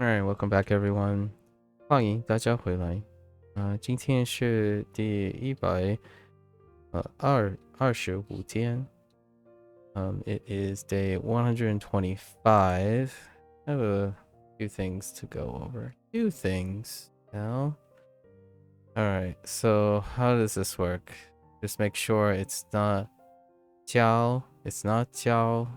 Alright, welcome back everyone. 欢迎大家回来。今天是第125天。It is day 125. I have a few things to go over. Few things now. Alright, so how does this work? Just make sure it's not jiao. It's not jiao.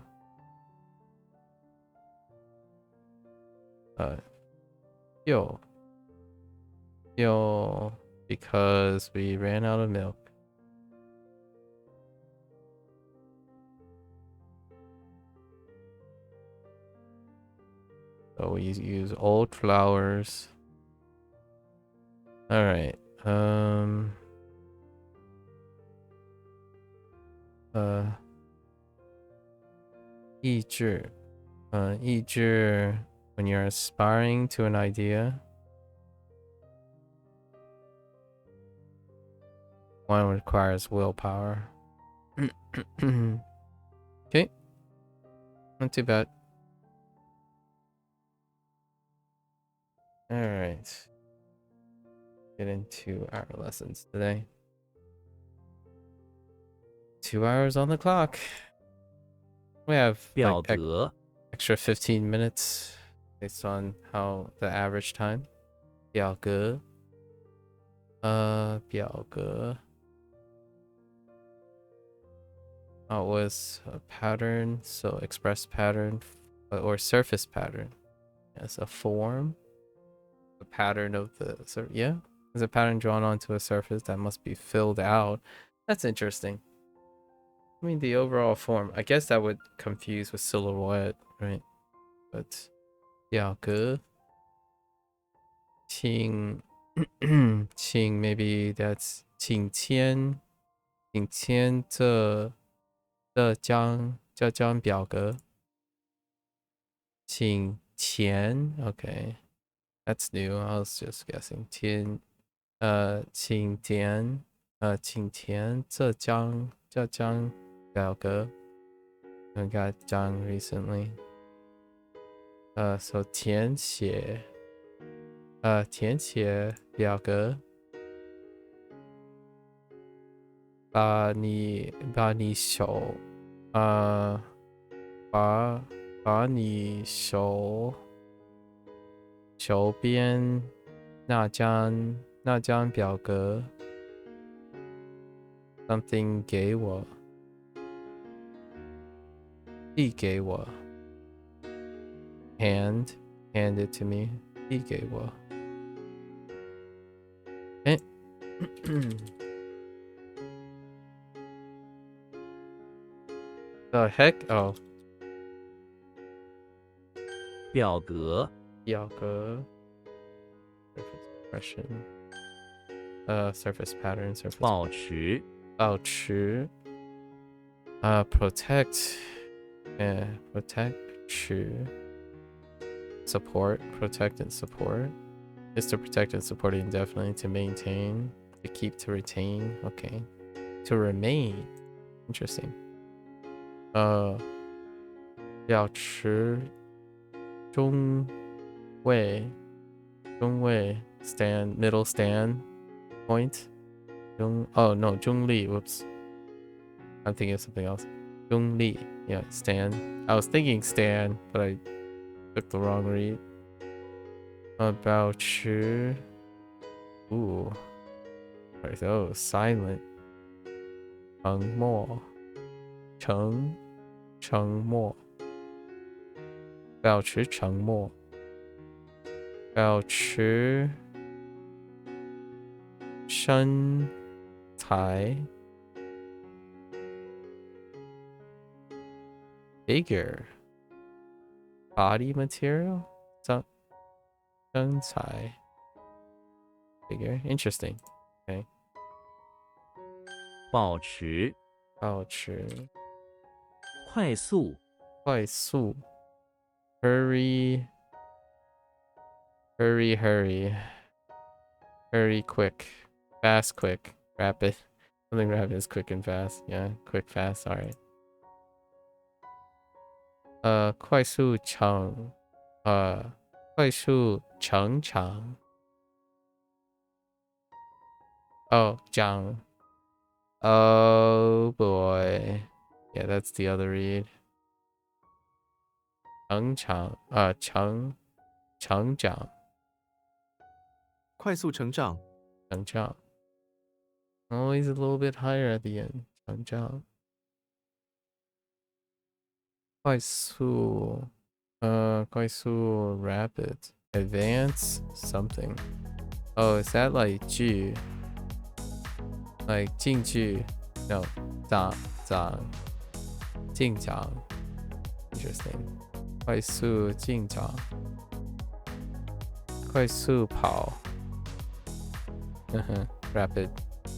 Yo. Because we ran out of milk. So we use old flowers. All right. 意志. 意志 when you're aspiring to an idea. One requires willpower. Okay. Not too bad. All right. Get into our lessons today. 2 hours on the clock. We have like extra 15 minutes based on how the average time. 表格. 表格. Was a pattern, so express pattern or surface pattern. As a form. A pattern of the yeah. There's a pattern drawn onto a surface that must be filled out. That's interesting. I mean, the overall form. I guess that would confuse with silhouette, right? But yeah, good. 请 maybe that's 请签这张表格。请签 okay. That's new. I was just guessing. 请填这张表格. I got done recently. So 填写表格. 把你手边那张表格 something 给我 递给我 hand it to me 递给我 The heck? Oh. 表格 surface expression. Surface pattern. Surface 保持 protect. Protect 持 support. Protect and support. Is to protect and support indefinitely. To maintain. To keep. To retain. Okay. To remain. Interesting. 保持中位 stand middle stand point. Oh no, 中立. Whoops. I'm thinking of something else. 中立. Yeah, stand. I was thinking stand, but I took the wrong read. 保持 ooh. Alright, oh, silent. 沉默 保持沉默 保持身材 figure body material 身材 figure interesting. Okay. 保持快速 hurry quick fast quick rapid. Something rapid is quick and fast. Yeah, quick fast. All right. 快速成快速成长。Oh, 长. Oh boy. Yeah, that's the other read. 成长成长快速成长，成长 always a little bit higher at the end. 成长快速快速 rapid advance something. Oh, is that like 剧 like 进剧 no 长进长 interesting 快速进长快速跑rapid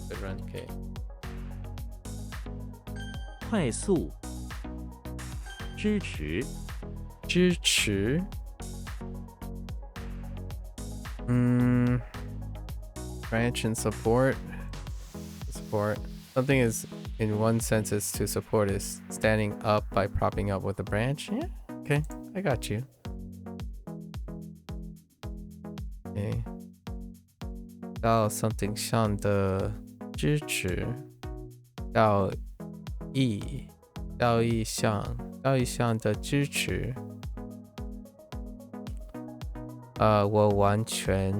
good run okay 快速支持支持branch and support something is in one sense is to support is standing up by propping up with a branch. Yeah, okay, I got you. Okay 到 something 上的支持到一项的支持我完全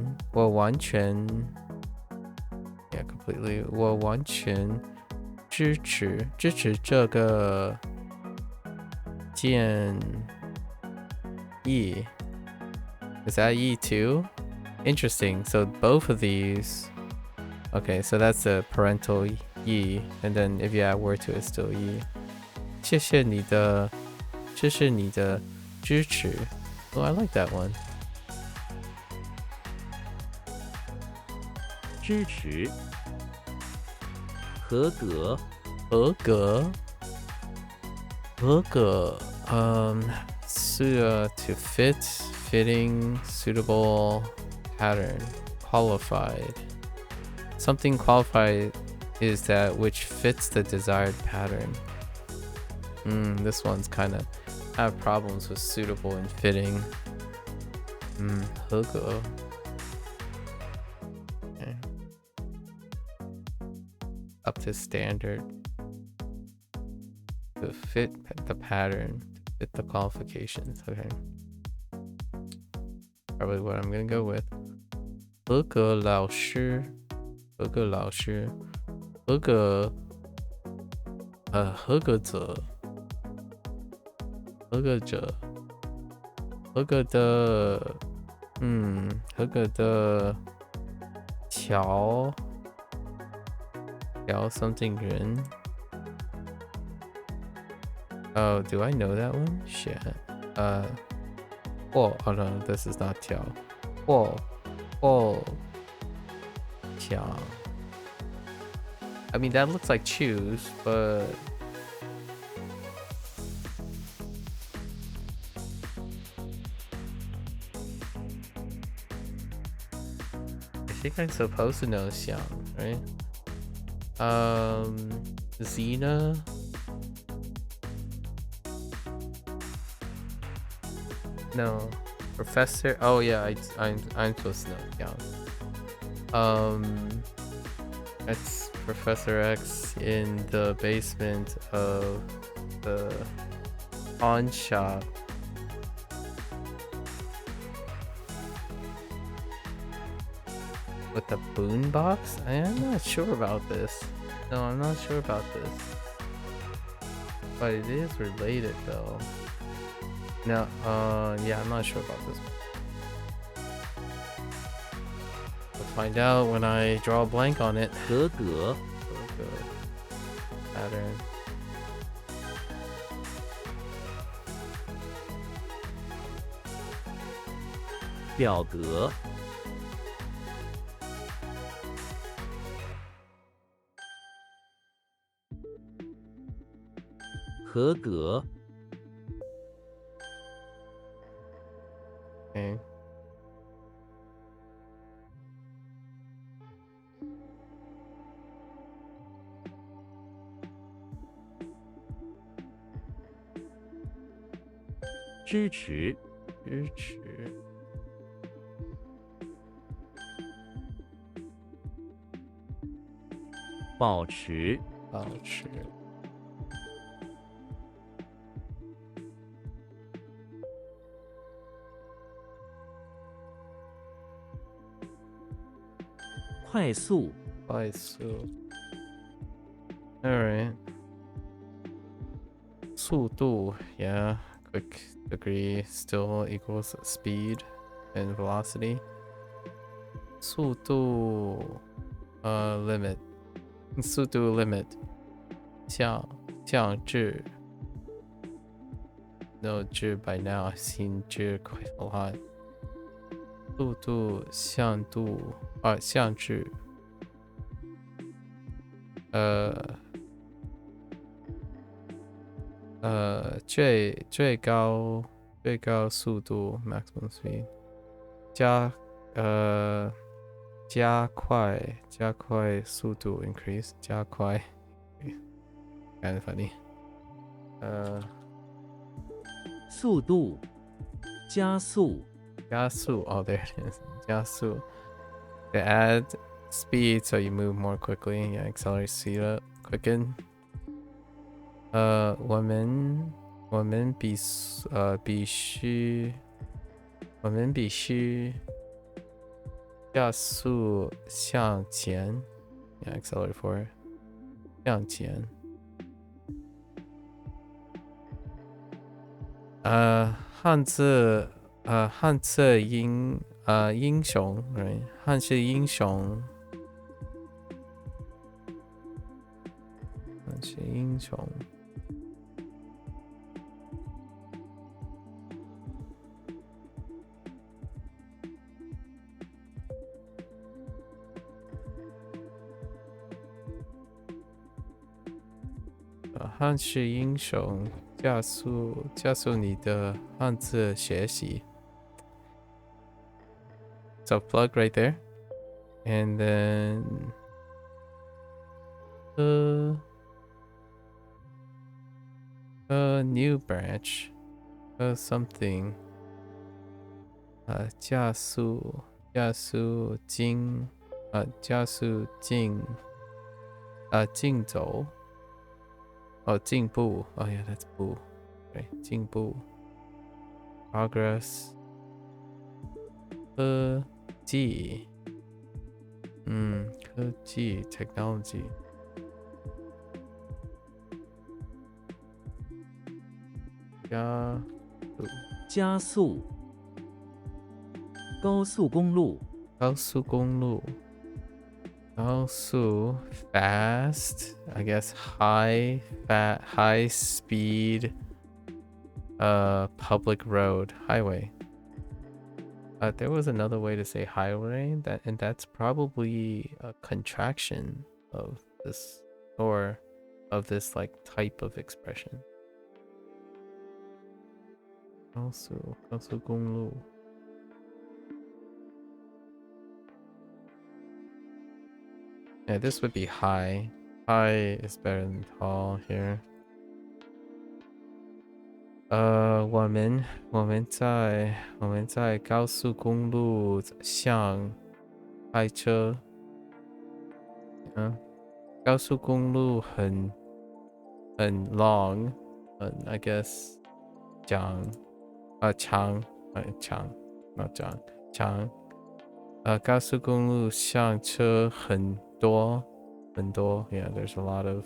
yeah completely 我完全支持这个建议 is that E too? Interesting. So both of these okay, so that's a parental E and then if you add word to it it's still E 谢谢你的支持 oh I like that one 支持合格合格to fit fitting suitable pattern qualified something qualified is that which fits the desired pattern this one's kind of I have problems with suitable and fitting 合格 okay. Up to standard to fit the pattern to fit the qualifications okay probably what I'm gonna go with 合格老师合格者合格的调 something 人 oh do I know that one shit oh no this is not 调调 I mean that looks like choose but I think I'm supposed to know Xiang, right? Xena? No. Professor? Oh yeah, I'm supposed to know Xiang. That's Professor X in the basement of the pawn shop. With the boombox? I'm not sure about this. No, I'm not sure about this. But it is related though. No, yeah, I'm not sure about this. We'll find out when I draw a blank on it. 合格 Good. Pattern. 表格合格 Okay. 支持支持保持，保持，快速，快速。Alright. 速度, yeah. Quick degree still equals speed and velocity. 速度 limit. 速度 limit. 降至 No 至 by now. I've seen 至 quite a lot. 速度向度向至最高速度 maximum speed 加快速度 increase 加快 kind of funny 速度，加速，加速 oh there it is 加速 to add speed so you move more quickly yeah accelerate speed up quicken 我们必须加速向前 yeah accelerate forward 向前汉字英雄 right 汉字英雄汉字英雄加速你的汉字学习 so plug right there and then a new branch something 加速进走进步 oh yeah that's 步 right 进步 progress 科技科技 technology 加速，高速公路，高速 fast I guess high speed public road highway there was another way to say highway and that's probably a contraction of this or of this like type of expression 高速公路 yeah this would be high is better than tall here 我们在高速公路上开车高速公路很 long I guess 长 高速公路上车很多 yeah there's a lot of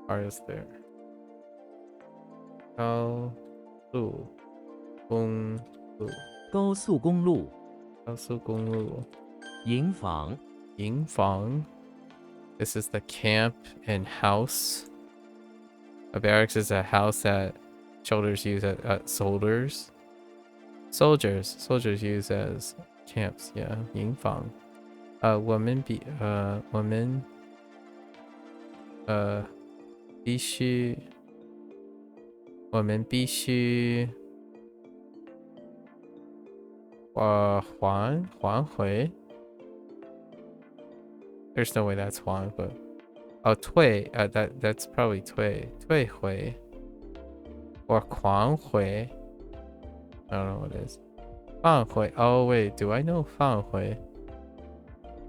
cars there 高速公路营房，营房 this is the camp and house a barracks is a house that soldiers use soldiers use as camps yeah 营房我们必须还回 there's no way that's 还 but退 that's probably 退回 or 还回 I don't know what it is 放回 oh wait do I know 放回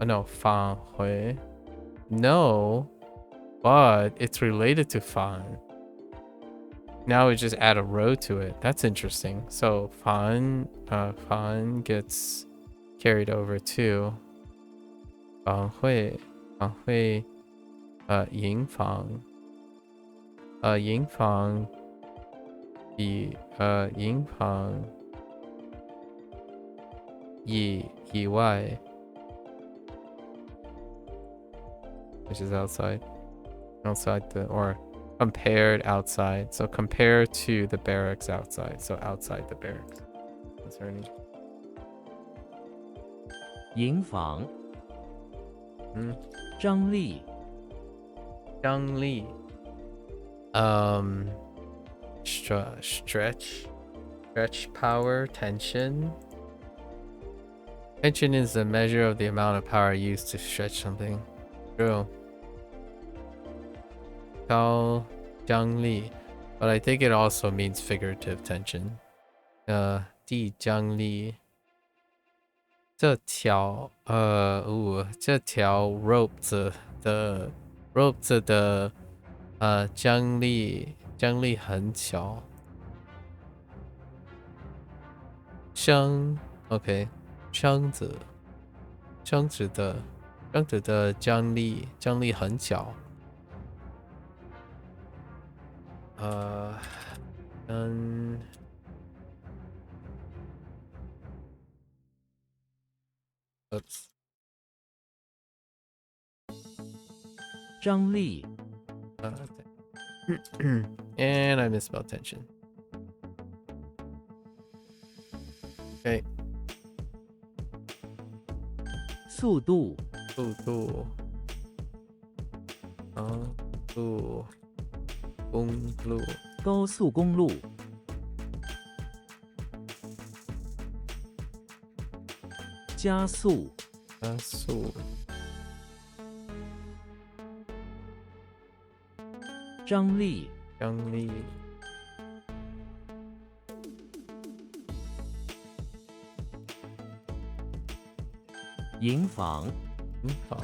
oh no 返回 No, but it's related to fan. Now we just add a row to it. That's interesting. So fan gets carried over to 房会营房营房营房以外 which is outside the or compared outside. So compare to the barracks outside. So outside the barracks. Concerning 营房 嗯张力张力 stretch power tension. Tension is the measure of the amount of power used to stretch something. True. 高张力 but I think it also means figurative tension. 地张力这条rope 的张力很小。OK 箱子的张力很小。oops 张力 and I misspelled tension. Okay. 速度速度公路高速公路加速加速张力张力营房营房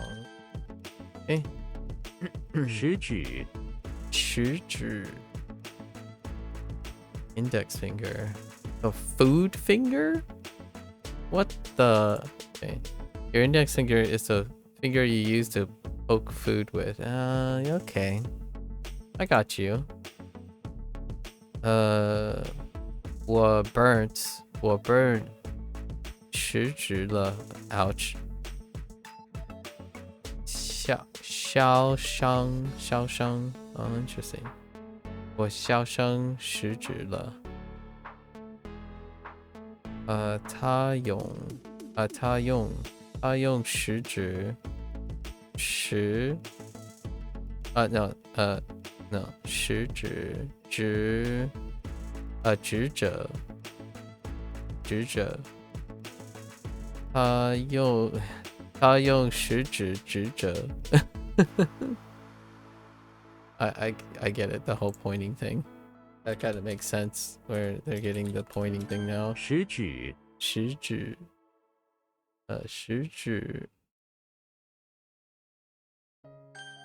食指食指 index finger a food finger what the okay your index finger is the finger you use to poke food with okay I got you 我 burnt 食指了 ouch 烧伤 interesting 我烧伤食指了他用食指no 食指指着他用食指指着I get it the whole pointing thing that kind of makes sense where they're getting the pointing thing now 食指食指食指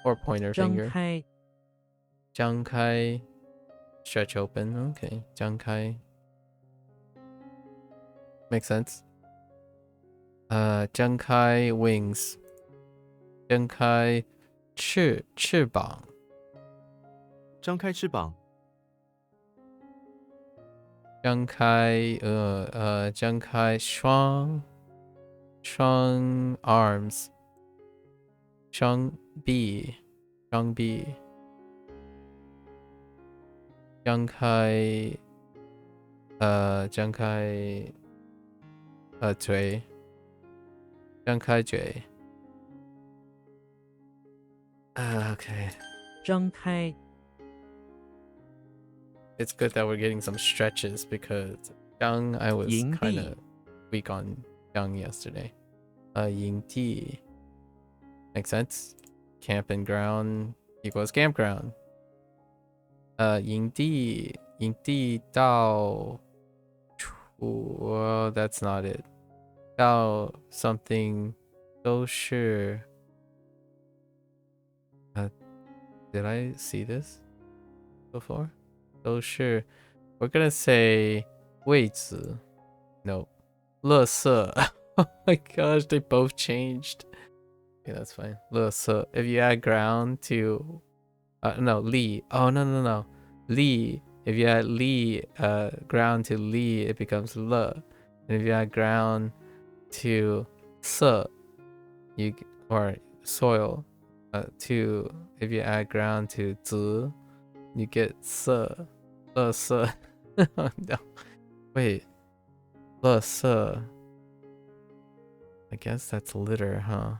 or pointer 张 finger 开张开 stretch open okay 张开 makes sense 张开 wings 张开翅膀张开翅膀，张开张开双 arms 双臂张开嘴张开嘴okay 张开 it's good that we're getting some stretches because Young I was kind of weak on Young yesterday 营地 makes sense camp and ground equals campground 营地到well that's not it 到 something 都是 Did I see this before? Oh, sure. We're gonna say 位置. No. 垃圾. Oh my gosh, they both changed. Okay, that's fine. 垃圾. If you add ground to no, li. Oh no. Li. If you add li ground to li, it becomes le. And if you add ground to se, you or soil to if you add ground to zi, you get se. Se. Oh no. Wait. Le se. I guess that's litter, huh?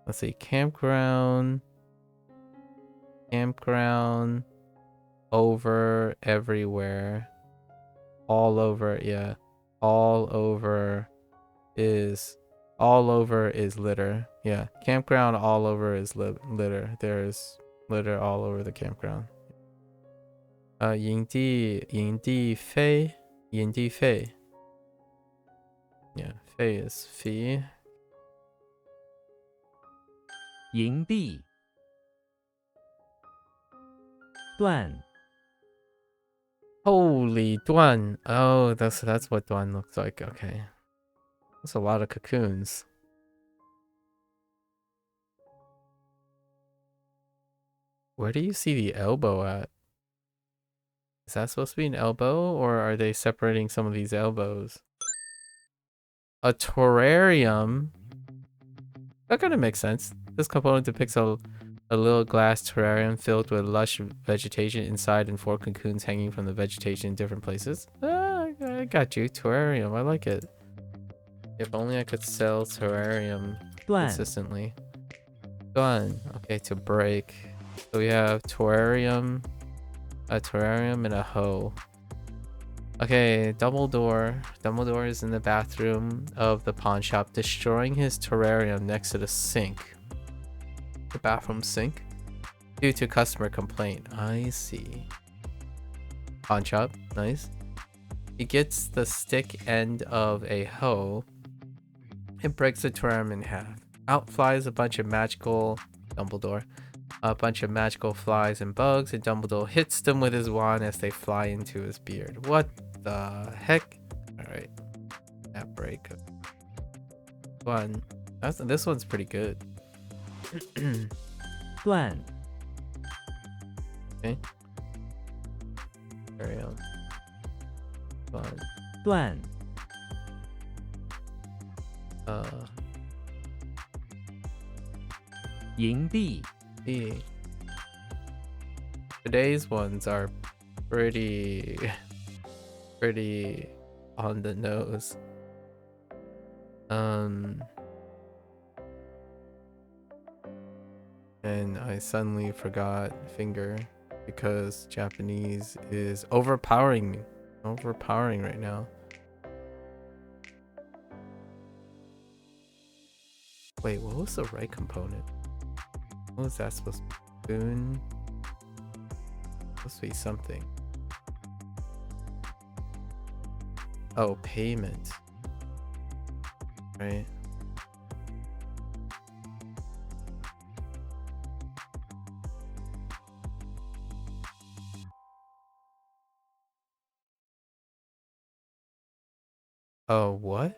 Let's see. Campground. Over, everywhere. All over, yeah. All over is litter. Yeah. Campground all over is litter. There's litter all over the campground. 营地费. Yeah, 费 is fee. 营地段 Holy Duan. Oh, that's what Duan looks like. Okay. That's a lot of cocoons. Where do you see the elbow at? Is that supposed to be an elbow, or are they separating some of these elbows? A terrarium? That kind of makes sense. This component depicts a little glass terrarium filled with lush vegetation inside and 4 cocoons hanging from the vegetation in different places. I got you. Terrarium. I like it. If only I could sell terrarium 段 consistently. Done. Okay, to break. So we have terrarium, a terrarium, and a hoe. Okay, Dumbledore. Dumbledore is in the bathroom of the pawn shop, destroying his terrarium next to the sink. The bathroom sink? Due to customer complaint. I see. Pawn shop. Nice. He gets the stick end of a hoe and breaks the terrarium in half. Out flies a bunch of magical... Dumbledore. A bunch of magical flies and bugs, and Dumbledore hits them with his wand as they fly into his beard. What the heck? Alright. That break. One. This one's pretty good. 段 Okay. Carry on. One. 段 营地 Today's ones are pretty on the nose. And I suddenly forgot finger because Japanese is overpowering right now. Wait, what was the right component? What was that supposed to be? Spoon? Supposed to be something. Oh, payment. Right. Oh, what?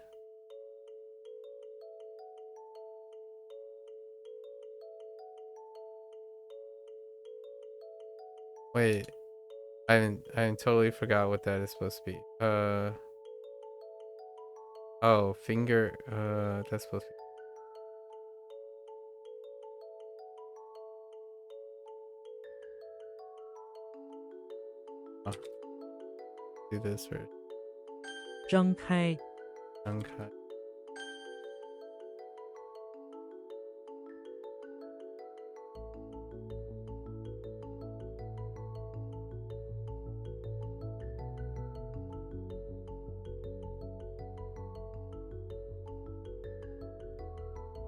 Wait, I totally forgot what that is supposed to be. Oh, finger. That's supposed to be. Oh, do this first. 张开 Uncut.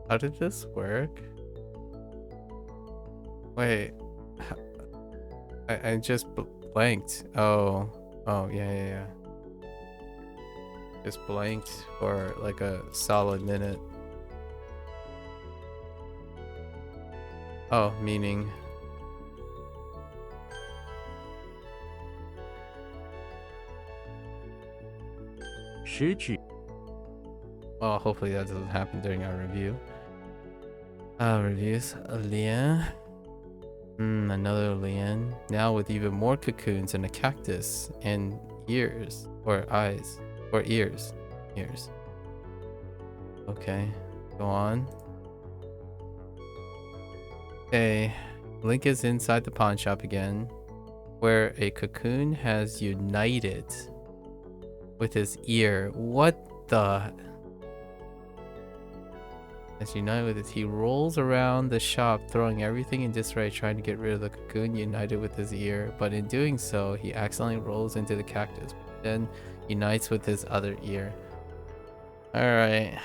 How did this work? Wait, I just blanked. Oh, yeah. Just blanked for like a solid minute. Oh, meaning. Well, hopefully that doesn't happen during our review. Reviews. Lian. Another lian. Now with even more cocoons and a cactus and ears or eyes or ears. Ears. Okay. Go on. Okay. Link is inside the pawn shop again, where a cocoon has united with his ear. What the? As united with it, he rolls around the shop, throwing everything in disarray, trying to get rid of the cocoon united with his ear. But in doing so, he accidentally rolls into the cactus, but then unites with his other ear. Alright.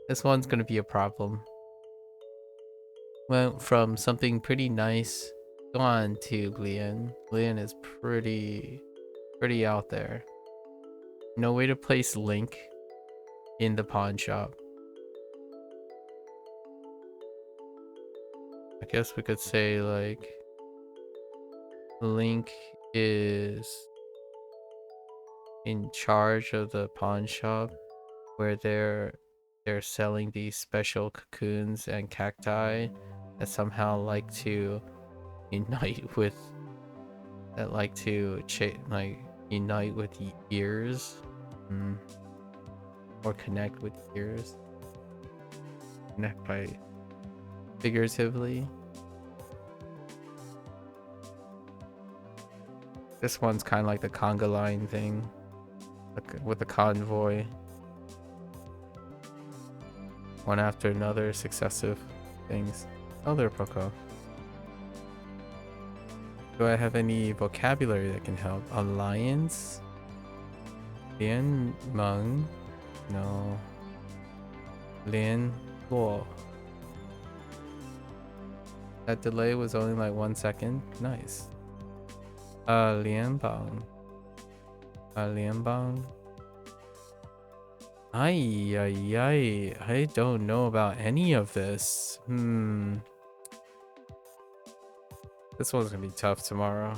This one's gonna be a problem. Went from something pretty nice, gone to Lian. Lian is pretty out there. No way to place Link in the pawn shop. I guess we could say like Link is in charge of the pawn shop where they're selling these special cocoons and cacti that somehow like to unite with unite with ears. Or connect with ears. Connect by figuratively. This one's kind of like the conga line thing, like with the convoy. One after another, successive things. Oh, there, Poco. Do I have any vocabulary that can help? Alliance? Lian Meng? No. Lian Guo. That delay was only like 1 second. Nice. Lian Bang. Lian Bang. I don't know about any of this. This one's gonna be tough tomorrow.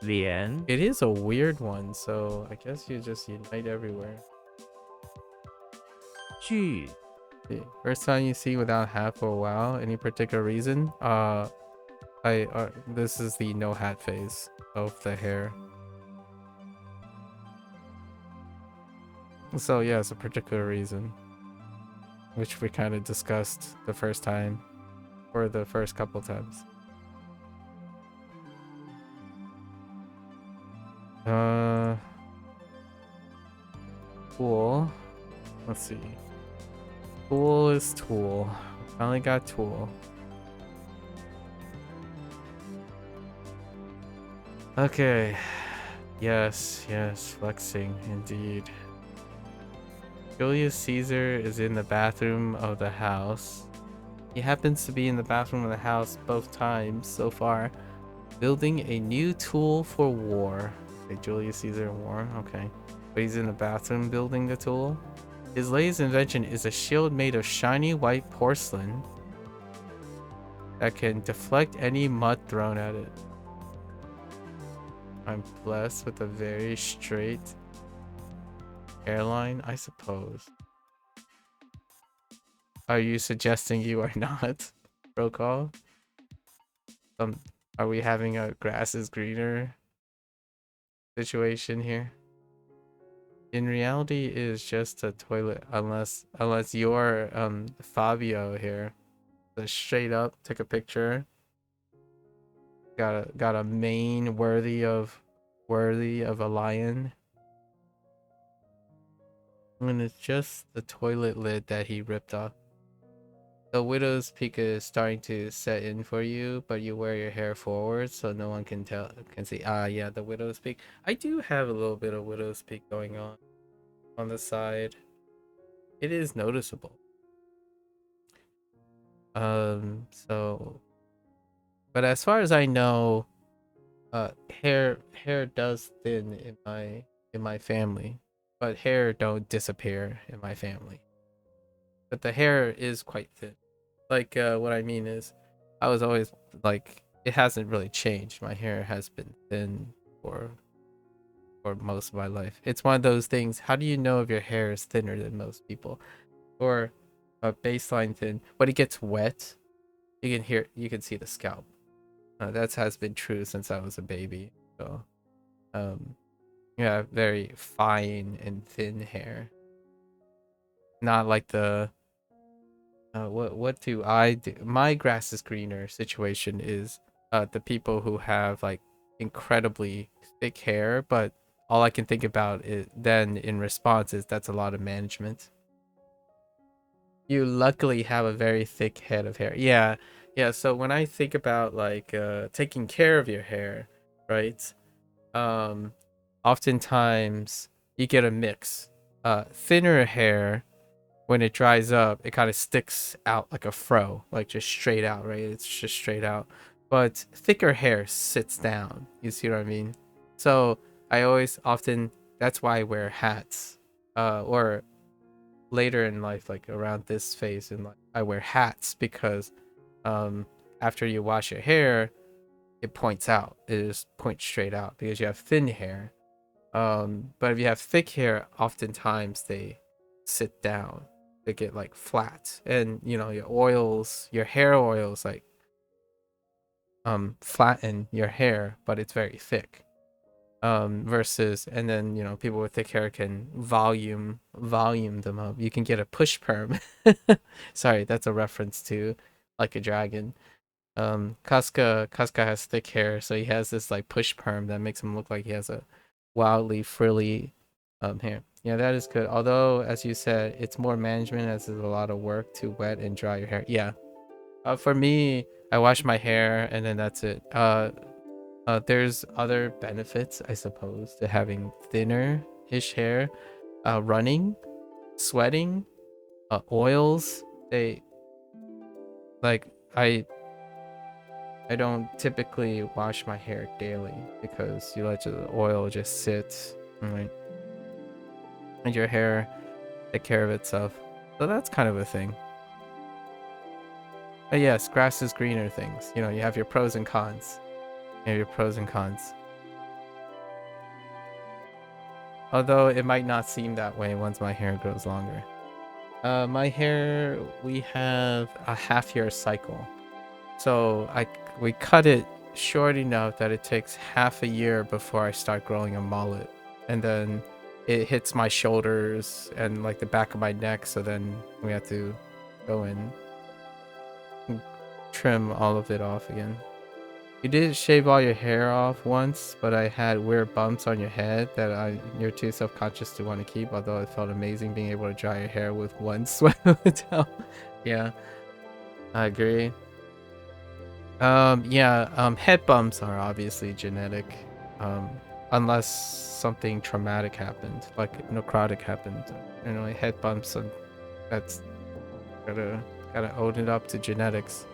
Lian. It is a weird one, so I guess you just unite everywhere. 句 First time you see without hat for a while. Any particular reason? This is the no hat phase of the hair. So yeah, it's a particular reason, which we kind of discussed the first time, or the first couple times. Tool. Let's see. Tool is tool. Finally got tool. Okay. Yes, flexing indeed. Julius Caesar is in the bathroom of the house. He happens to be in the bathroom of the house both times so far, building a new tool for war. Okay, Julius Caesar in war, okay. But he's in the bathroom building the tool. His latest invention is a shield made of shiny white porcelain that can deflect any mud thrown at it. I'm blessed with a very straight hairline, I suppose. Are you suggesting you are not, Brocall? Are we having a grass is greener situation here? In reality, it is just a toilet, unless you're Fabio here. Just straight up, take a picture. Got a mane worthy of a lion. And it's just the toilet lid that he ripped off. The widow's peak is starting to set in for you, but you wear your hair forward so no one can see. Yeah, the widow's peak. I do have a little bit of widow's peak going on the side. It is noticeable. So, but as far as I know, hair does thin in my family, but hair don't disappear in my family. But the hair is quite thin. Like what I mean is, I was always like, it hasn't really changed. My hair has been thin for most of my life. It's one of those things. How do you know if your hair is thinner than most people, or a baseline thin? When it gets wet, you can see the scalp. That has been true since I was a baby. So, yeah, very fine and thin hair. Not like the what do I do? My grass is greener situation is the people who have like incredibly thick hair, but all I can think about is then in response is that's a lot of management. You luckily have a very thick head of hair. Yeah. Yeah, so when I think about like taking care of your hair, right? Um Oftentimes you get a mix. Thinner hair, when it dries up, it kind of sticks out like a fro, like just straight out, right? It's just straight out. But thicker hair sits down. You see what I mean? So I always often, that's why I wear hats. Or later in life, like around this phase in life, I wear hats because um after you wash your hair, it points out. It just points straight out because you have thin hair. But if you have thick hair, oftentimes they sit down. They get like flat, and you know your hair oils like flatten your hair, but it's very thick. Versus, and then people with thick hair can volume them up. You can get a push perm. Sorry, that's a reference to like a dragon. Casca has thick hair, so he has this like push perm that makes him look like he has a wildly frilly hair. Yeah, that is good. Although, as you said, it's more management as it's a lot of work to wet and dry your hair. Yeah. For me, I wash my hair and then that's it. There's other benefits, I suppose, to having thinner-ish hair. Running, sweating, oils. They like I don't typically wash my hair daily because you let the oil just sit and your hair take care of itself. So that's kind of a thing. But yes, grass is greener things. You have your pros and cons. You have your pros and cons. Although it might not seem that way once my hair grows longer. My hair, we have a half-year cycle. So we cut it short enough that it takes half a year before I start growing a mullet. And then it hits my shoulders and like the back of my neck, so then we have to go and trim all of it off again. You did shave all your hair off once, but I had weird bumps on your head that you're too self-conscious to want to keep, although it felt amazing being able to dry your hair with one sweat towel. Yeah, I agree. Head bumps are obviously genetic, unless something traumatic happened, like necrotic happened. Head bumps, and that's gotta own it up to genetics.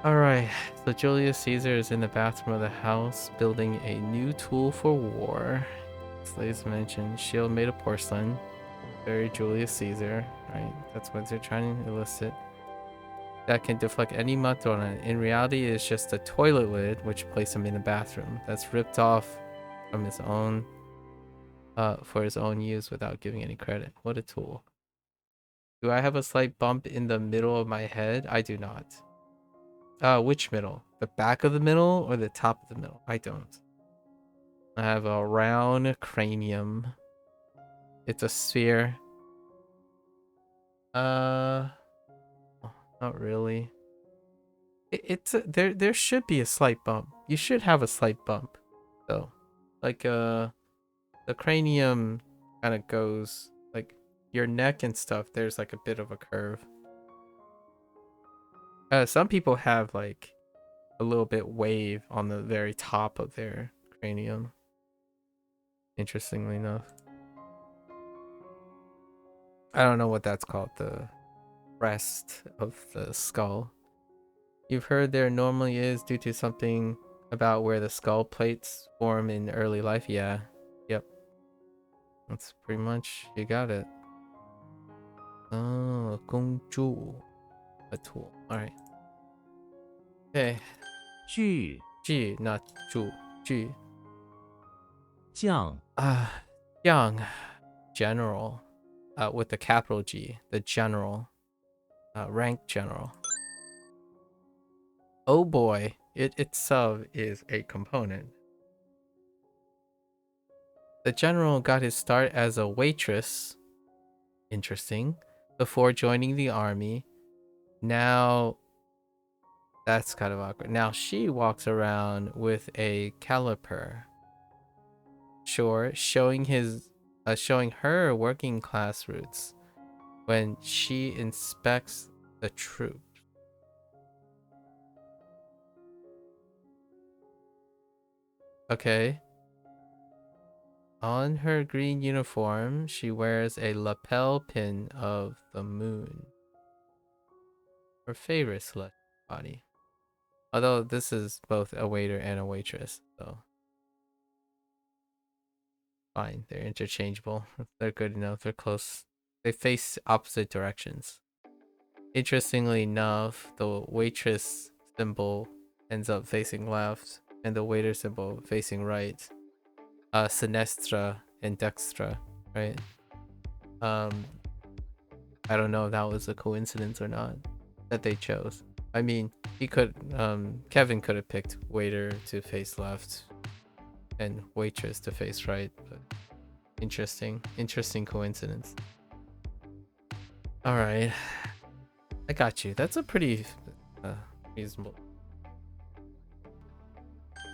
All right, so Julius Caesar is in the bathroom of the house building a new tool for war. Slaves mentioned shield made of porcelain. Very Julius Caesar, right? That's what they're trying to elicit. That can deflect any mud thrown on it. In reality, it's just a toilet lid, which placed him in the bathroom. That's ripped off from his own, for his own use without giving any credit. What a tool. Do I have a slight bump in the middle of my head? I do not. Which middle? The back of the middle or the top of the middle? I don't. I have a round cranium. It's a sphere. Not really. There should be a slight bump. You should have a slight bump, though. Like the cranium kind of goes like your neck and stuff. There's like a bit of a curve. Some people have like a little bit wave on the very top of their cranium. Interestingly enough, I don't know what that's called. The rest of the skull. You've heard there normally is due to something about where the skull plates form in early life. Yeah. Yep. That's pretty much, you got it. Oh, 公主, a tool. All right. Okay. 巨 G, not 主, G. 将 Young, general, with the capital G, the general, rank general. Oh boy, it itself is a component. The general got his start as a waitress. Interesting. Before joining the army. Now, that's kind of awkward. Now she walks around with a caliper. Sure, showing her working class roots when she inspects the troops. Okay. On her green uniform, she wears a lapel pin of the moon. Her favorite celestial body. Although this is both a waiter and a waitress, so fine. They're interchangeable. They're good enough. They're close. They face opposite directions. Interestingly enough, the waitress symbol ends up facing left, and the waiter symbol facing right. Sinistra and dextra, right? I don't know if that was a coincidence or not that they chose. I mean, Kevin could have picked waiter to face left and waitress to face right, but interesting coincidence. All right, I got you. That's a pretty reasonable.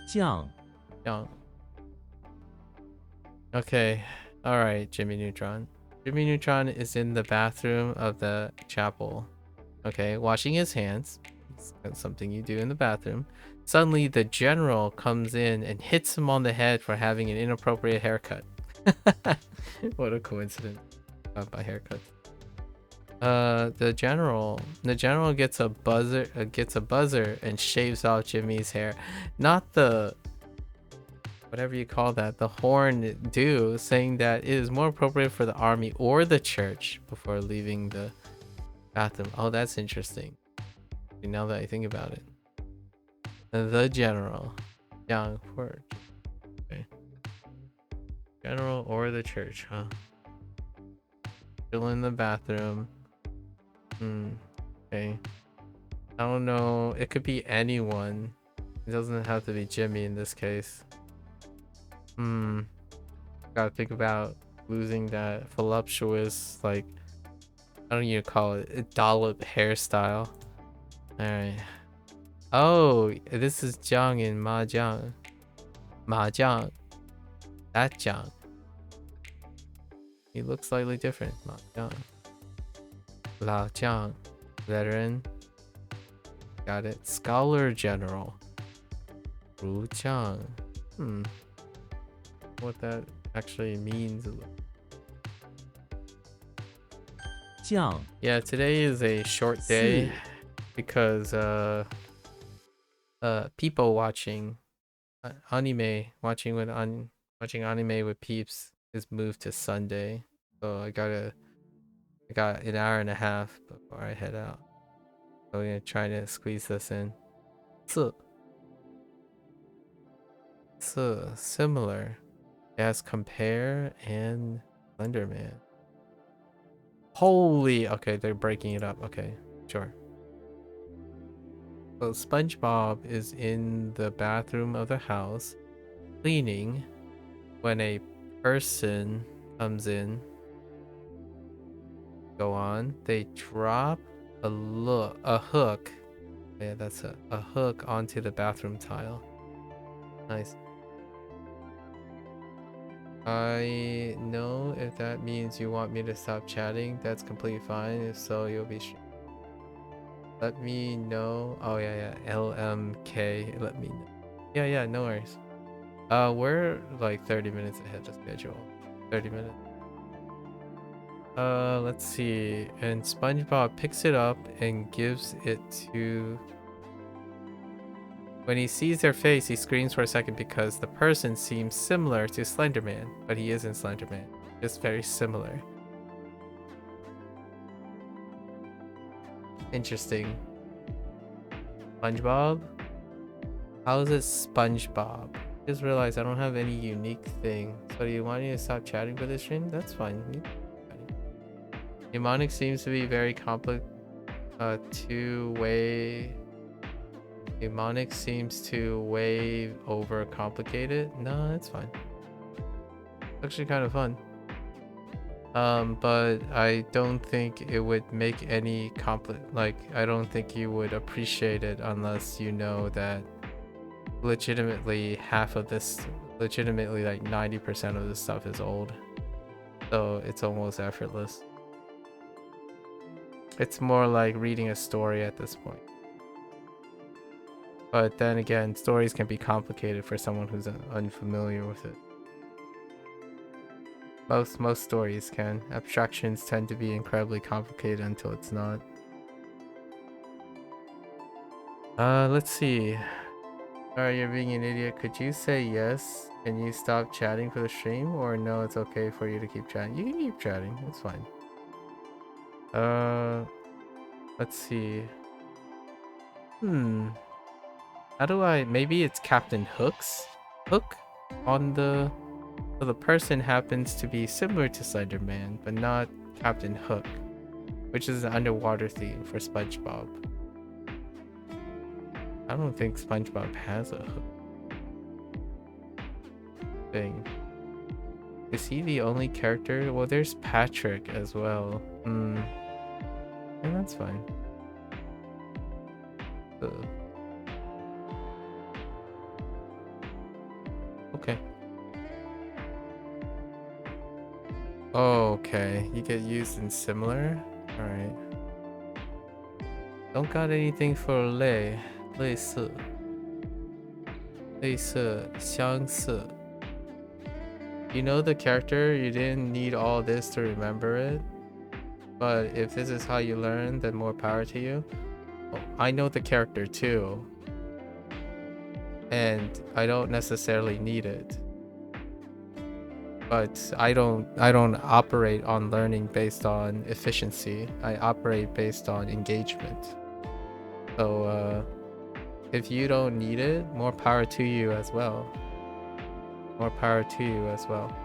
将 Young. Okay, all right, Jimmy Neutron. Jimmy Neutron is in the bathroom of the chapel. Okay, washing his hands. That's something you do in the bathroom. Suddenly, the general comes in and hits him on the head for having an inappropriate haircut. What a coincidence about my haircut. The general gets a buzzer and shaves off Jimmy's hair. Not the whatever you call that, the horn do, saying that it is more appropriate for the army or the church before leaving the bathroom. Oh, that's interesting. Now that I think about it. The general. Young word. Okay. General or the church, huh? Still in the bathroom. Okay. I don't know. It could be anyone. It doesn't have to be Jimmy in this case. Gotta think about losing that voluptuous, like, I don't even call it a dollop hairstyle. Alright. Oh, this is Jiang in Mahjong. Mahjong. That Jiang. He looks slightly different. Mahjong. Lao Jiang. Veteran. Got it. Scholar General. Ru Jiang. What that actually means. 将 Yeah, today is a short day because people watching anime, watching anime with peeps is moved to Sunday. So I got an hour and a half before I head out. So we're gonna try to squeeze this in. So similar. As Compare and Slenderman. Holy, okay, they're breaking it up. Okay, sure. So SpongeBob is in the bathroom of the house cleaning when a person comes in. Go on. They drop a hook. Yeah, that's a hook onto the bathroom tile. Nice. I know if that means you want me to stop chatting, that's completely fine. If so, you'll be let me know. Oh yeah, LMK, let me know. Yeah, no worries. We're like 30 minutes ahead of schedule. 30 minutes. Let's see. And SpongeBob picks it up and gives it to... When he sees their face, he screams for a second because the person seems similar to Slenderman, but he isn't Slenderman. Just very similar. Interesting. SpongeBob? How is it SpongeBob? Just realized I don't have any unique thing. So do you want me to stop chatting for this stream? That's fine. Mnemonic seems to be very complex. Two-way. Mnemonic seems to way over complicated. No, that's fine. It's actually kind of fun. But I don't think it would make any I don't think you would appreciate it unless you know that legitimately legitimately like 90% of this stuff is old. So it's almost effortless. It's more like reading a story at this point. But then again, stories can be complicated for someone who's unfamiliar with it. Most stories can. Abstractions tend to be incredibly complicated until it's not. Let's see. Alright, you're being an idiot. Could you say yes? Can you stop chatting for the stream? Or no, it's okay for you to keep chatting? You can keep chatting. It's fine. Let's see. How do I... Maybe it's Captain Hook on the... So the person happens to be similar to Slenderman, but not Captain Hook, which is an underwater theme for SpongeBob. I don't think SpongeBob has a hook thing. Is he the only character? Well, there's Patrick as well. And that's fine. Okay. Oh, okay. You get used in similar? Alright. Don't got anything for 类似相似 You know the character, you didn't need all this to remember it. But if this is how you learn, then more power to you. Well, I know the character too. And I don't necessarily need it. But I don't operate on learning based on efficiency. I operate based on engagement. So if you don't need it, more power to you as well. More power to you as well.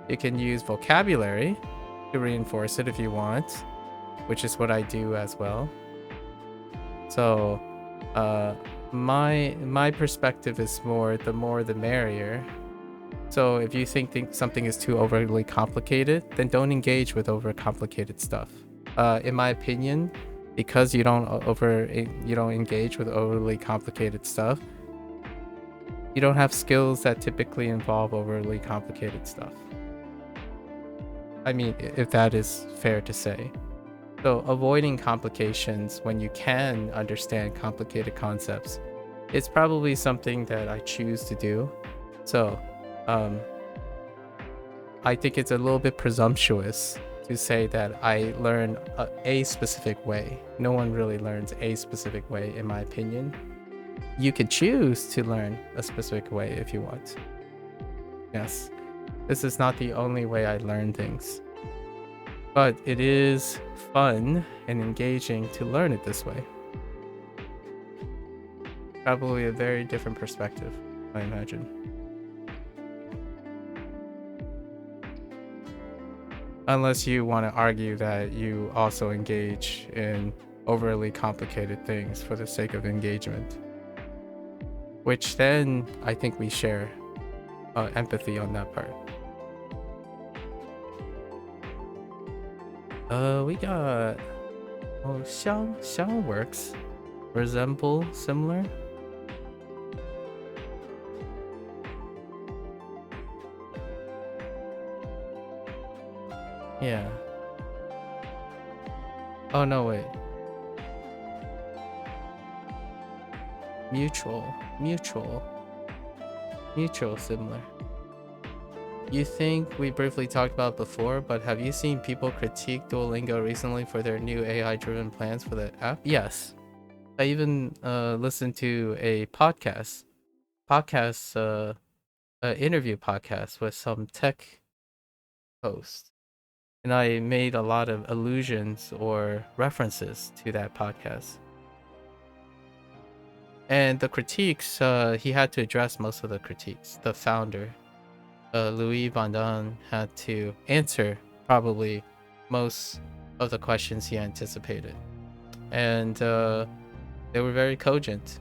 You can use vocabulary to reinforce it if you want, which is what I do as well. So my perspective is more the merrier. So if you think something is too overly complicated, then don't engage with overcomplicated stuff. In my opinion, because you don't engage with overly complicated stuff, you don't have skills that typically involve overly complicated stuff. I mean, if that is fair to say. So avoiding complications when you can understand complicated concepts is probably something that I choose to do. So I think it's a little bit presumptuous to say that I learn a specific way. No one really learns a specific way, in my opinion. You could choose to learn a specific way if you want. Yes, this is not the only way I learn things. But it is fun and engaging to learn it this way. Probably a very different perspective, I imagine. Unless you want to argue that you also engage in overly complicated things for the sake of engagement. Which then, I think we share empathy on that part. We got... Oh, Xiao works. Resemble, similar. Yeah. Oh, no, wait. Mutual, similar. You think we briefly talked about before, but have you seen people critique Duolingo recently for their new AI-driven plans for the app? Yes. I even listened to a interview podcast with some tech post, and I made a lot of allusions or references to that podcast. And the critiques, he had to address most of the critiques. The founder, Louis Van Daan, had to answer probably most of the questions he anticipated, and they were very cogent.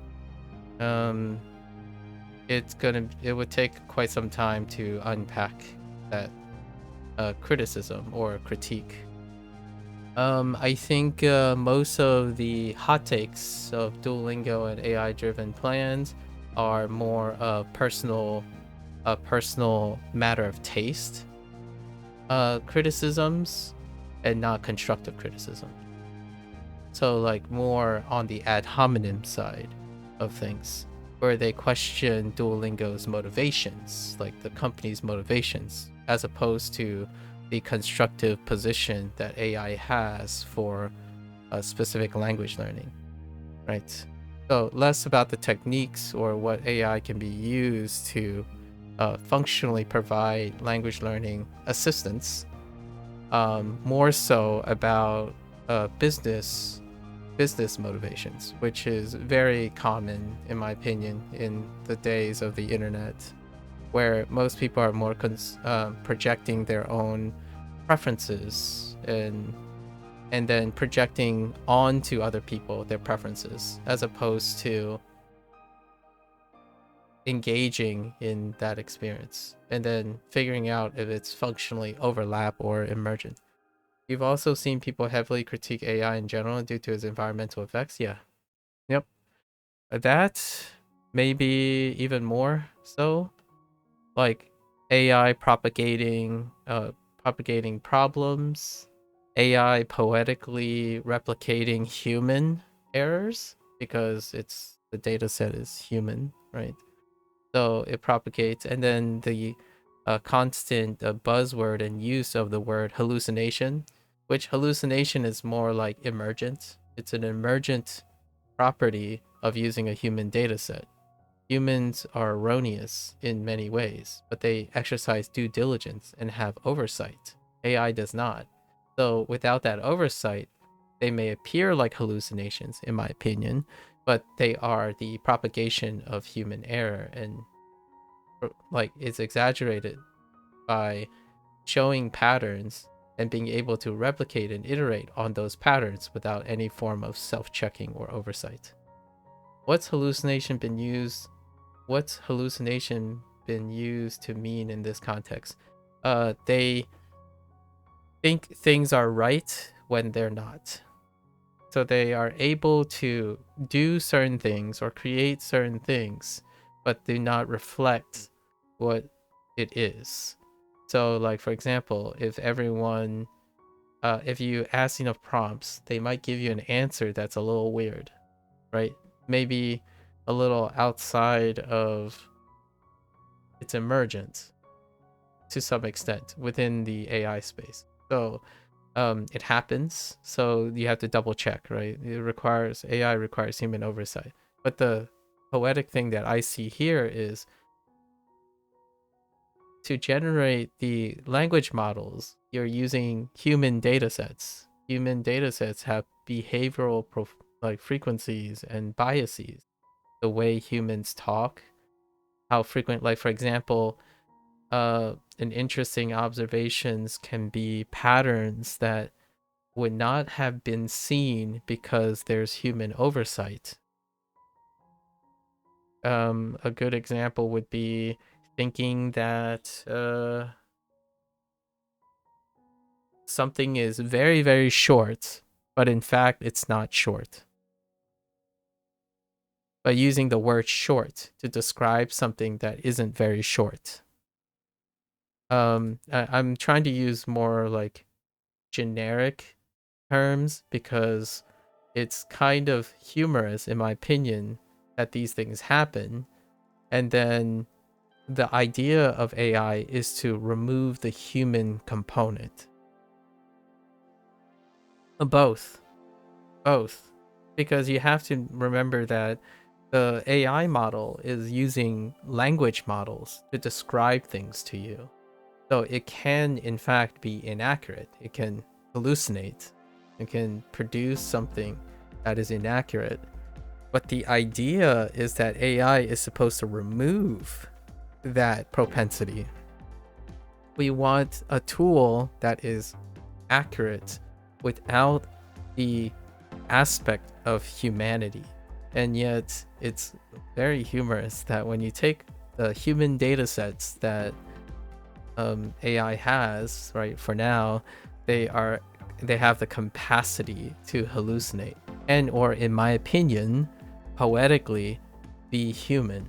It would take quite some time to unpack that criticism or critique. I think most of the hot takes of Duolingo and AI-driven plans are more a personal matter of taste criticisms, and not constructive criticism. So like more on the ad hominem side of things, where they question Duolingo's motivations, like the company's motivations, as opposed to the constructive position that AI has for a specific language learning, right? So less about the techniques or what AI can be used to functionally provide language learning assistance, more so about business motivations, which is very common, in my opinion, in the days of the internet, where most people are more projecting their own preferences and then projecting onto other people their preferences, as opposed to engaging in that experience and then figuring out if it's functionally overlap or emergent. You've also seen people heavily critique AI in general due to its environmental effects. Yeah. Yep. That maybe even more so. Like AI propagating problems, AI poetically replicating human errors because the data set is human, right? So it propagates, and then the constant buzzword and use of the word hallucination, which hallucination is more like emergent. It's an emergent property of using a human data set. Humans are erroneous in many ways, but they exercise due diligence and have oversight. AI does not. So without that oversight, they may appear like hallucinations, in my opinion, but they are the propagation of human error, and like it's exaggerated by showing patterns and being able to replicate and iterate on those patterns without any form of self-checking or oversight. What's hallucination been used to mean in this context? They think things are right when they're not. So they are able to do certain things or create certain things, but do not reflect what it is. So like, for example, if you ask enough prompts, they might give you an answer that's a little weird, right? Maybe a little outside of its emergence to some extent within the AI space. So it happens, so you have to double check, right? AI requires human oversight. But the poetic thing that I see here is to generate the language models, you're using human data sets. Human data sets have behavioral frequencies and biases. The way humans talk, how frequent, like for example, an interesting observations can be patterns that would not have been seen because there's human oversight. A good example would be thinking that something is very, very short, but in fact it's not short. But using the word short to describe something that isn't very short. I'm trying to use more like generic terms because it's kind of humorous, in my opinion, that these things happen. And then the idea of AI is to remove the human component. Both. Because you have to remember that the AI model is using language models to describe things to you. So it can in fact be inaccurate. It can hallucinate. It can produce something that is inaccurate. But the idea is that AI is supposed to remove that propensity. We want a tool that is accurate without the aspect of humanity. And yet it's very humorous that when you take the human data sets that AI has, right, for now, they have the capacity to hallucinate and, or in my opinion, poetically be human,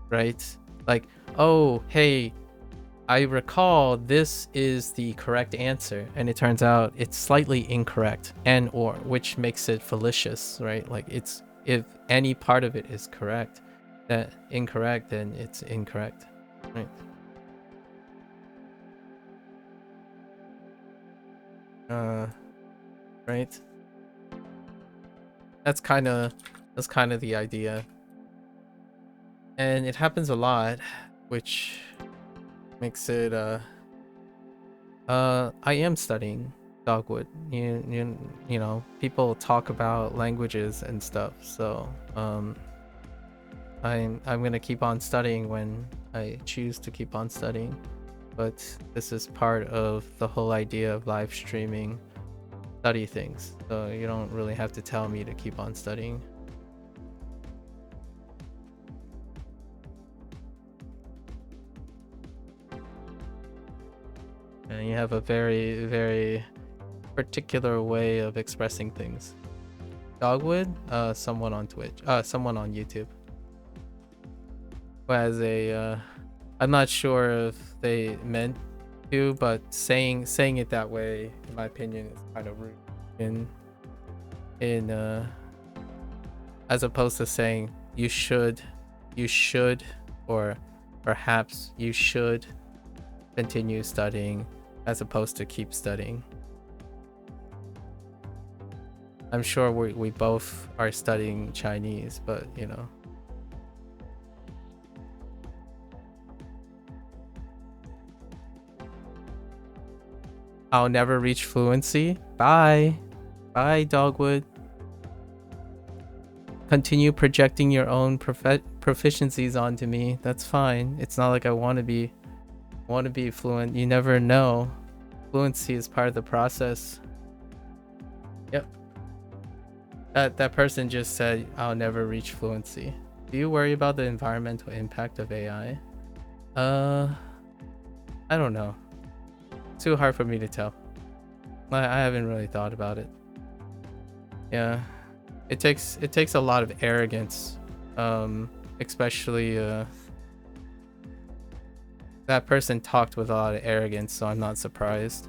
right? Like, oh, hey, I recall this is the correct answer, and it turns out it's slightly incorrect, and or which makes it fallacious, right? Like, it's, if any part of it is correct, that incorrect, then it's incorrect, right? Right. That's kind of the idea, and it happens a lot, which makes it I am studying dogwood. You know, people talk about languages and stuff, so I'm gonna keep on studying when I choose to keep on studying. But this is part of the whole idea of live streaming study things, so you don't really have to tell me to keep on studying. And you have a very, very particular way of expressing things. Dogwood, someone on Twitch, someone on YouTube, who has a I'm not sure if they meant to, but saying it that way, in my opinion, is kind of rude. In as opposed to saying you should, or perhaps you should continue studying, as opposed to keep studying. I'm sure we both are studying Chinese, but you know. I'll never reach fluency. Bye. Bye, Dogwood. Continue projecting your own proficiencies onto me. That's fine. It's not like I want to be fluent. You never know. Fluency is part of the process. Yep. That person just said, I'll never reach fluency. Do you worry about the environmental impact of AI? I don't know. Too hard for me to tell. I haven't really thought about it. Yeah, it takes a lot of arrogance, especially that person talked with a lot of arrogance, so I'm not surprised.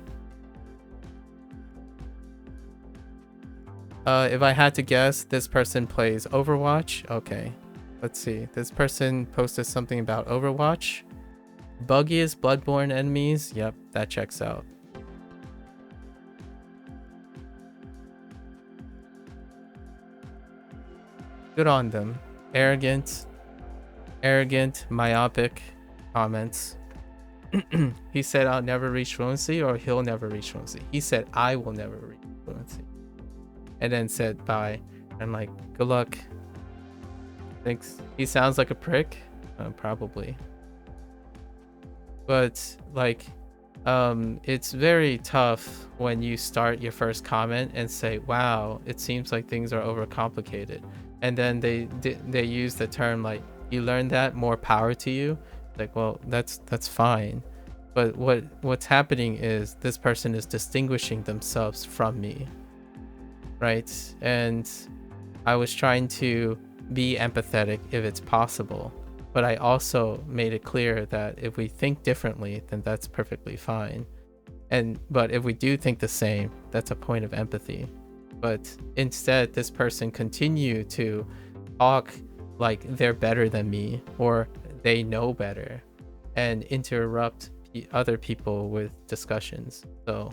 If I had to guess, this person plays Overwatch. Okay, let's see. This person posted something about Overwatch. Buggiest Bloodborne enemies. Yep, that checks out. Good on them. Arrogant, myopic comments. He said, I'll never reach fluency, or he'll never reach fluency. He said, I will never reach fluency. And then said, bye. I'm like, good luck. Thanks. He sounds like a prick. Probably. But like, it's very tough when you start your first comment and say, wow, it seems like things are overcomplicated. And then they use the term like, you learned that, more power to you. Like, well, that's fine. But what's happening is this person is distinguishing themselves from me, right? And I was trying to be empathetic if it's possible, but I also made it clear that if we think differently, then that's perfectly fine. But if we do think the same, that's a point of empathy. But instead, this person continued to talk like they're better than me, or they know better, and interrupt other people with discussions. So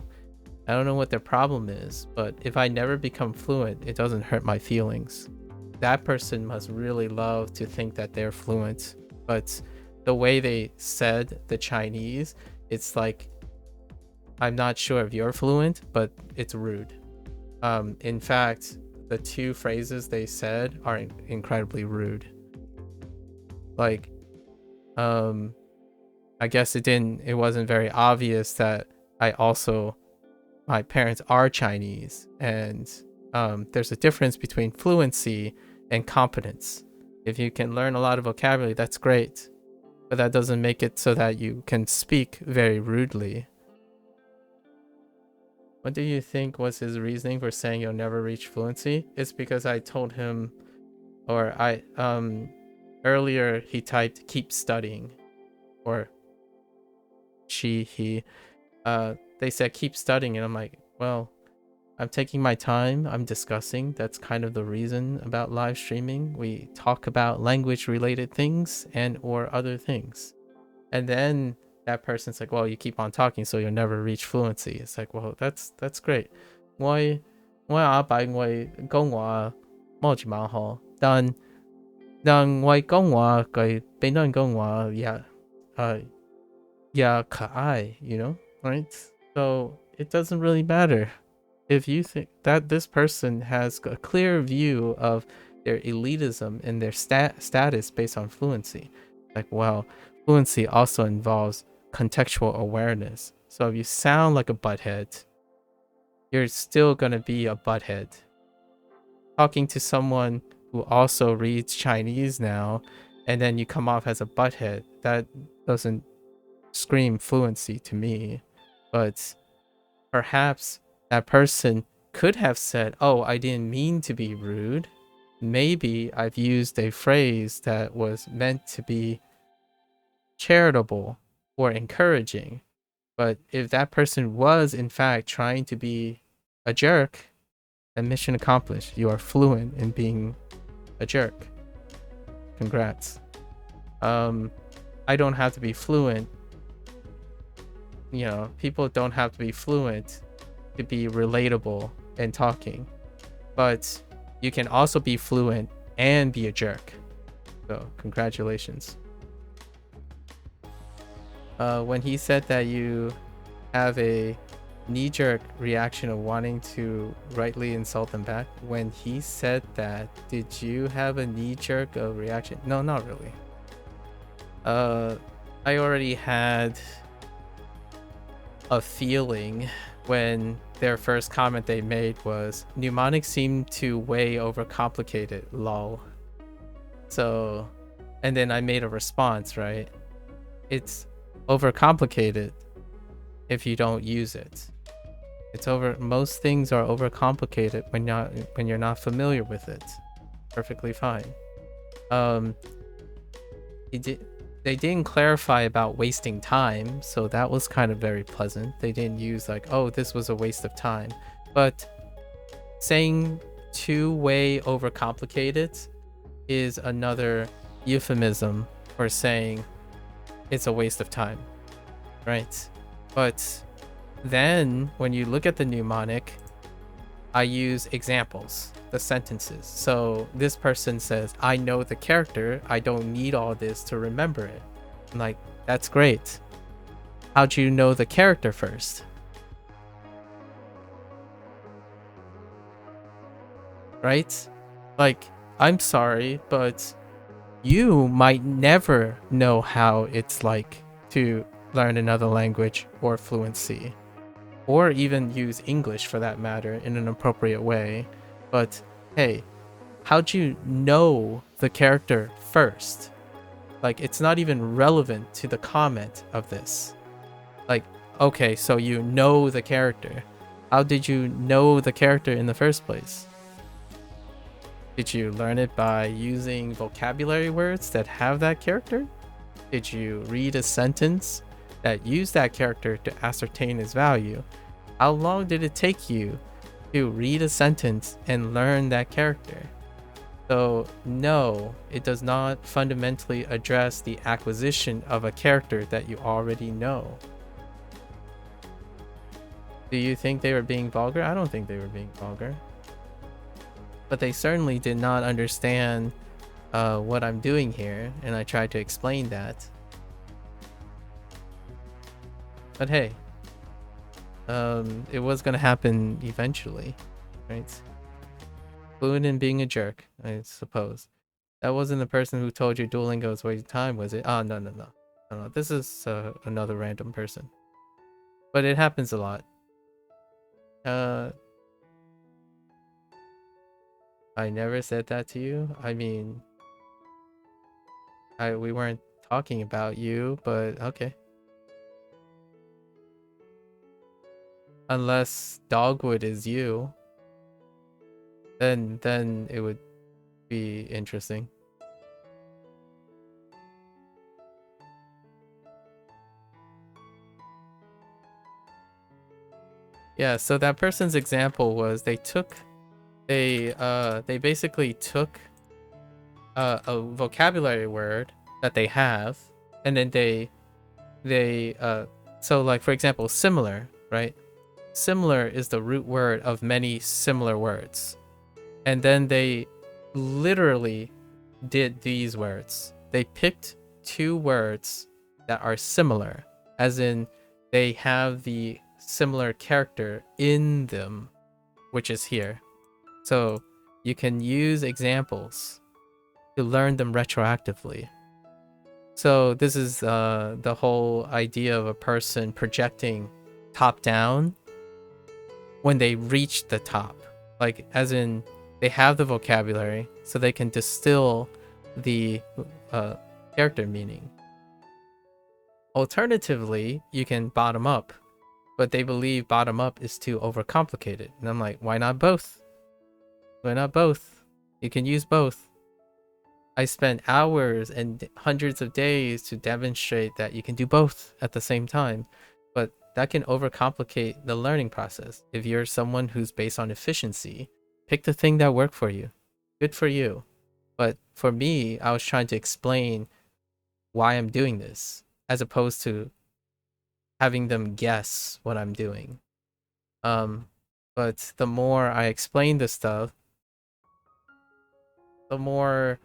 I don't know what their problem is, but if I never become fluent, it doesn't hurt my feelings. That person must really love to think that they're fluent, but the way they said the Chinese, it's like, I'm not sure if you're fluent, but it's rude. In fact, the two phrases they said are incredibly rude. Like, I guess it wasn't very obvious that my parents are Chinese, and there's a difference between fluency and competence. If you can learn a lot of vocabulary, that's great, but that doesn't make it so that you can speak very rudely. What do you think was his reasoning for saying you'll never reach fluency? It's because I told him, or earlier he typed keep studying, or he they said keep studying, and I'm like, well, I'm taking my time, I'm discussing. That's kind of the reason about live streaming. We talk about language related things and or other things. And then that person's like, well, you keep on talking, so you'll never reach fluency. It's like, well, that's great. 我阿伯會講話摸住蠻好，但我講話佢別人講話也可愛, you know, right? So it doesn't really matter if you think that this person has a clear view of their elitism and their status based on fluency. Like, well, fluency also involves contextual awareness. So if you sound like a butthead, you're still gonna be a butthead. Talking to someone who also reads Chinese now, and then you come off as a butthead, that doesn't scream fluency to me. But perhaps that person could have said, oh, I didn't mean to be rude. Maybe I've used a phrase that was meant to be charitable or encouraging. But if that person was in fact trying to be a jerk, then mission accomplished. You are fluent in being a jerk. Congrats. I don't have to be fluent. You know, people don't have to be fluent to be relatable in talking. But you can also be fluent and be a jerk. So congratulations. When he said that you have a knee-jerk reaction of wanting to rightly insult them back, when he said that, did you have a knee-jerk reaction? No, not really. I already had a feeling when their first comment they made was, mnemonics seem to way overcomplicated, lol. So, and then I made a response, right? It's overcomplicated if you don't use it. Most things are overcomplicated when you're not familiar with it. Perfectly fine. They didn't clarify about wasting time, so that was kind of very pleasant. They didn't use like, oh, this was a waste of time. But saying two-way overcomplicated is another euphemism for saying it's a waste of time, right? But then when you look at the mnemonic, I use examples, the sentences. So this person says, I know the character, I don't need all this to remember it. I'm like, that's great. How'd you know the character first? Right? Like, I'm sorry, but you might never know how it's like to learn another language or fluency, or even use English for that matter in an appropriate way. But hey, how'd you know the character first? Like, it's not even relevant to the comment of this. Like, okay, so you know the character. How did you know the character in the first place? Did you learn it by using vocabulary words that have that character? Did you read a sentence that used that character to ascertain its value? How long did it take you to read a sentence and learn that character? So no, it does not fundamentally address the acquisition of a character that you already know. Do you think they were being vulgar? I don't think they were being vulgar. But they certainly did not understand what I'm doing here, and I tried to explain that. But hey, it was gonna happen eventually, right? Fluent in being a jerk, I suppose. That wasn't the person who told you Duolingo is wasting time, was it? Oh, no, no, no. No, this is another random person. But it happens a lot. I never said that to you. I mean, we weren't talking about you, but okay. Unless Dogwood is you, then it would be interesting. Yeah, so that person's example was they basically took a vocabulary word that they have, and then they so like for example, similar, right? Similar is the root word of many similar words. And then they literally did these words. They picked two words that are similar, as in they have the similar character in them, which is here. So you can use examples to learn them retroactively. So this is the whole idea of a person projecting top down when they reach the top. Like, as in, they have the vocabulary, so they can distill the character meaning. Alternatively, you can bottom up, but they believe bottom up is too overcomplicated. And I'm like, why not both? Why not both? You can use both. I spent hours and hundreds of days to demonstrate that you can do both at the same time, but that can overcomplicate the learning process. If you're someone who's based on efficiency, pick the thing that worked for you. Good for you. But for me, I was trying to explain why I'm doing this, as opposed to having them guess what I'm doing. But the more I explain this stuff, the more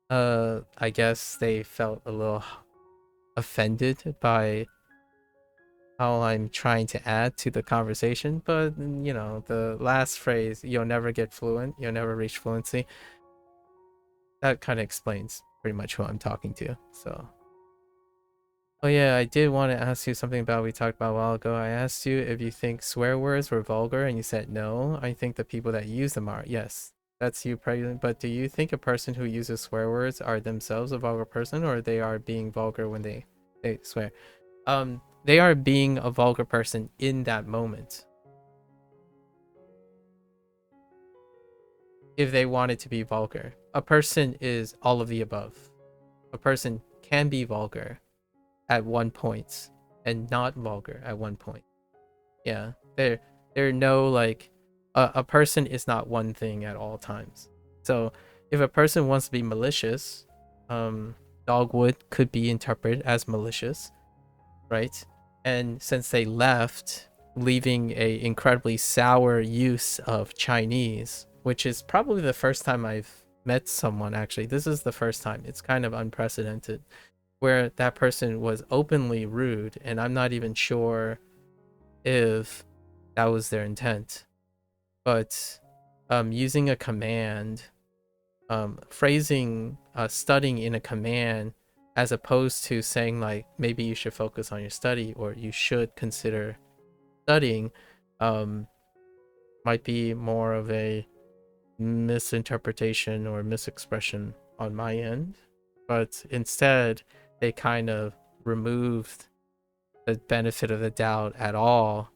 I guess they felt a little offended by how I'm trying to add to the conversation. But you know, the last phrase, you'll never get fluent, you'll never reach fluency, that kind of explains pretty much who I'm talking to. So oh yeah, I did want to ask you something about we talked about a while ago. I asked you if you think swear words were vulgar, and you said no. I think the people that use them are. Yes, that's you, pregnant. But do you think a person who uses swear words are themselves a vulgar person, or they are being vulgar when they swear? They are being a vulgar person in that moment. If they wanted to be vulgar, a person is all of the above. A person can be vulgar at one point and not vulgar at one point. Yeah, there are no like a person is not one thing at all times. So if a person wants to be malicious, Dogwood could be interpreted as malicious, right? And since they left, leaving a incredibly sour use of Chinese, which is probably the first time I've met someone, actually this is the first time, it's kind of unprecedented, where that person was openly rude, and I'm not even sure if that was their intent. But using a command, phrasing studying in a command, as opposed to saying like maybe you should focus on your study or you should consider studying, might be more of a misinterpretation or misexpression on my end. But instead, they kind of removed the benefit of the doubt at all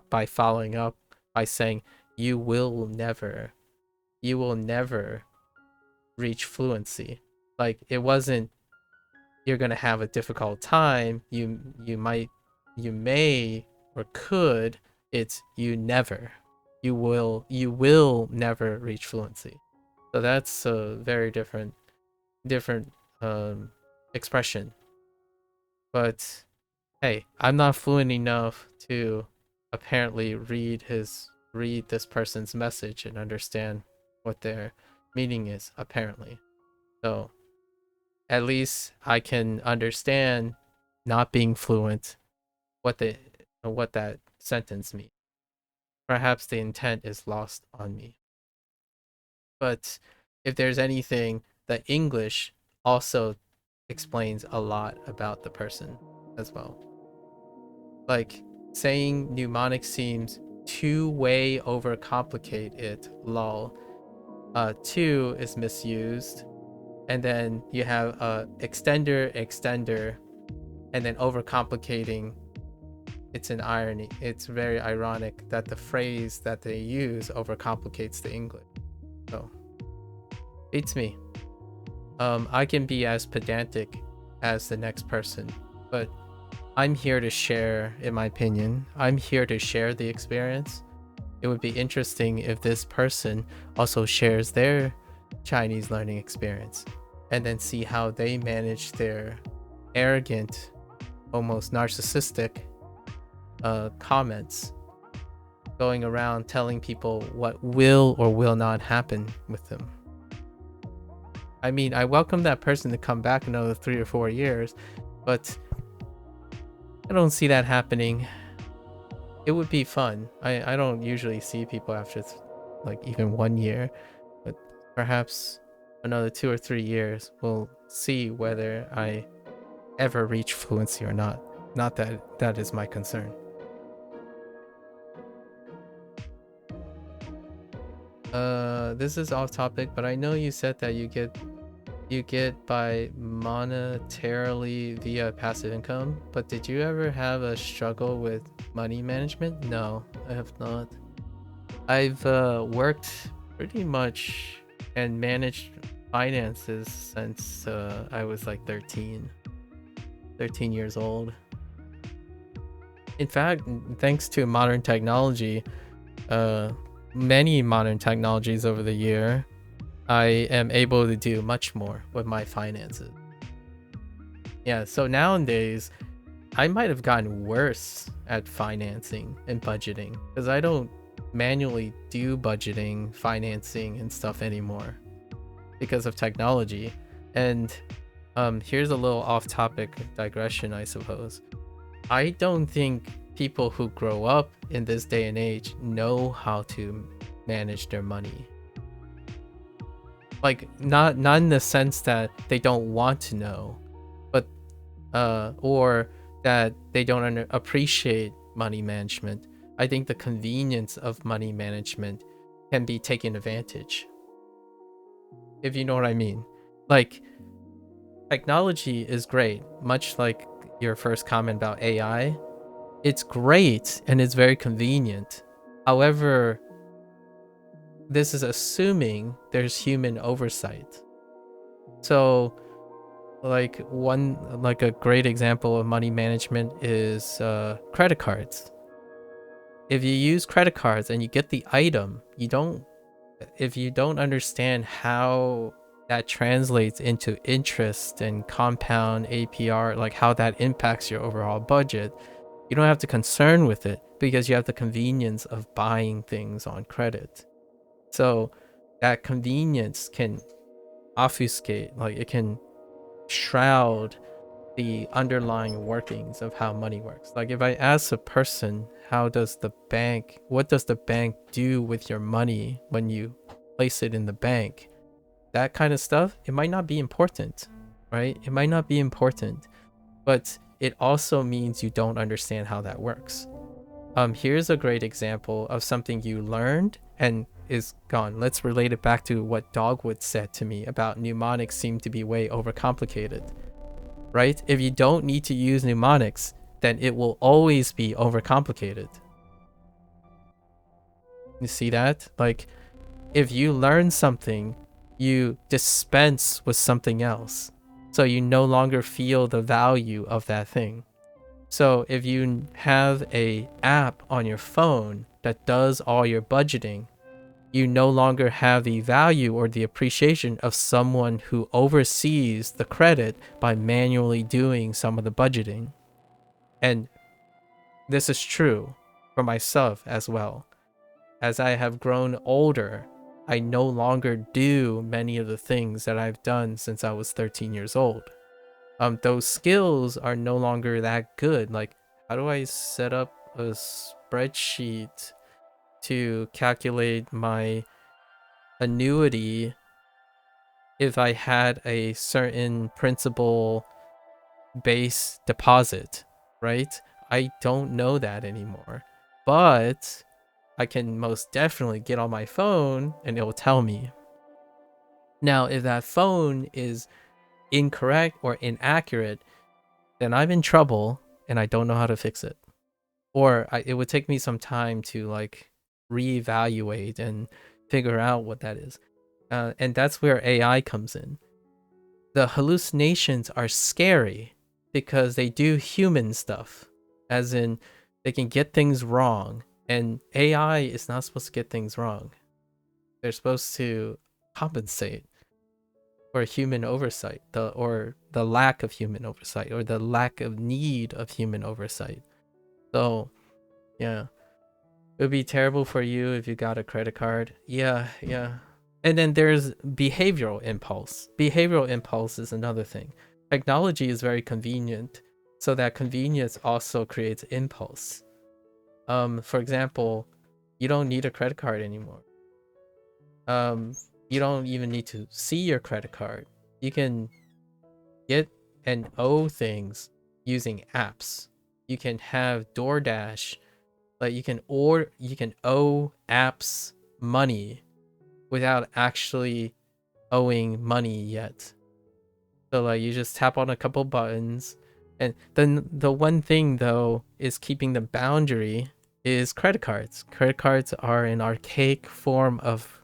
by following up by saying you will never reach fluency. Like, it wasn't you're gonna have a difficult time, you may or could, it's you will never reach fluency. So that's a very different expression. But hey, I'm not fluent enough to apparently read this person's message and understand what their meaning is, apparently. So at least I can understand not being fluent what that sentence means. Perhaps the intent is lost on me. But if there's anything, the English also explains a lot about the person as well. Like saying mnemonic seems to way overcomplicate it, lol. Two is misused, and then you have extender, and then overcomplicating. It's an irony. It's very ironic that the phrase that they use overcomplicates the English. So beats me. I can be as pedantic as the next person, but I'm here to share, in my opinion, I'm here to share the experience. It would be interesting if this person also shares their Chinese learning experience and then see how they manage their arrogant, almost narcissistic comments going around telling people what will or will not happen with them. I mean, I welcome that person to come back another 3 or 4 years, but I don't see that happening. It would be fun. I don't usually see people after like even 1 year, but perhaps another 2 or 3 years we'll see whether I ever reach fluency or not. Not that that is my concern. This is off topic, but I know you said that you get by monetarily via passive income, but did you ever have a struggle with money management? No, I have not. I've worked pretty much and managed finances since I was like 13 years old. In fact, thanks to modern technology, many modern technologies over the year, I am able to do much more with my finances. Yeah, so nowadays, I might have gotten worse at financing and budgeting because I don't manually do budgeting, financing, and stuff anymore because of technology. And here's a little off-topic digression, I suppose. I don't think people who grow up in this day and age know how to manage their money. Like not in the sense that they don't want to know, but or that they don't appreciate money management. I think the convenience of money management can be taken advantage. If you know what I mean. Like technology is great, much like your first comment about AI. It's great and it's very convenient. However, this is assuming there's human oversight. So like a great example of money management is credit cards. If you use credit cards and you get the item, if you don't understand how that translates into interest and compound APR, like how that impacts your overall budget, you don't have to concern with it because you have the convenience of buying things on credit. So that convenience can obfuscate, like it can shroud the underlying workings of how money works. Like if I ask a person, what does the bank do with your money when you place it in the bank? That kind of stuff, it might not be important, right? It might not be important, but it also means you don't understand how that works. Here's a great example of something you learned and is gone. Let's relate it back to what Dogwood said to me about mnemonics seem to be way overcomplicated, right? If you don't need to use mnemonics, then it will always be overcomplicated. You see that? Like, if you learn something, you dispense with something else. So you no longer feel the value of that thing. So if you have a app on your phone that does all your budgeting, you no longer have the value or the appreciation of someone who oversees the credit by manually doing some of the budgeting. And this is true for myself as well. As I have grown older, I no longer do many of the things that I've done since I was 13 years old. Those skills are no longer that good. Like How do I set up a spreadsheet to calculate my annuity if I had a certain principal base deposit, right? I don't know that anymore. But I can most definitely get on my phone and it will tell me. Now, if that phone is incorrect or inaccurate, then I'm in trouble and I don't know how to fix it. Or it would take me some time to like reevaluate and figure out what that is. And that's where AI comes in. The hallucinations are scary because they do human stuff, as in they can get things wrong. And AI is not supposed to get things wrong. They're supposed to compensate for human oversight, or the lack of human oversight, or the lack of need of human oversight. So, yeah, it would be terrible for you if you got a credit card. Yeah. And then there's behavioral impulse. Behavioral impulse is another thing. Technology is very convenient, so that convenience also creates impulse. For example, you don't need a credit card anymore. You don't even need to see your credit card. You can get and owe things using apps. You can have DoorDash, like you can owe apps money without actually owing money yet. So like you just tap on a couple buttons, and then the one thing though is keeping the boundary is credit cards. Credit cards are an archaic form of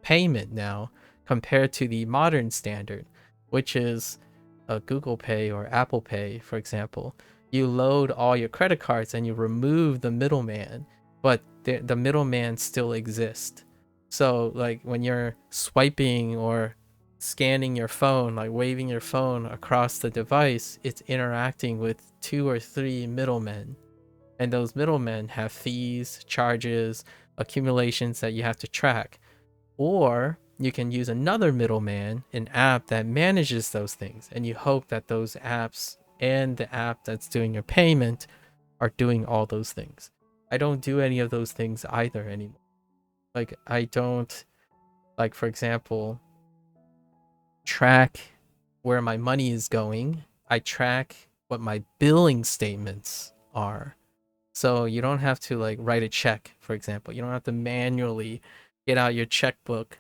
payment now compared to the modern standard, which is Google Pay or Apple Pay, for example. You load all your credit cards and you remove the middleman, but the middleman still exists. So like when you're swiping or scanning your phone, like waving your phone across the device, it's interacting with 2 or 3 middlemen. And those middlemen have fees, charges, accumulations that you have to track. Or you can use another middleman, an app that manages those things, and you hope that those apps and the app that's doing your payment are doing all those things. I don't do any of those things either anymore. Like I don't, like for example, track where my money is going. I track what my billing statements are. So you don't have to like write a check, for example. You don't have to manually get out your checkbook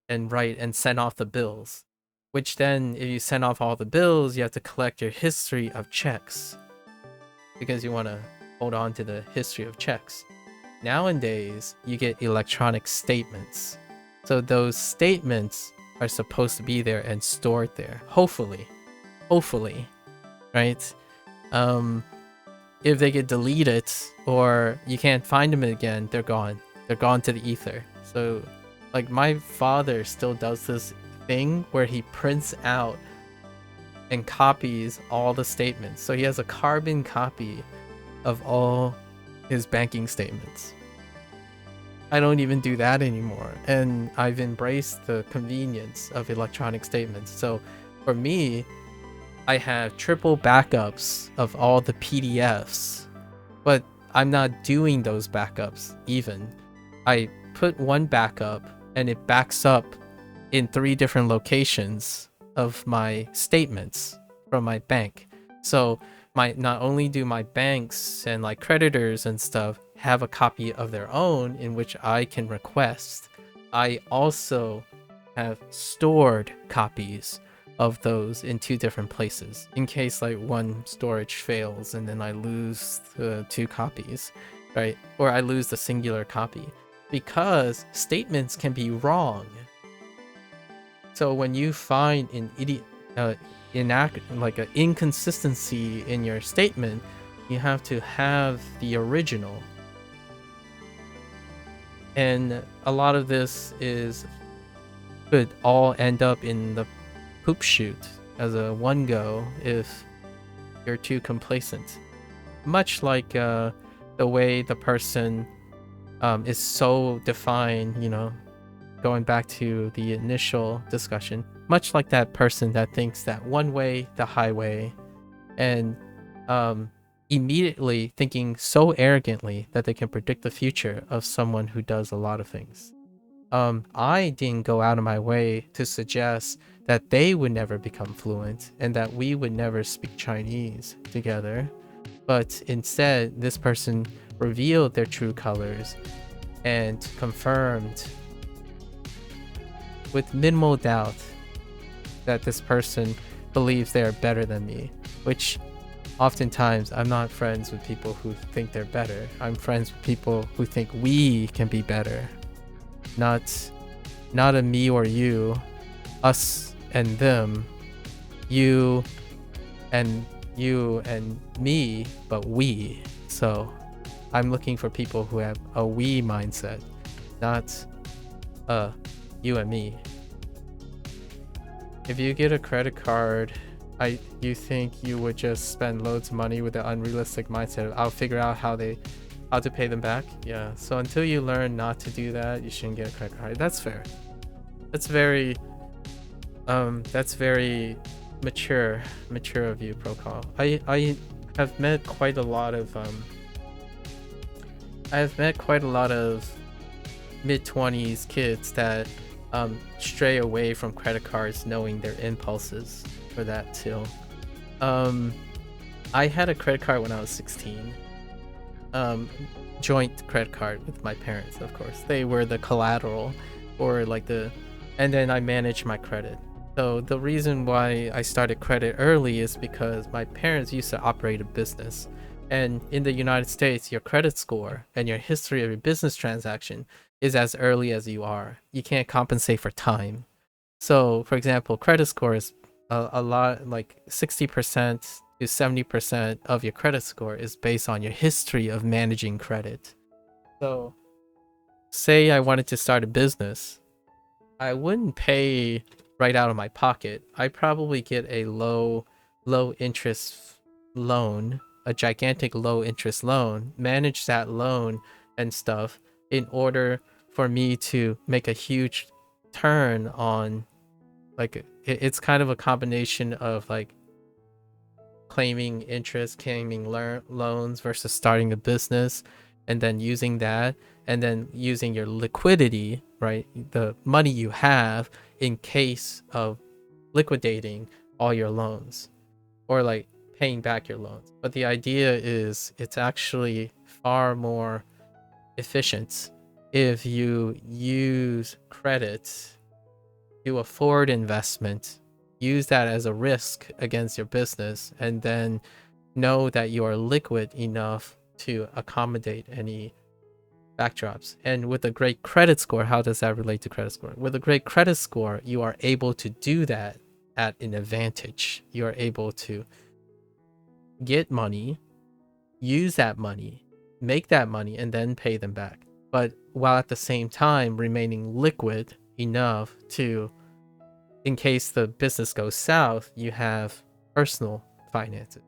and write and send off the bills. Which then, if you send off all the bills, you have to collect your history of checks because you want to hold on to the history of checks. Nowadays, you get electronic statements. So those statements are supposed to be there and stored there. Hopefully, right? If they get deleted or you can't find them again, they're gone. They're gone to the ether. So like my father still does this thing where he prints out and copies all the statements. So he has a carbon copy of all his banking statements. I don't even do that anymore. And I've embraced the convenience of electronic statements. So for me, I have triple backups of all the PDFs, but I'm not doing those backups even. I put one backup and it backs up in 3 different locations of my statements from my bank. So not only do my banks and like creditors and stuff have a copy of their own in which I can request, I also have stored copies of those in 2 different places in case like one storage fails and then I lose the 2 copies, right? Or I lose the singular copy, because statements can be wrong. So when you find an like an inconsistency in your statement, you have to have the original. And a lot of this could all end up in the poop chute as a one go if you're too complacent. Much like the way the person is so defined, you know, going back to the initial discussion, much like that person that thinks that one way, the highway, and immediately thinking so arrogantly that they can predict the future of someone who does a lot of things. I didn't go out of my way to suggest that they would never become fluent and that we would never speak Chinese together. But instead, this person revealed their true colors and confirmed with minimal doubt that this person believes they are better than me, which oftentimes I'm not friends with people who think they're better. I'm friends with people who think we can be better. Not a me or you, us and them, you and me, but we. So I'm looking for people who have a we mindset, not you and me. If you get a credit card, you think you would just spend loads of money with the unrealistic mindset of I'll figure out how to pay them back. Yeah. So until you learn not to do that, you shouldn't get a credit card. That's fair. That's very mature of you, Procol. I have met quite a lot of mid-20s kids that stray away from credit cards knowing their impulses for that too. I had a credit card when I was 16. Joint credit card with my parents, of course. They were the collateral or and then I managed my credit. So the reason why I started credit early is because my parents used to operate a business. And in the United States, your credit score and your history of your business transaction is as early as you are. You can't compensate for time. So, for example, credit score is a lot, like 60% to 70% of your credit score is based on your history of managing credit. So, say I wanted to start a business, I wouldn't pay right out of my pocket. I'd probably get a low interest loan, a gigantic low interest loan, manage that loan and stuff in order for me to make a huge turn on, like, it's kind of a combination of like claiming interest, claiming loans versus starting a business, and then using that, and then using your liquidity, right? The money you have in case of liquidating all your loans or like paying back your loans. But the idea is it's actually far more efficient if you use credit, do a forward investment, use that as a risk against your business, and then know that you are liquid enough to accommodate any backdrops. And with a great credit score, how does that relate to credit score? With a great credit score, you are able to do that at an advantage. You are able to get money, use that money, make that money, and then pay them back. But while at the same time remaining liquid enough to, in case the business goes south, you have personal finances.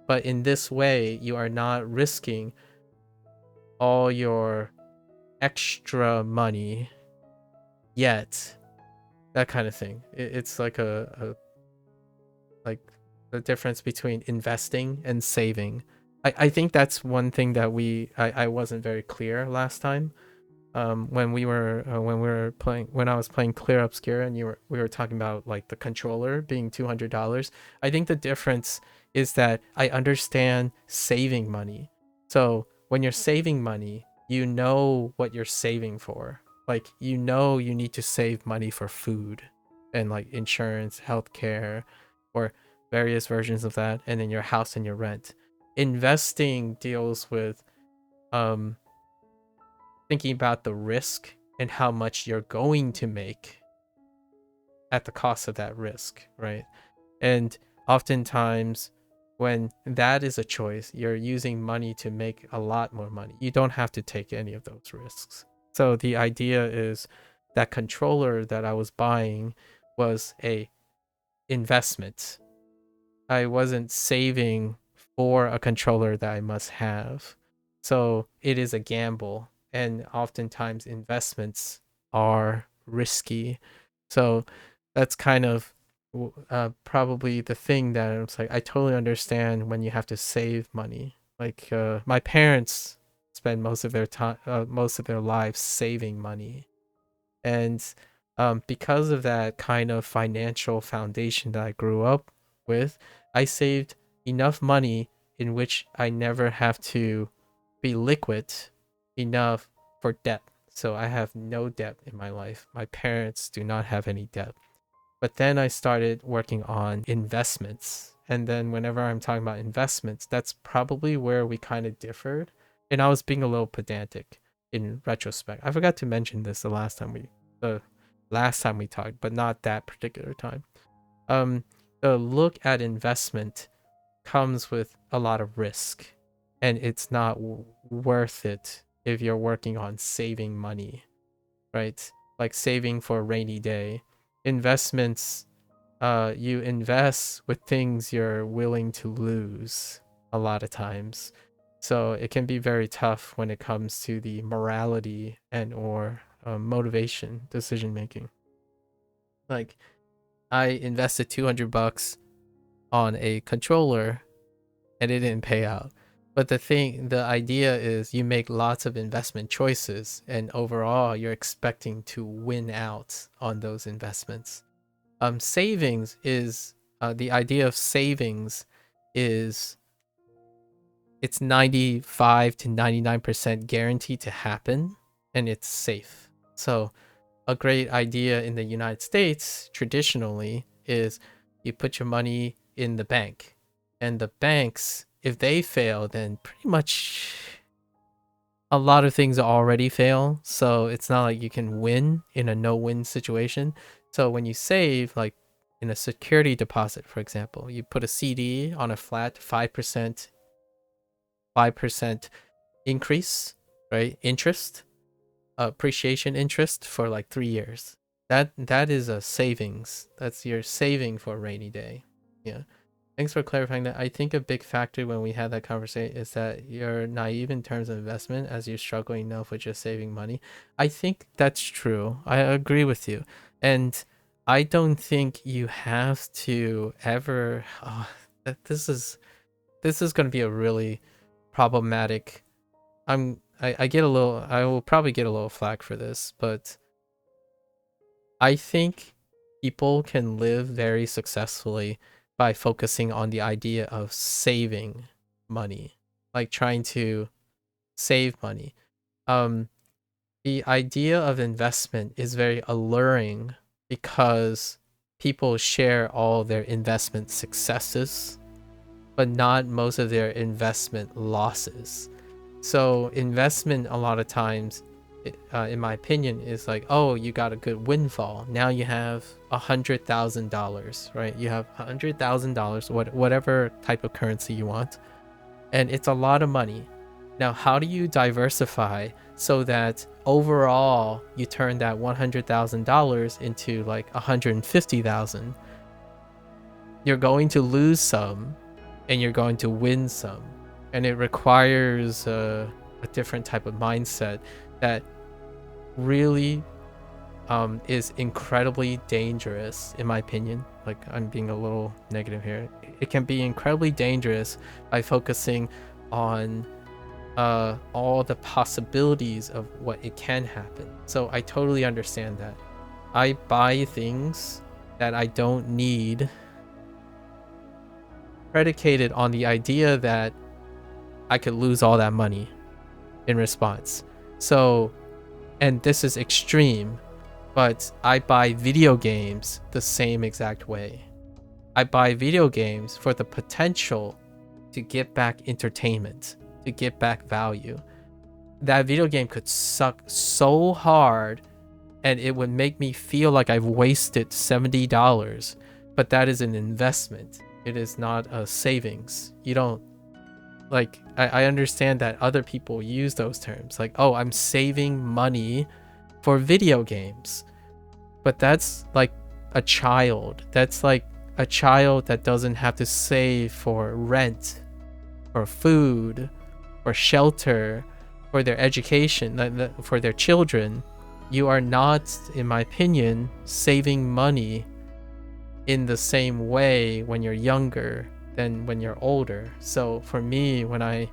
But in this way, you are not risking all your extra money yet. That kind of thing. It's like like the difference between investing and saving. I think that's one thing that I wasn't very clear last time. When we were playing, when I was playing Clear Obscure, and we were talking about like the controller being $200. I think the difference is that I understand saving money. So when you're saving money, you know what you're saving for. Like, you know, you need to save money for food and like insurance, healthcare, or various versions of that, and then your house and your rent. Investing deals with thinking about the risk and how much you're going to make at the cost of that risk, right? And oftentimes when that is a choice, you're using money to make a lot more money. You don't have to take any of those risks. So the idea is that controller that I was buying was a investment. I wasn't saving for a controller that I must have. So it is a gamble, and oftentimes investments are risky. So that's kind of probably the thing that it's like, I totally understand when you have to save money. Like my parents spend most of their time, most of their lives saving money, and because of that kind of financial foundation that I grew up with, I saved enough money in which I never have to be liquid enough for debt. So I have no debt in my life. My parents do not have any debt. But then I started working on investments. And then whenever I'm talking about investments, that's probably where we kind of differed. And I was being a little pedantic in retrospect. I forgot to mention this the last time we talked, but not that particular time. The look at investment comes with a lot of risk, and it's not worth it if you're working on saving money, right? Like saving for a rainy day. Investments, you invest with things you're willing to lose a lot of times. So it can be very tough when it comes to the morality and or motivation decision making. Like I invested $200 on a controller and it didn't pay out. But the idea is you make lots of investment choices, and overall you're expecting to win out on those investments. Savings is the idea of savings is it's 95 to 99% guaranteed to happen, and it's safe. So a great idea in the United States traditionally is you put your money in the bank, and the banks, if they fail, then pretty much a lot of things already fail. So it's not like you can win in a no-win situation. So when you save, like in a security deposit, for example, you put a CD on a flat 5% increase, right? Interest, appreciation interest for like 3 years. That is a savings. That's your saving for a rainy day. Yeah. Thanks for clarifying that. I think a big factor when we had that conversation is that you're naive in terms of investment as you're struggling enough with just saving money. I think that's true. I agree with you. And I don't think you have to ever this is going to be a really problematic. I will probably get a little flack for this, but I think people can live very successfully by focusing on the idea of saving money, like trying to save money. The idea of investment is very alluring because people share all their investment successes, but not most of their investment losses. So investment a lot of times, in my opinion, is like, oh, you got a good windfall. Now you have $100,000, right? You have $100,000, whatever type of currency you want, and it's a lot of money. Now, how do you diversify so that overall you turn that $100,000 into like $150,000? You're going to lose some, and you're going to win some. And it requires a different type of mindset that really is incredibly dangerous, in my opinion. Like, I'm being a little negative here. It can be incredibly dangerous by focusing on all the possibilities of what it can happen. So I totally understand that. I buy things that I don't need, predicated on the idea that I could lose all that money in response. So, and this is extreme, but I buy video games the same exact way. I buy video games for the potential to get back entertainment, to get back value. That video game could suck so hard and it would make me feel like I've wasted $70, but that is an investment. It is not a savings. You don't, like, I understand that other people use those terms, like, oh, I'm saving money for video games. But that's like a child. That's like a child that doesn't have to save for rent, for food, for shelter, for their education, for their children. You are not, in my opinion, saving money in the same way when you're younger than when you're older. So for me, when I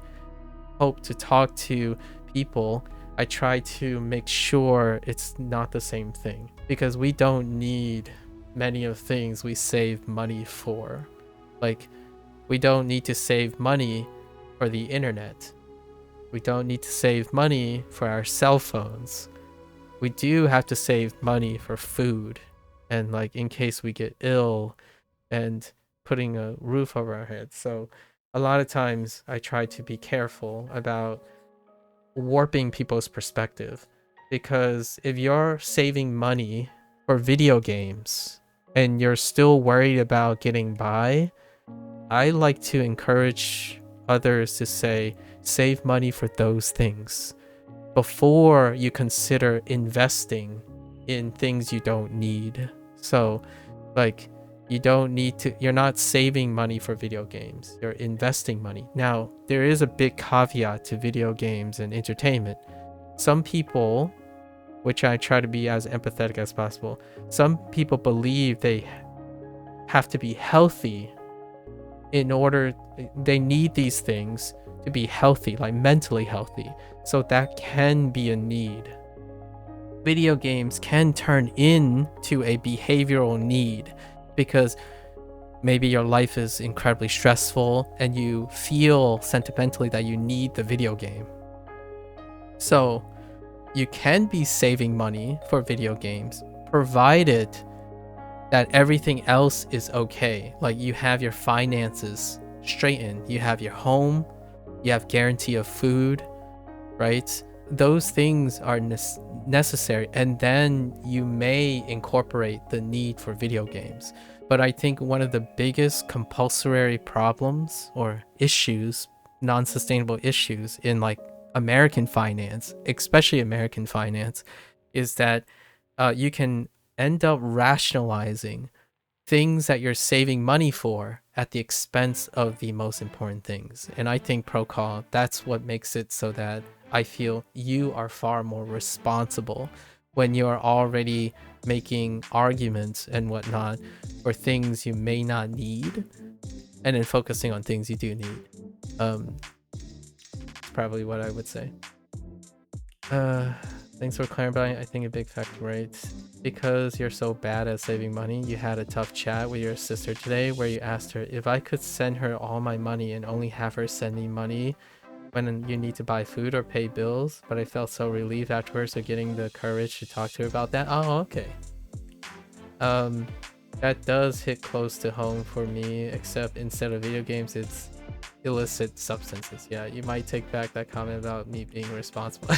hope to talk to people, I try to make sure it's not the same thing, because we don't need many of things we save money for. Like, we don't need to save money for the internet. We don't need to save money for our cell phones. We do have to save money for food, and like in case we get ill, and putting a roof over our heads. So a lot of times I try to be careful about warping people's perspective, because if you're saving money for video games and you're still worried about getting by, I like to encourage others to say, save money for those things before you consider investing in things you don't need. So like, you're not saving money for video games, you're investing money. Now, there is a big caveat to video games and entertainment. Some people, which I try to be as empathetic as possible, some people believe they have to be healthy they need these things to be healthy, like mentally healthy. So that can be a need. Video games can turn into a behavioral need, because maybe your life is incredibly stressful and you feel sentimentally that you need the video game. So you can be saving money for video games, provided that everything else is okay. Like, you have your finances straightened, you have your home, you have guarantee of food, right? Those things are necessary, and then you may incorporate the need for video games. But I think one of the biggest compulsory problems or issues, non-sustainable issues in like American finance, especially American finance, is that you can end up rationalizing things that you're saving money for at the expense of the most important things. And I think Procol, that's what makes it so that I feel you are far more responsible when you're already making arguments and whatnot for things you may not need, and then focusing on things you do need. Probably what I would say. Thanks for clarifying. I think a big factor, right? Because you're so bad at saving money, you had a tough chat with your sister today where you asked her, if I could send her all my money and only have her send me money when you need to buy food or pay bills, but I felt so relieved afterwards, so getting the courage to talk to her about that. Oh, okay. That does hit close to home for me, except instead of video games, it's illicit substances. Yeah, you might take back that comment about me being responsible.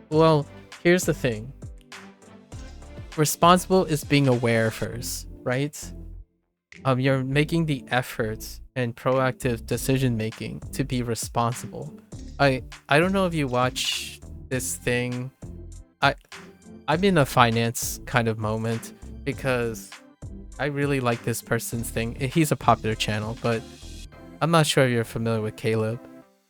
Well, here's the thing. Responsible is being aware first, right? You're making the efforts and proactive decision making to be responsible. I don't know if you watch this thing. I'm in a finance kind of moment because I really like this person's thing. He's a popular channel, but I'm not sure if you're familiar with Caleb.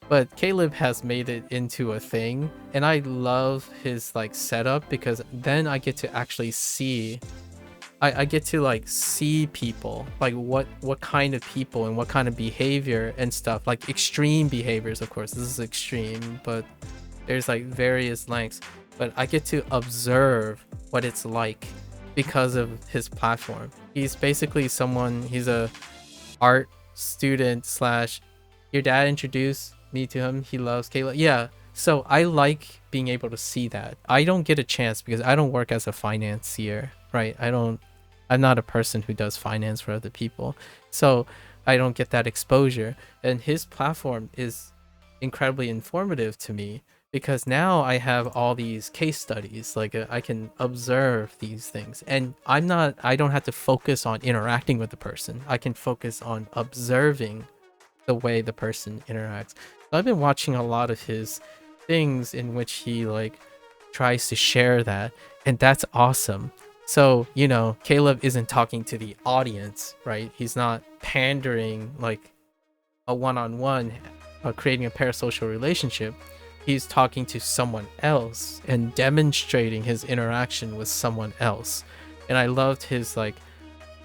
But Caleb has made it into a thing, and I love his like setup, because then I get to actually see, I get to like see people, like what kind of people and what kind of behavior and stuff, like extreme behaviors. Of course, this is extreme, but there's like various lengths. But I get to observe what it's like because of his platform. He's basically he's a art student slash, your dad introduced me to him, he loves Kayla. Yeah, so I like being able to see that. I don't get a chance because I don't work as a financier, right? I'm not a person who does finance for other people, so I don't get that exposure. And his platform is incredibly informative to me, because now I have all these case studies, like I can observe these things, and I don't have to focus on interacting with the person. I can focus on observing the way the person interacts. So I've been watching a lot of his things in which he like tries to share that, and that's awesome. So, you know, Caleb isn't talking to the audience, right? He's not pandering like a one-on-one, creating a parasocial relationship. He's talking to someone else and demonstrating his interaction with someone else. And I loved his like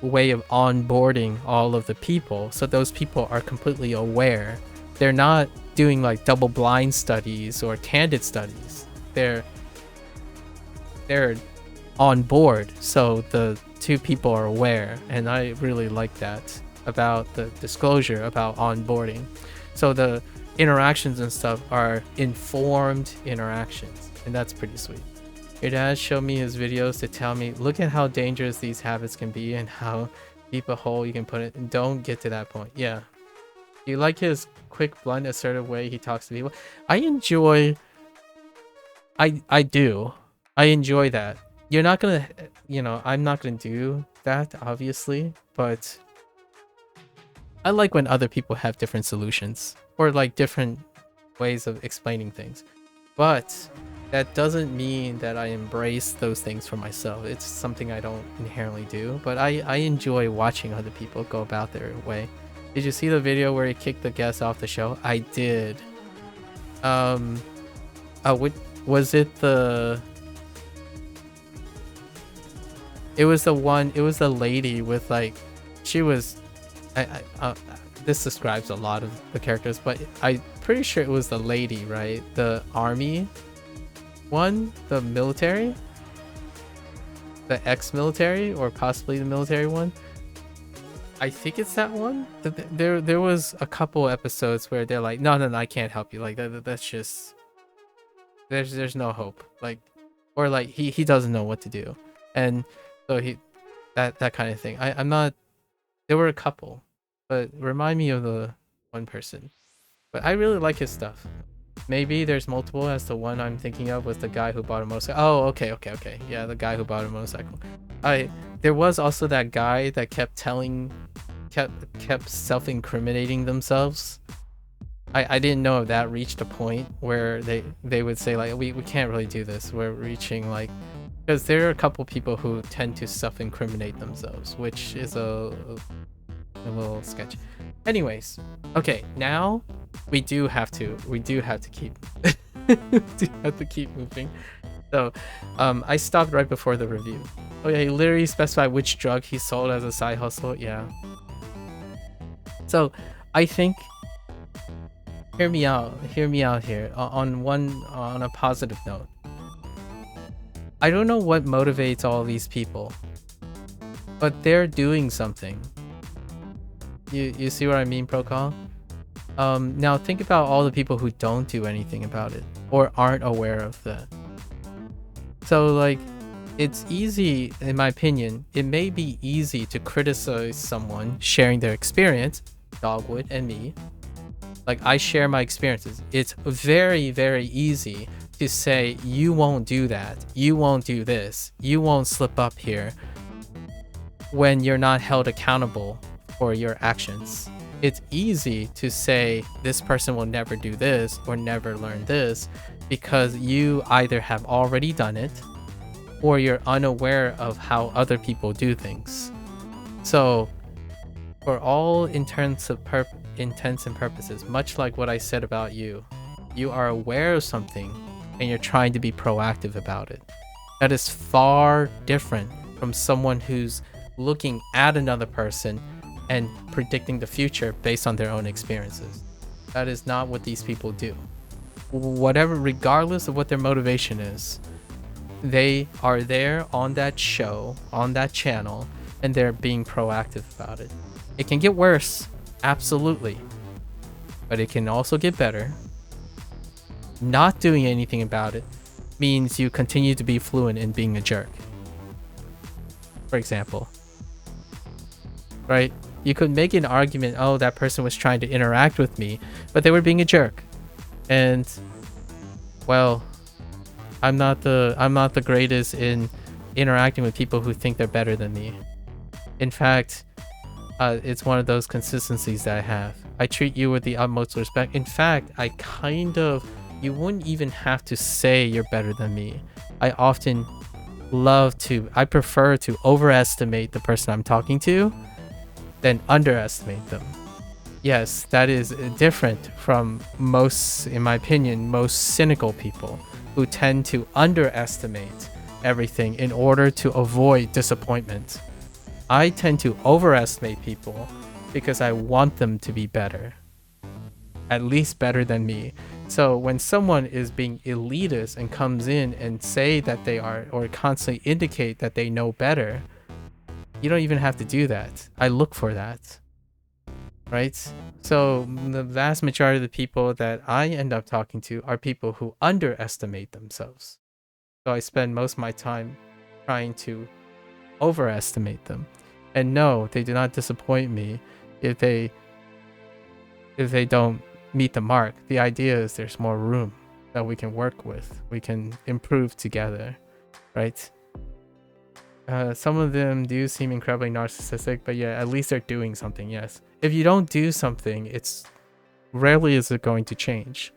way of onboarding all of the people, so those people are completely aware they're not doing like double blind studies or candid studies. They're on board, so the two people are aware, and I really like that about the disclosure about onboarding. So the interactions and stuff are informed interactions, and that's pretty sweet. Your dad showed me his videos to tell me, look at how dangerous these habits can be and how deep a hole you can put it. Don't get to that point. Yeah. You like his quick, blunt, assertive way he talks to people? I enjoy that. You're not gonna, I'm not gonna do that, obviously, but I like when other people have different solutions or like different ways of explaining things. But that doesn't mean that I embrace those things for myself. It's something I don't inherently do, but I enjoy watching other people go about their way. Did you see the video where he kicked the guest off the show? I did. Was it the... It was the lady with like... She was... this describes a lot of the characters, but I'm pretty sure it was the lady, right? The army one? The military? The ex-military, or possibly the military one? I think it's that one. There was a couple episodes where they're like, no, I can't help you. Like that's just... There's no hope. Like, or like he doesn't know what to do. And so that kind of thing. I'm not... There were a couple, but remind me of the one person. But I really like his stuff. Maybe there's multiple, as the one I'm thinking of was the guy who bought a motorcycle. Oh, okay. Yeah, the guy who bought a motorcycle. There was also that guy that kept self-incriminating themselves. I didn't know if that reached a point where they would say like, we can't really do this. We're reaching like... Because there are a couple people who tend to self-incriminate themselves, which is a little sketchy. Anyways, okay, now we do have to keep keep moving. So I stopped right before the review. Oh yeah, he literally specified which drug he sold as a side hustle. Yeah. So I think, hear me out here on a positive note. I don't know what motivates all these people, but they're doing something. You see what I mean, Procol? Now think about all the people who don't do anything about it or aren't aware of that. So like, it's easy, in my opinion, it may be easy to criticize someone sharing their experience, Dogwood and me. Like, I share my experiences. It's very, very easy to say, you won't do that, you won't do this, you won't slip up here, when you're not held accountable for your actions. It's easy to say this person will never do this or never learn this because you either have already done it or you're unaware of how other people do things. So for all intents and purposes, much like what I said about you, you are aware of something and you're trying to be proactive about it. That is far different from someone who's looking at another person and predicting the future based on their own experiences. That is not what these people do. Whatever, regardless of what their motivation is, they are there on that show, on that channel, and they're being proactive about it. It can get worse, absolutely, but it can also get better. Not doing anything about it means you continue to be fluent in being a jerk. For example, right? You could make an argument, oh, that person was trying to interact with me, but they were being a jerk. And well, I'm not the greatest in interacting with people who think they're better than me. In fact, it's one of those consistencies that I have. I treat you with the utmost respect. In fact, you wouldn't even have to say you're better than me. I prefer to overestimate the person I'm talking to than underestimate them. Yes, that is different from most, in my opinion, most cynical people who tend to underestimate everything in order to avoid disappointment. I tend to overestimate people because I want them to be better. at least better than me. So when someone is being elitist and comes in and say that they are, or constantly indicate that they know better, you don't even have to do that. I look for that, right? So the vast majority of the people that I end up talking to are people who underestimate themselves. So I spend most of my time trying to overestimate them. And no, they do not disappoint me if they don't meet the mark. The idea is there's more room that we can work with. We can improve together, right? Some of them do seem incredibly narcissistic, but yeah, at least they're doing something. Yes. If you don't do something, it's rarely is it going to change.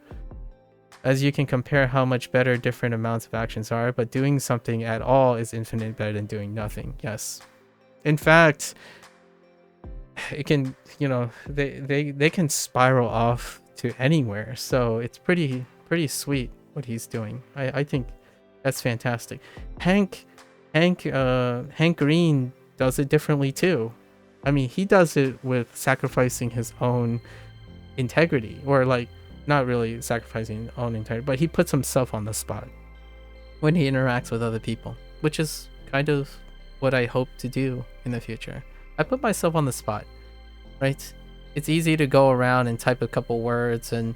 As you can compare how much better different amounts of actions are, but doing something at all is infinitely better than doing nothing. Yes. In fact, it can, they can spiral off to anywhere. So it's pretty sweet what he's doing. I think that's fantastic. Hank Green does it differently too. I mean, he does it with sacrificing his own integrity, or like not really sacrificing his own integrity, but he puts himself on the spot when he interacts with other people, which is kind of what I hope to do in the future. I put myself on the spot, right? It's easy to go around and type a couple words and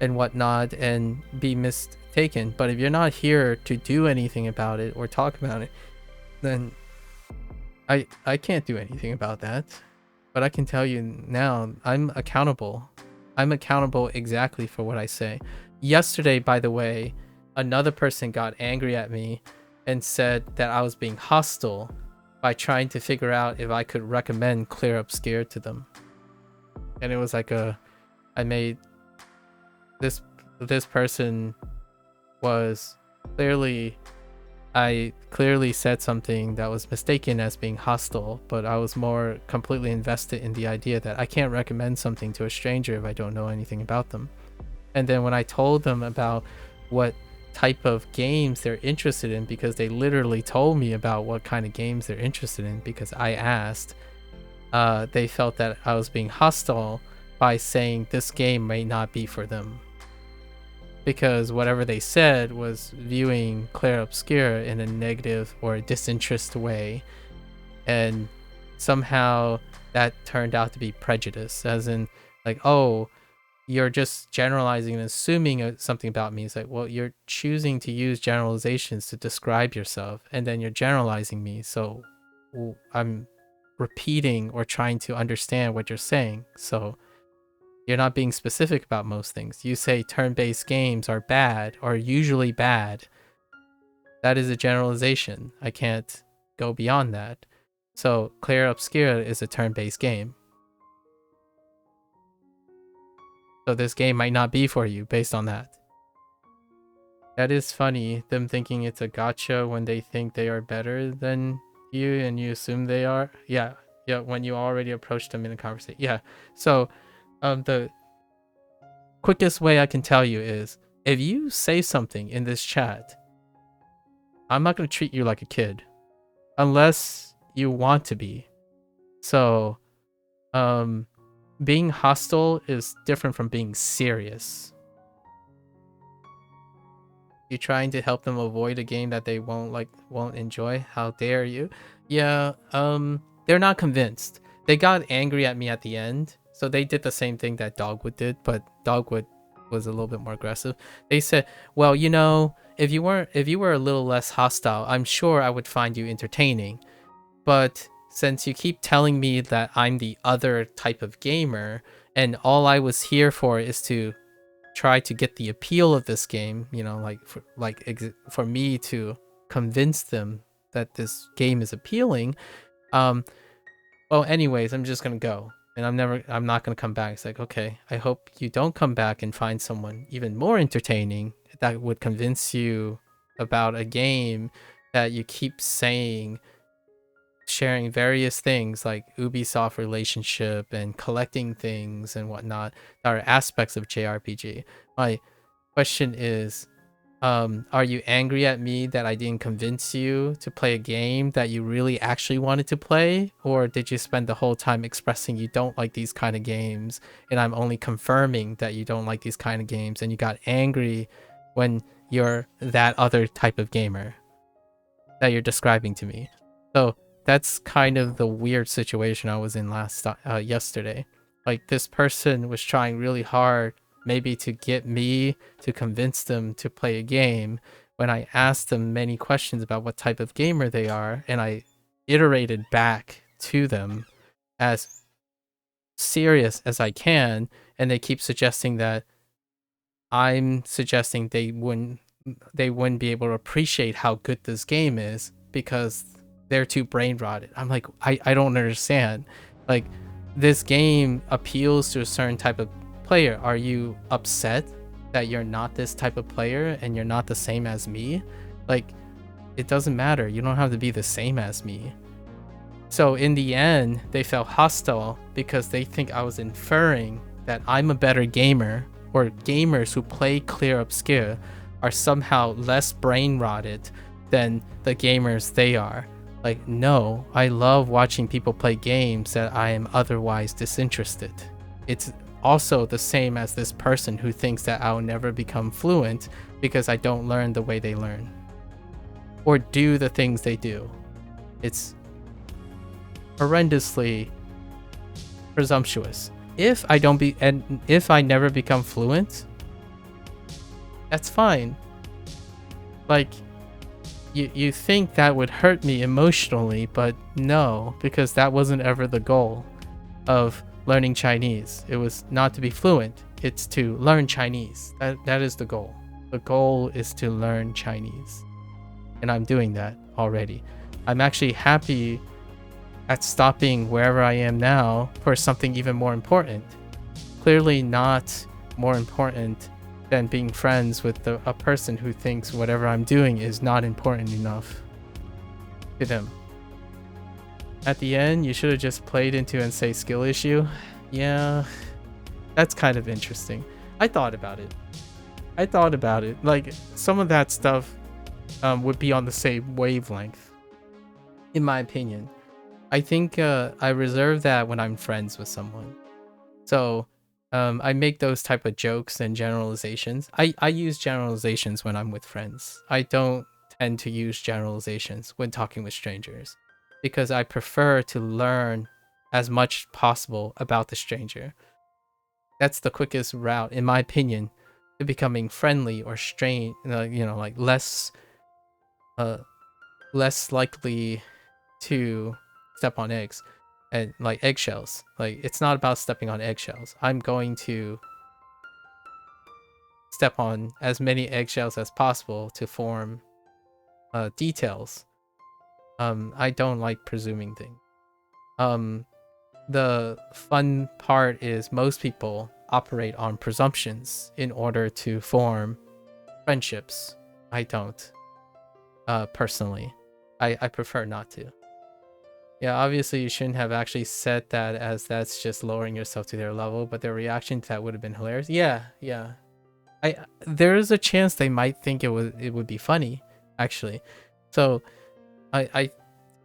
whatnot and be mistaken, but if you're not here to do anything about it or talk about it, then I can't do anything about that. But I can tell you now, I'm accountable. I'm accountable exactly for what I say. Yesterday, by the way, another person got angry at me and said that I was being hostile by trying to figure out if I could recommend Clear Obscure to them. And it was like I made this person was I clearly said something that was mistaken as being hostile, but I was more completely invested in the idea that I can't recommend something to a stranger if I don't know anything about them. And then when I told them about what type of games they're interested in, because they literally told me about what kind of games they're interested in because I asked, they felt that I was being hostile by saying this game may not be for them, because whatever they said was viewing Clair Obscur in a negative or a disinterested way, and somehow that turned out to be prejudice, as in like, oh, you're just generalizing and assuming something about me. It's like, well, you're choosing to use generalizations to describe yourself, and then you're generalizing me, so I'm repeating or trying to understand what you're saying. So you're not being specific about most things. You say turn-based games are bad or usually bad. That is a generalization. I can't go beyond that. So Clair Obscur is a turn-based game. So this game might not be for you based on that. That is funny, them thinking it's a gotcha when they think they are better than you and you assume they are. Yeah, when you already approached them in a conversation. Yeah, so the quickest way I can tell you is, if you say something in this chat, I'm not going to treat you like a kid unless you want to be. So being hostile is different from being serious. You're trying to help them avoid a game that they won't enjoy. How dare you? Yeah, they're not convinced. They got angry at me at the end, so they did the same thing that Dogwood did, but Dogwood was a little bit more aggressive. They said, well, if you were a little less hostile, I'm sure I would find you entertaining. But since you keep telling me that I'm the other type of gamer, and all I was here for is to try to get the appeal of this game, for me to convince them that this game is appealing. Well, anyways, I'm just gonna go, and I'm not gonna come back. It's like, okay, I hope you don't come back and find someone even more entertaining that would convince you about a game that you keep saying, sharing various things like Ubisoft relationship and collecting things and whatnot that are aspects of JRPG. My question is, Are you angry at me that I didn't convince you to play a game that you really actually wanted to play? Or did you spend the whole time expressing you don't like these kind of games and I'm only confirming that you don't like these kind of games and you got angry when you're that other type of gamer that you're describing to me? So that's kind of the weird situation I was in yesterday. Like, this person was trying really hard maybe to get me to convince them to play a game when I asked them many questions about what type of gamer they are, and I iterated back to them as serious as I can, and they keep suggesting that I'm suggesting they wouldn't be able to appreciate how good this game is because they're too brain rotted. I'm like, I don't understand. Like, this game appeals to a certain type of player. Are you upset that you're not this type of player and you're not the same as me? Like, it doesn't matter. You don't have to be the same as me. So in the end, they felt hostile because they think I was inferring that I'm a better gamer, or gamers who play Clear Obscure are somehow less brain rotted than the gamers they are. Like, no, I love watching people play games that I am otherwise disinterested. It's also the same as this person who thinks that I'll never become fluent because I don't learn the way they learn or do the things they do. It's horrendously presumptuous. If I never become fluent, that's fine. Like, you think that would hurt me emotionally, but no, because that wasn't ever the goal of learning Chinese. It was not to be fluent, it's to learn Chinese. That is the goal. The goal is to learn Chinese. And I'm doing that already. I'm actually happy at stopping wherever I am now for something even more important. Clearly not more important than being friends with a person who thinks whatever I'm doing is not important enough to them. At the end, you should have just played into and say skill issue. Yeah, that's kind of interesting. I thought about it. Like, some of that stuff would be on the same wavelength, in my opinion. I think I reserve that when I'm friends with someone. So I make those type of jokes and generalizations. I use generalizations when I'm with friends. I don't tend to use generalizations when talking with strangers because I prefer to learn as much possible about the stranger. That's the quickest route, in my opinion, to becoming friendly or like less likely to step on eggs and like eggshells. Like, it's not about stepping on eggshells. I'm going to step on as many eggshells as possible to form details. I don't like presuming things. The fun part is most people operate on presumptions in order to form friendships. I don't. Personally, I prefer not to. Yeah, obviously you shouldn't have actually said that, as that's just lowering yourself to their level, but their reaction to that would have been hilarious. Yeah. There is a chance they might think it would be funny, actually. So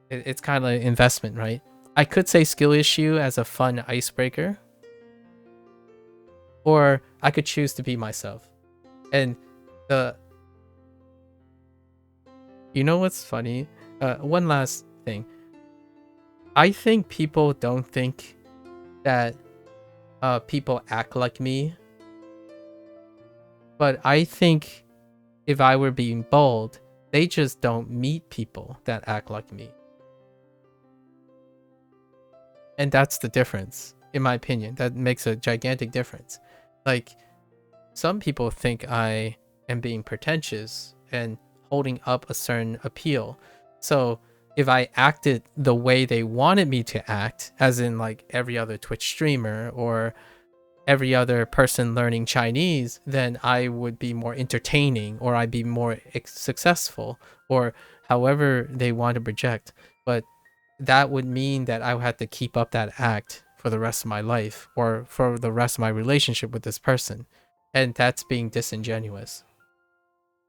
it's kind of an investment, right? I could say skill issue as a fun icebreaker, or I could choose to be myself. And you know what's funny? One last thing. I think people don't think that people act like me. But I think if I were being bold, they just don't meet people that act like me. And that's the difference, in my opinion. That makes a gigantic difference. Like, some people think I am being pretentious and holding up a certain appeal. So if I acted the way they wanted me to act, as in like every other Twitch streamer or every other person learning Chinese, then I would be more entertaining, or I'd be more successful, or however they want to project. But that would mean that I would have to keep up that act for the rest of my life, or for the rest of my relationship with this person. And that's being disingenuous.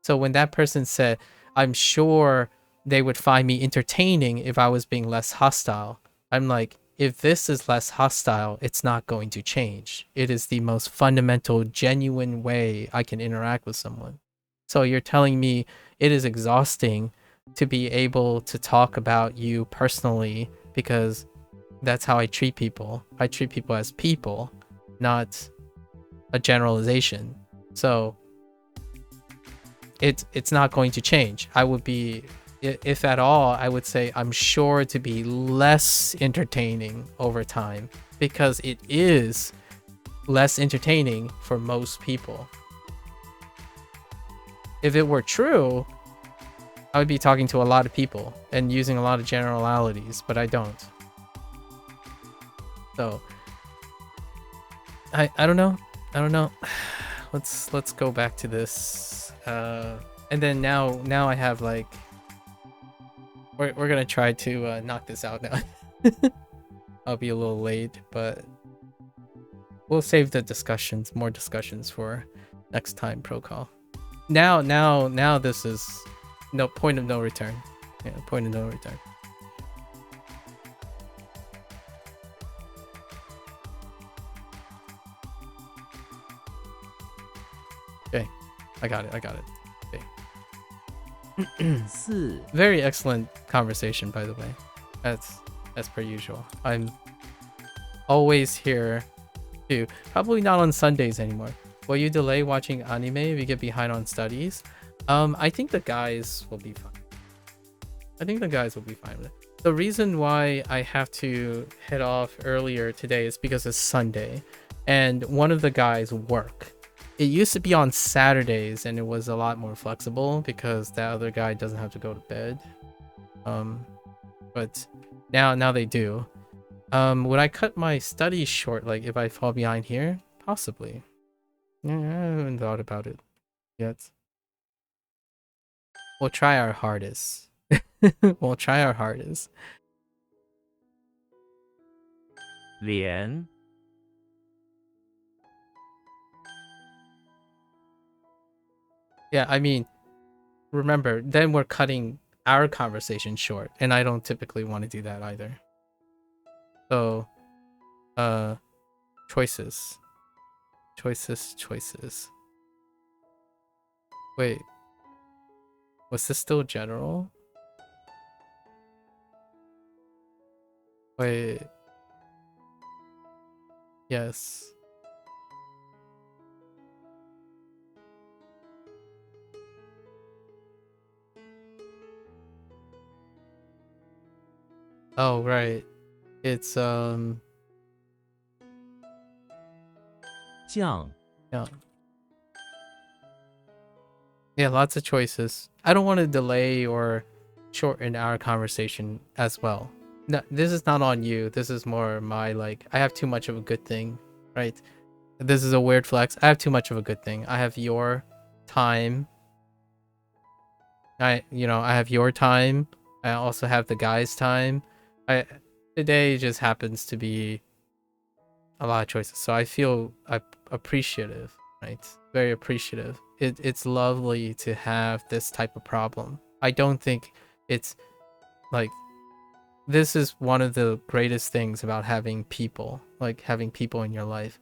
So when that person said, I'm sure they would find me entertaining if I was being less hostile, I'm like, if this is less hostile, it's not going to change. It is the most fundamental, genuine way I can interact with someone. So you're telling me it is exhausting to be able to talk about you personally because that's how I treat people. I treat people as people, not a generalization. So it's not going to change. I would be, if at all, I would say I'm sure to be less entertaining over time because it is less entertaining for most people. If it were true, I would be talking to a lot of people and using a lot of generalities, but I don't. So I don't know. I don't know. Let's go back to this. And then now I have like we're gonna try to knock this out now. I'll be a little late, but we'll save the discussions, more discussions for next time pro call. Now this is no point of no return. Yeah, point of no return. Okay, I got it. Okay. 4 Very excellent conversation, by the way. That's per usual. I'm always here too. Probably not on Sundays anymore. Will you delay watching anime if you get behind on studies? I think the guys will be fine. I think the guys will be fine with it. The reason why I have to head off earlier today is because it's Sunday and one of the guys work. It used to be on Saturdays and it was a lot more flexible because that other guy doesn't have to go to bed. But now they do. Would I cut my studies short, like if I fall behind here? Possibly. Yeah, I haven't thought about it yet. We'll try our hardest. We'll try our hardest. 连 Yeah, I mean, remember, then we're cutting our conversation short, and I don't typically want to do that either. So, choices. Wait, was this still general? Wait. Yes. Oh, right. It's, 降 yeah. Yeah, lots of choices. I don't want to delay or shorten our conversation as well. No, this is not on you. This is more my, like, I have too much of a good thing, right? This is a weird flex. I have too much of a good thing. I have your time. I have your time. I also have the guy's time. Today just happens to be a lot of choices. So I feel appreciative, right? Very appreciative. It's lovely to have this type of problem. I don't think it's like, this is one of the greatest things about having people, like having people in your life.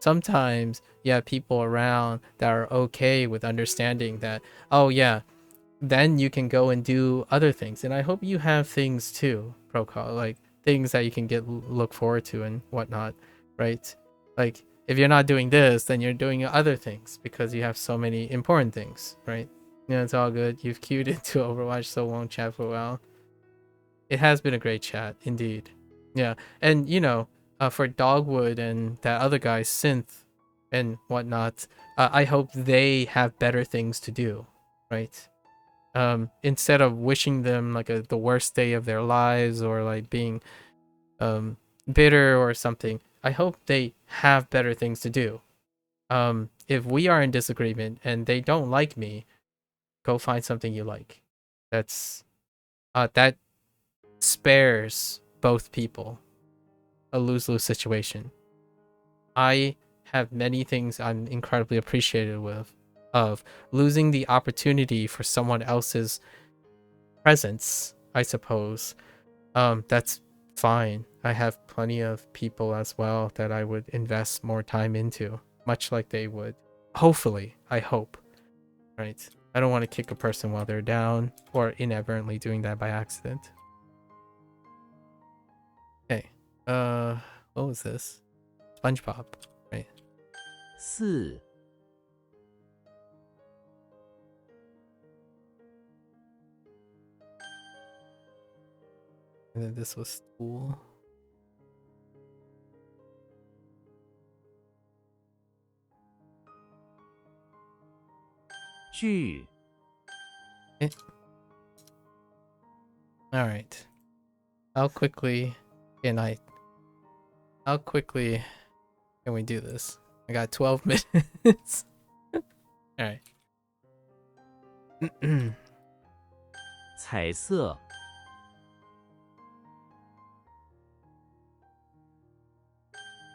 Sometimes you have people around that are okay with understanding that, oh yeah, then you can go and do other things. And I hope you have things too, Procol, like things that you can look forward to and whatnot, right? Like if you're not doing this, then you're doing other things because you have so many important things, right? Yeah, it's all good. You've queued into Overwatch, so won't chat for a while. It has been a great chat, indeed. Yeah, and for Dogwood and that other guy, Synth, and whatnot, I hope they have better things to do, right? Instead of wishing them like the worst day of their lives or like being bitter or something, I hope they have better things to do. If we are in disagreement and they don't like me, go find something you like. That spares both people a lose-lose situation. I have many things I'm incredibly appreciated with, of losing the opportunity for someone else's presence, I suppose. That's fine. I have plenty of people as well that I would invest more time into, much like they would. Hopefully, I hope. Right? I don't want to kick a person while they're down or inadvertently doing that by accident. Okay. What was this? SpongeBob, right? 4 And then this was school. 句 All right. How quickly can we do this? I got 12 minutes. All right. 彩色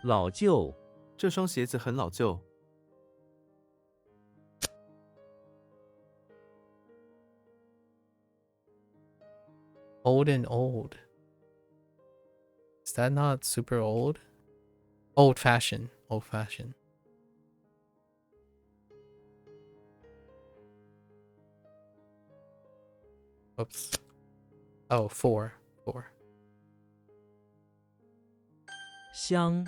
老旧 这双鞋子很老旧。 Old and old. Is that not super old? Old fashioned. Old fashioned. Oops. Oh, 4. 4. 香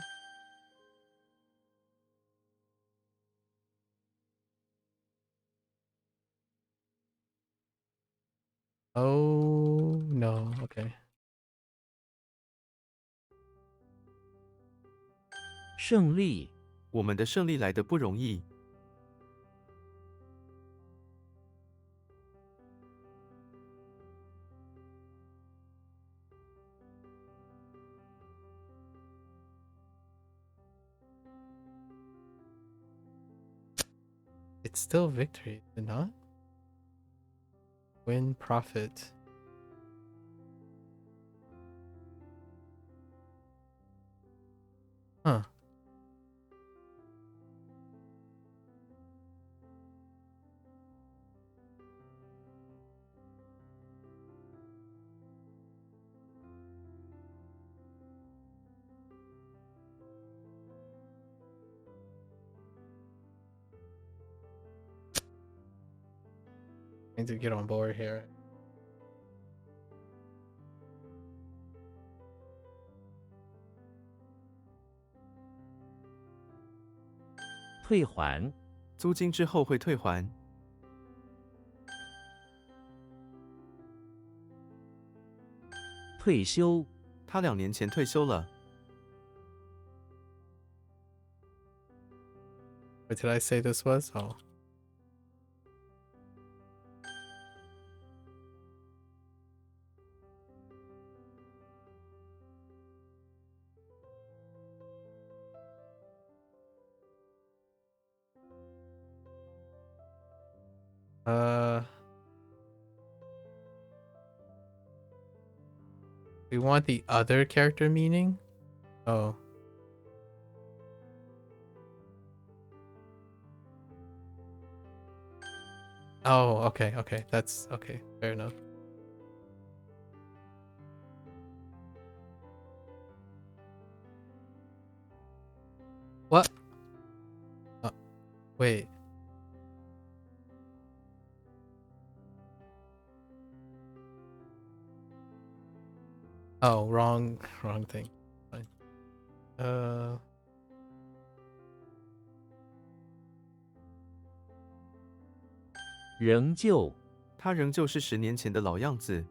Oh, no. Okay. 胜利 我们的胜利来得不容易。 It's still victory, is it not? Win, profit. Huh. I need to get on board here. 退还 租金之后会退还。 退休 他2年前退休了。 What did I say this was? Oh. We want the other character meaning? Oh. Oh, okay, okay. That's okay. Fair enough. What? Wait. Oh, wrong thing. Fine. 仍旧他仍旧是10年前的老样子。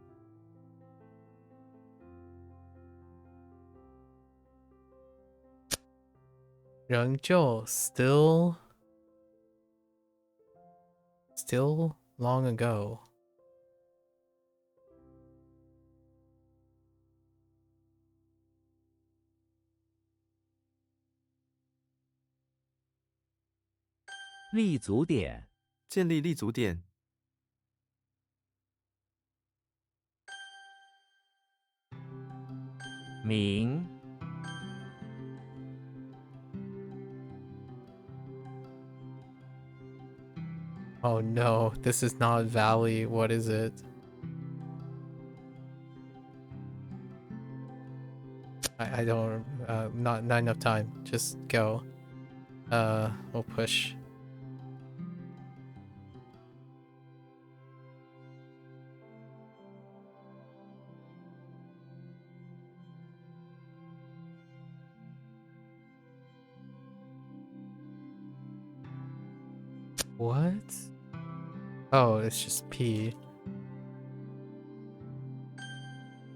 仍旧 still long ago. "立足点 建立立足点。 名 Oh no, this is not Valley. What is it? I don't, not enough time. Just go. We'll push. What? Oh, it's just P.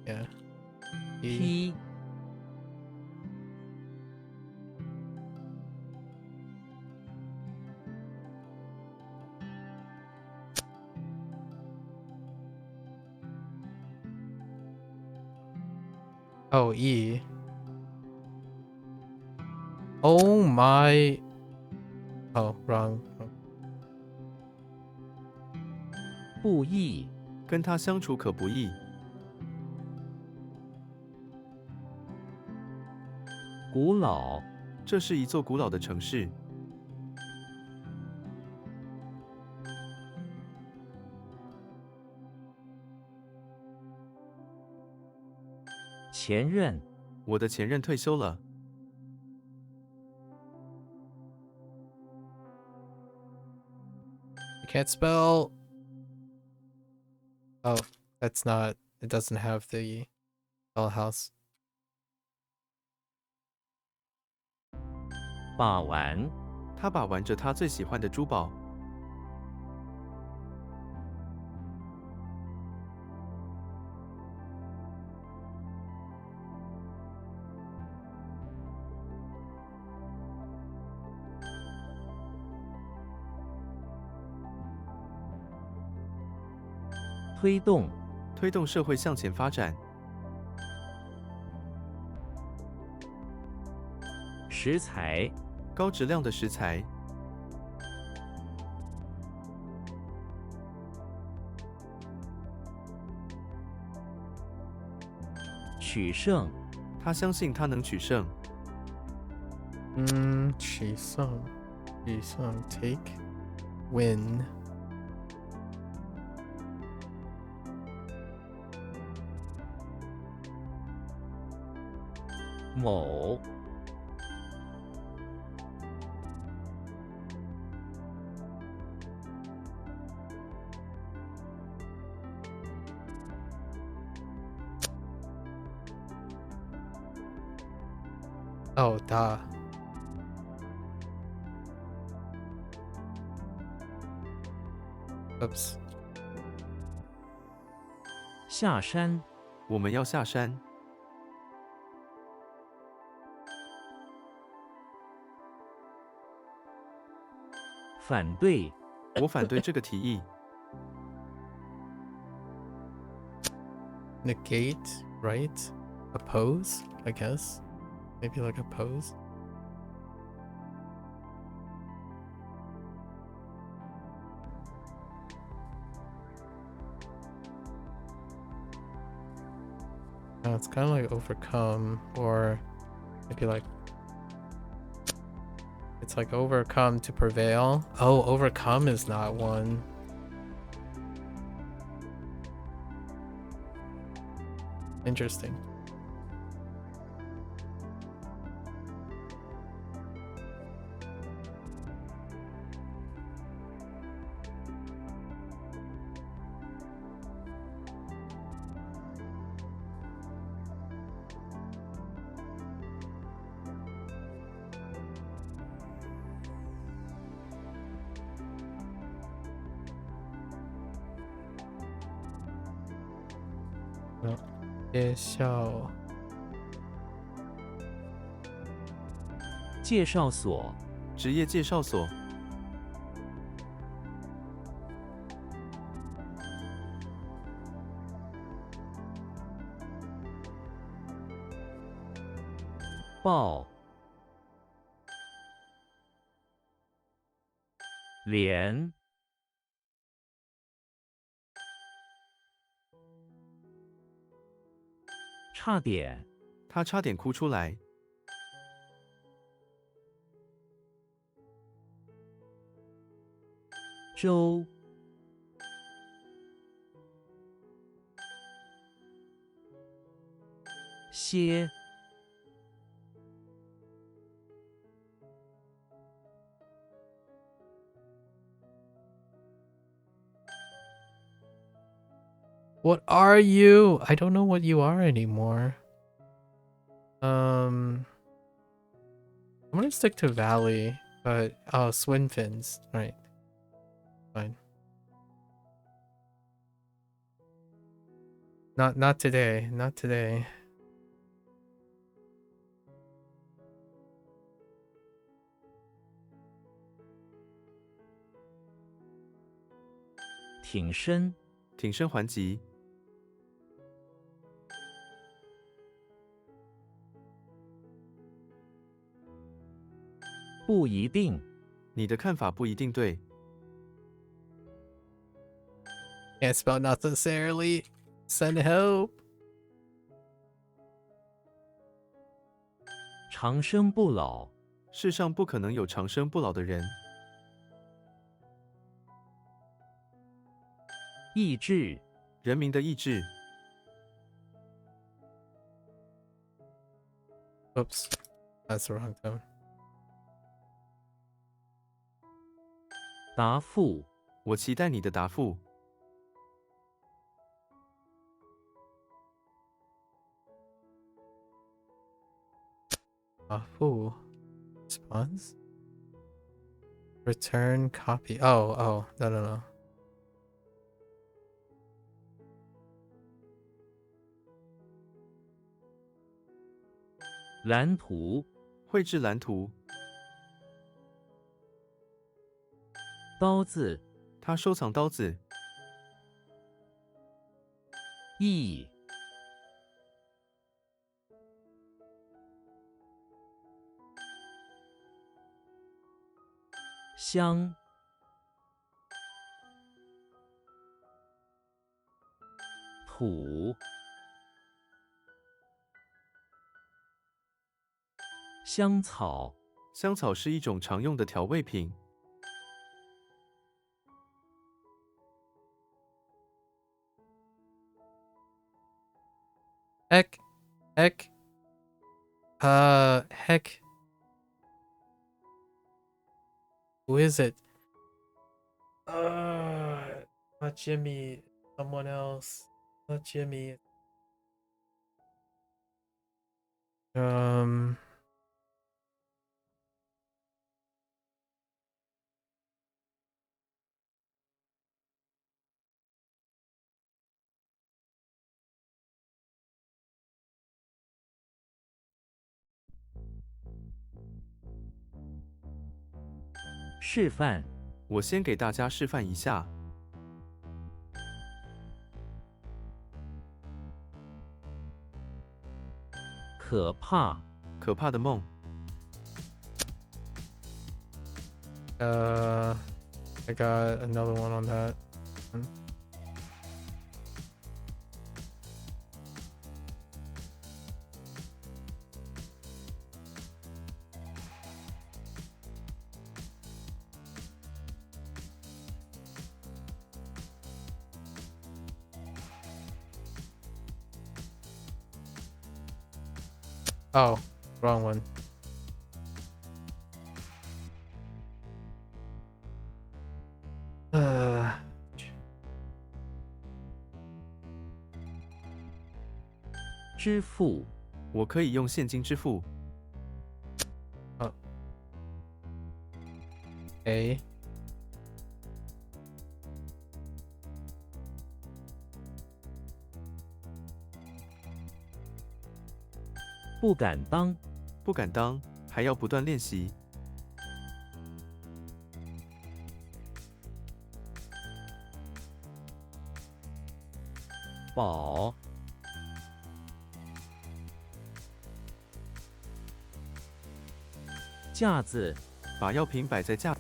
Yeah. P Oh, E. Oh my. Oh, wrong. 不易，跟他相处可不易。古老，这是一座古老的城市。前任，我的前任退休了。I can't spell. Oh, that's not. It doesn't have the spell house. 把玩，他把玩着他最喜欢的珠宝。推动，推动社会向前发展。食材，高质量的食材。取胜，他相信他能取胜。取胜 take win. 某，Oh, da. Oops. 下山，我们要下山。反对，我反对这个提议。Negate, right? Oppose, I guess. Maybe like oppose. It's kind of like overcome, or maybe like it's like overcome to prevail. Oh, overcome is not one. Interesting. No. 介绍介绍所，职业介绍所。报，连，差点，他差点哭出来。周、些、What are you? I don't know what you are anymore. I'm gonna stick to Valley, but oh, Swinfins. Right. Fine. Not today. Not today. 挺身、挺身还击，不一定、你的看法不一定对。 Can't spell necessarily. Send help. 长生不老、世上不可能有长生不老的人。意志、人民的意志， Oops. That's the wrong tone. 答复、我期待你的答复。 Who? Response? Return copy. Oh, no. 蓝图、绘制蓝图，刀子、他收藏刀子，意、香、土、香草、香草是一种常用的调味品。 Heck. Heck. Who is it? Not Jimmy. Someone else. Not Jimmy. 示范、我先给大家示范一下。可怕、可怕的梦， I got another one on that. Oh, wrong one. 支付、我可以用现金支付。 A. 不敢当、不敢当，还要不断练习。宝、架子、把药品摆在架，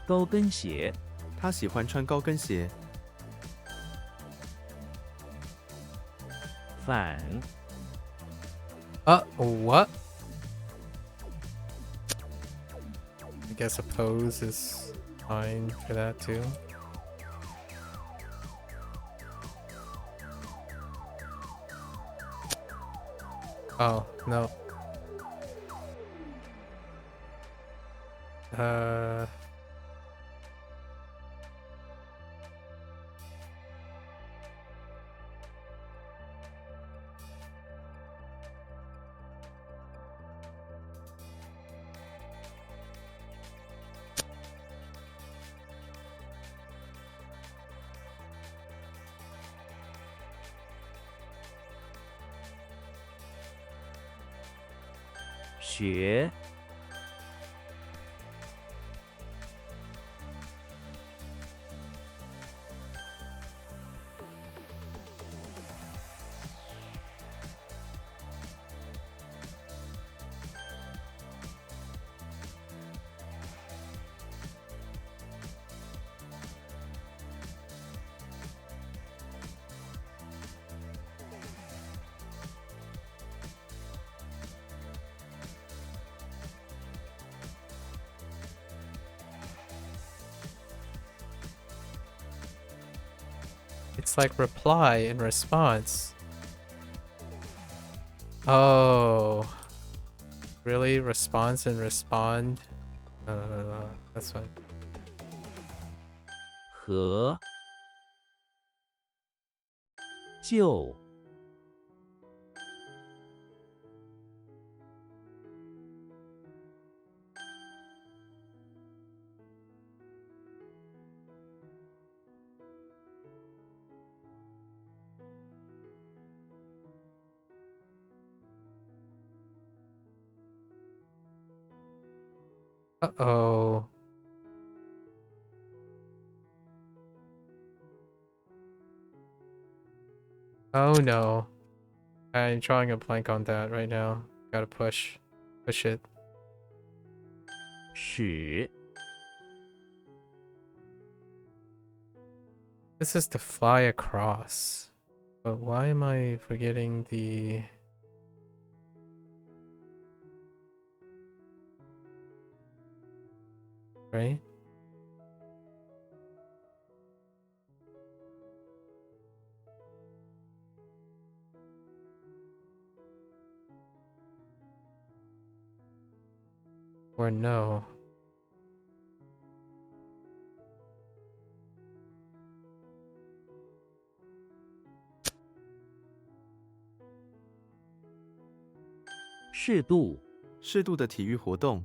高跟鞋、他喜欢穿高跟鞋。反、What? I guess a pose is fine for that too. Oh, no.学 It's like reply and response. Oh. Really? Response and respond? No. That's fine. 和就 Uh-oh. Oh no. I'm drawing a blank on that right now. Gotta push. Push it. 使 This is to fly across. But why am I forgetting the... Right? Or no? 适度适度的体育活动，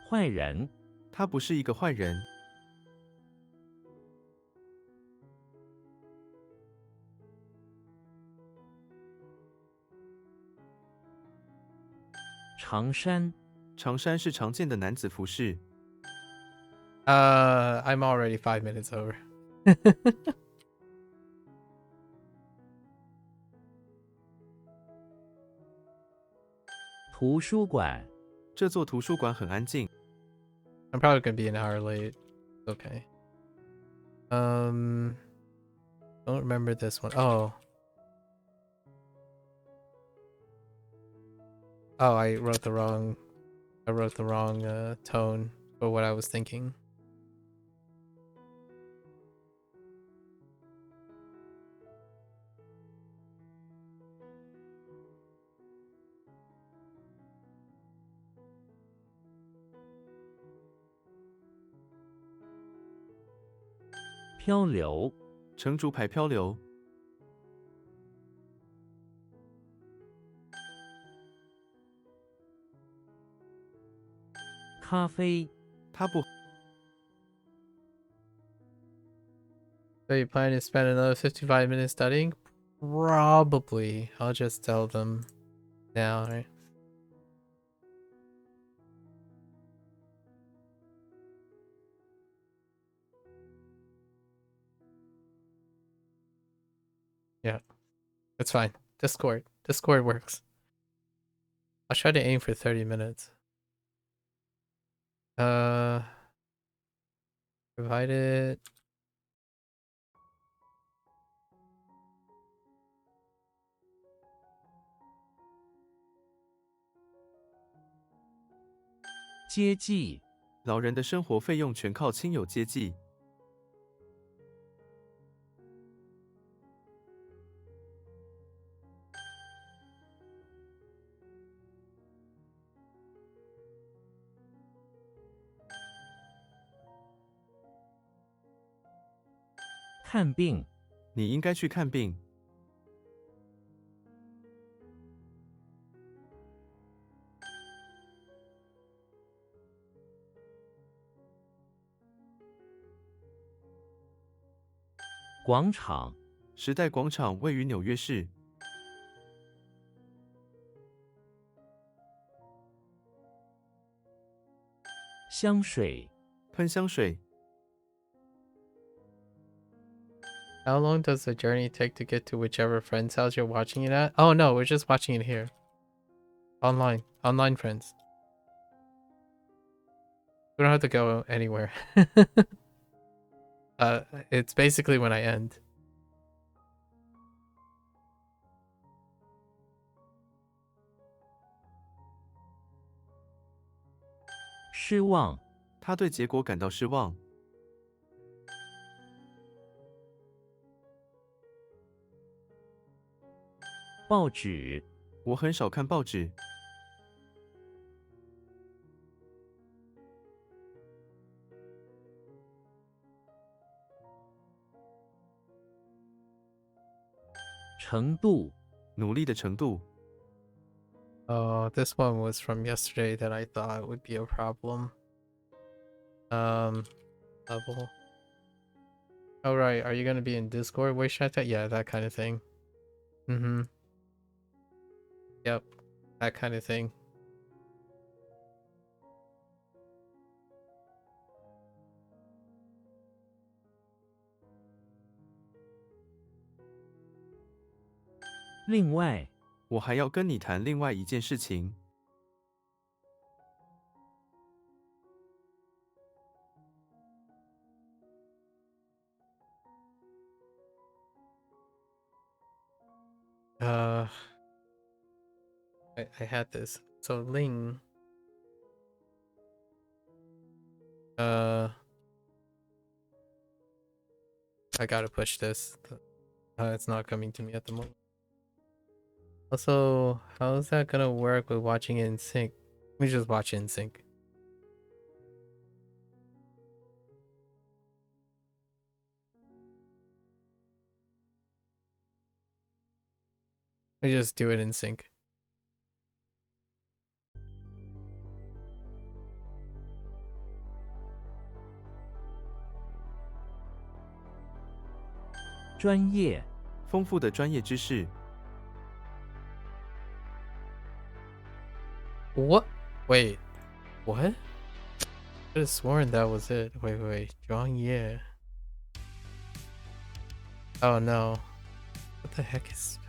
坏人他不是一个坏人，长衫长衫是常见的男子服饰。 I'm already 5 minutes over. 图书馆这座图书馆很安静， I'm probably gonna be an hour late. Okay. Don't remember this one. Oh. Oh, I wrote the wrong tone for what I was thinking. 漂流乘竹排漂流，咖啡他不 So you plan to spend another 55 minutes studying? Probably. I'll just tell them now, right? Yeah. It's fine. Discord works. I'll try to aim for 30 minutes. Provided.接济，老人的生活费用全靠亲友接济。看病，你应该去看病。广场，时代广场位于纽约市。香水，喷香水。How long does the journey take to get to whichever friend's house you're watching it at? Oh no, we're just watching it here. Online friends. We don't have to go anywhere. It's basically when I end. 失望，他对结果感到失望。报纸，我很少看报纸。程度，努力的程度。Oh, this one was from yesterday that I thought would be a problem. Level. Oh right, are you gonna be in Discord? Wait, should I type? Yeah, that kind of thing. Mm-hmm. Yep, that kind of thing. "另外，我还要跟你谈另外一件事情。I had this. So Ling. I gotta push this. It's not coming to me at the moment. Also, how is that gonna work with watching it in sync? Let me just watch it in sync. Let me just do it in sync. 专业，丰富的专业知识。What? Wait. What? I could have sworn that was it. Wait. Drawing, yeah. Oh no. What the heck is...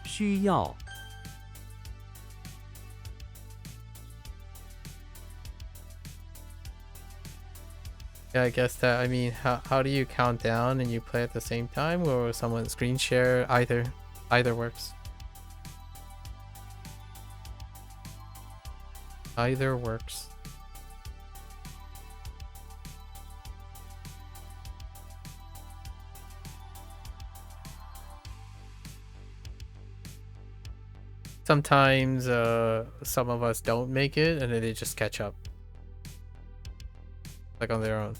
需要， Yeah, I guess that, I mean, how do you count down and you play at the same time, or someone screen share? Either works. Either works. Sometimes some of us don't make it and then they just catch up. Like on their own.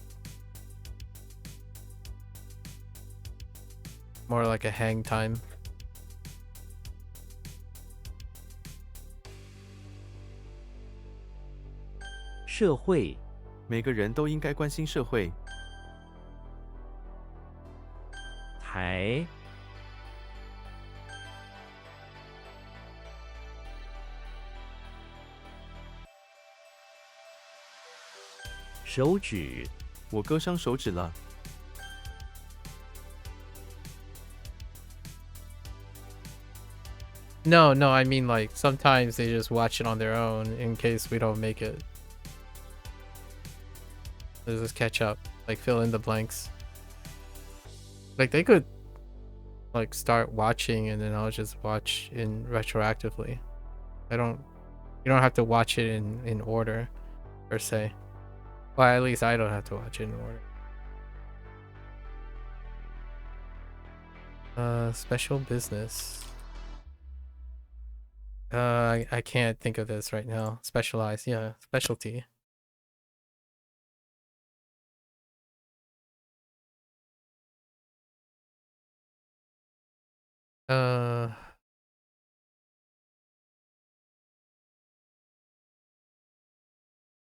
More like a hang time. 社会，每个人都应该关心社会。台，手指，我割伤手指了。No, I mean like sometimes they just watch it on their own in case we don't make it. Let's just catch up, like fill in the blanks. Like they could like start watching and then I'll just watch in retroactively. You don't have to watch it in order per se. Well, at least I don't have to watch it in order. Special business. I can't think of this right now. Specialized, yeah, specialty.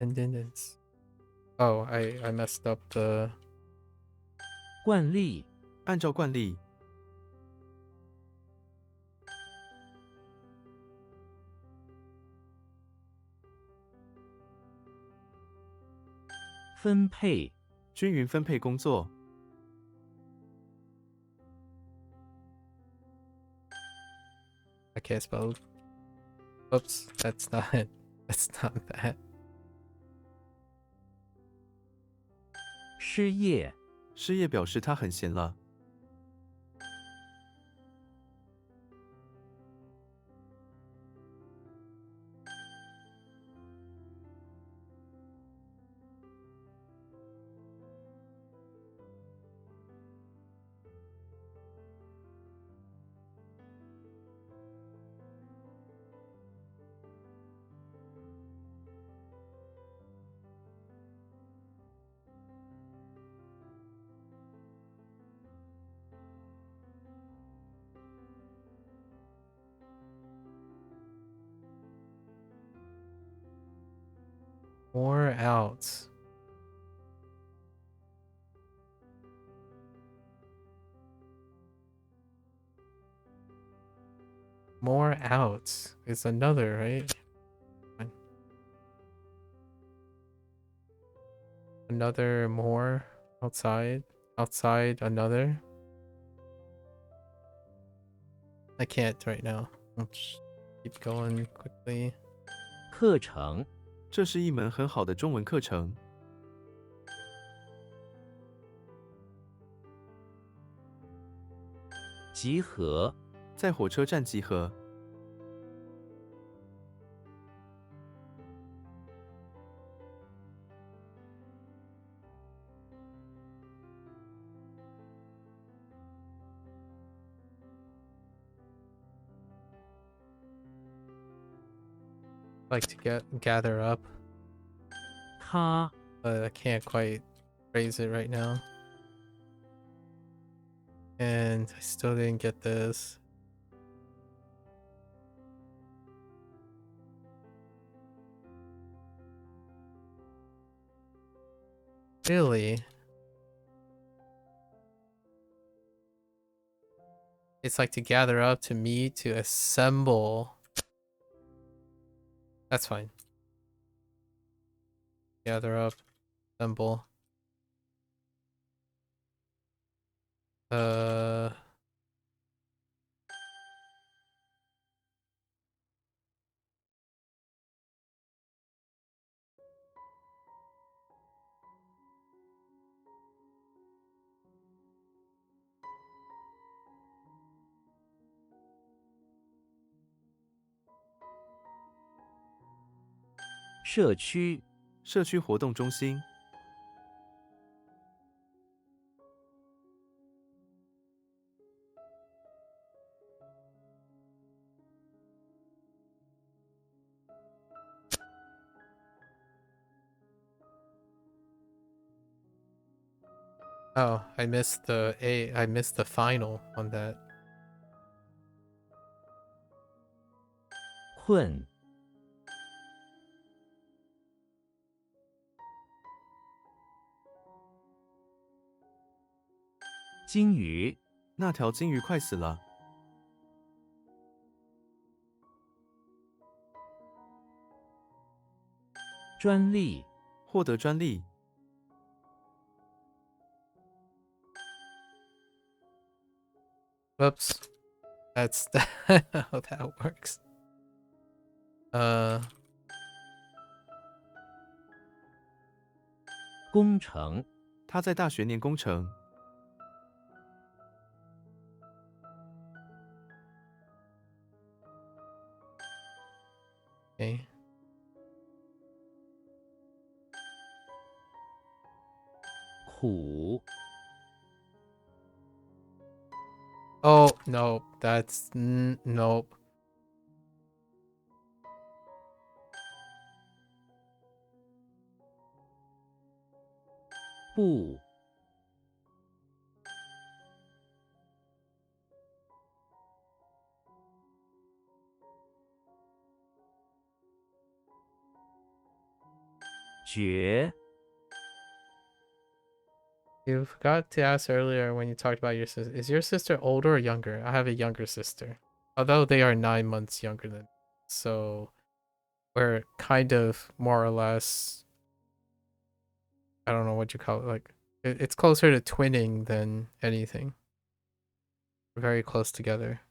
Attendance. Oh, I messed up the 惯例、按照惯例，分配、均匀分配工作， I can't spell. Oops, that's not it. That's not that. 失业、失业表示他很闲了。 More out. More out is another, right? Another more outside. Outside another. I can't right now. Let's keep going quickly. 课程、这是一门很好的中文课程。 集合、在火车站集合， Like to gather up, 他、 but I can't quite phrase it right now. And I still didn't get this. Really? It's like to gather up, to meet, to assemble. That's fine. Gather up, assemble. 社区、社区活动中心， Oh, I missed the A. I missed the final on that. 困、鲸鱼、那条金鱼快死了。 专利、获得专利， Whoops. That's how that works. 工程，他在大学念工程。okay.苦， Oh no, that's nope. 不， 绝， You forgot to ask earlier when you talked about your sister. Is your sister older or younger? I have a younger sister, although they are 9 months younger than me. So we're kind of more or less, I don't know what you call it. Like it's closer to twinning than anything. We're very close together.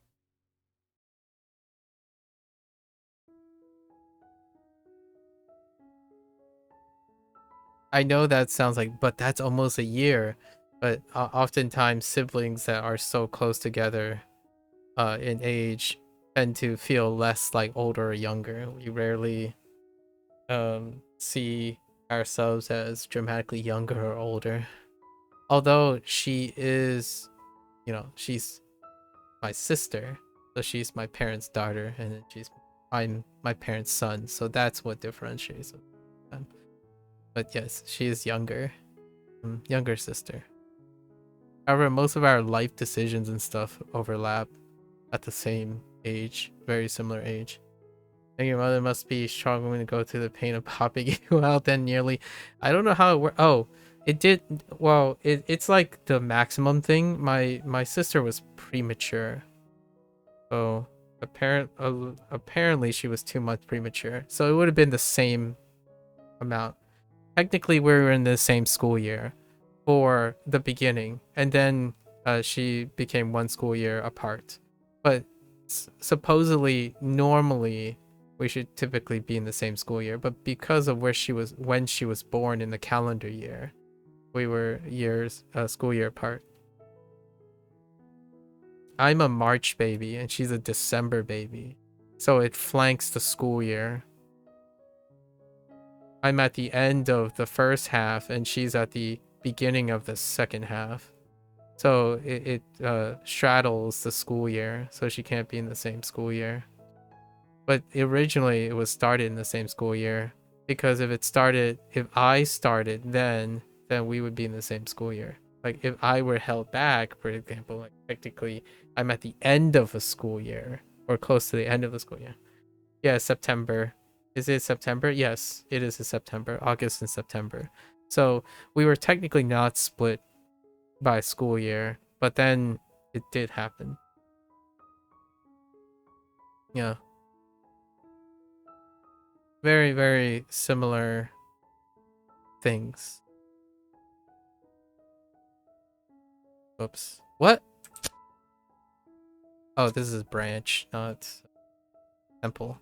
I know that sounds like, but that's almost a year. But oftentimes siblings that are so close together in age tend to feel less like older or younger. We rarely see ourselves as dramatically younger or older. Although she is, she's my sister, so she's my parents' daughter, and then I'm my parents' son, so that's what differentiates them. But yes, she is younger, younger sister. However, most of our life decisions and stuff overlap at the same age, very similar age. And your mother must be struggling to go through the pain of popping you out then nearly. I don't know how it worked. Oh, it did. Well, it's like the maximum thing. My sister was premature. So apparently she was 2 months premature. So it would have been the same amount. Technically, we were in the same school year for the beginning. And then she became one school year apart. But supposedly, normally, we should typically be in the same school year, but because of when she was born in the calendar year, we were school year apart. I'm a March baby and she's a December baby, so it flanks the school year. I'm at the end of the first half and she's at the beginning of the second half, so it straddles the school year, so she can't be in the same school year. But originally it was started in the same school year, because if I started then we would be in the same school year. Like if I were held back, for example, like technically I'm at the end of a school year or close to the end of the school year. Yeah, September. Is it September? Yes, it is in September, August and September. So we were technically not split by school year, but then it did happen. Yeah. Very, very similar things. Oops. What? Oh, this is branch, not temple.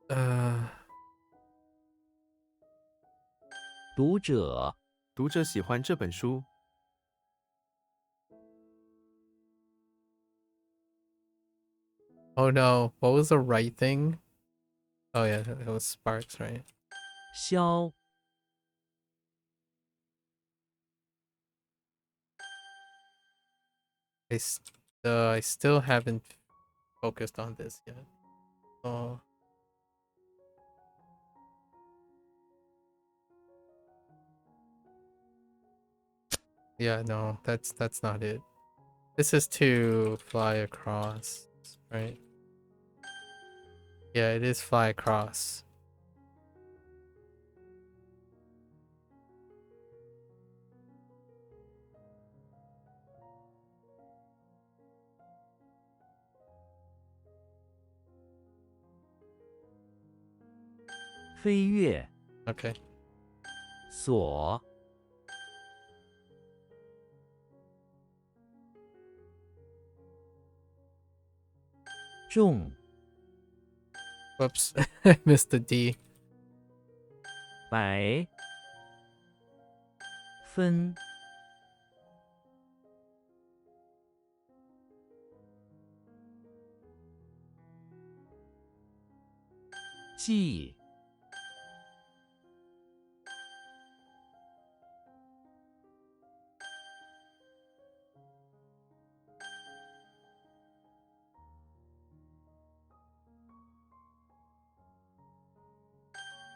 Uh, 读者，读者喜欢这本书。 oh no, what was the right thing? Oh yeah, it was sparks, right? 消， I still haven't focused on this yet. Oh. Yeah, no, that's not it. This is to fly across, right? Yeah, it is fly across. 飞跃， Okay. 所重 Whoops. I missed the D. 百分计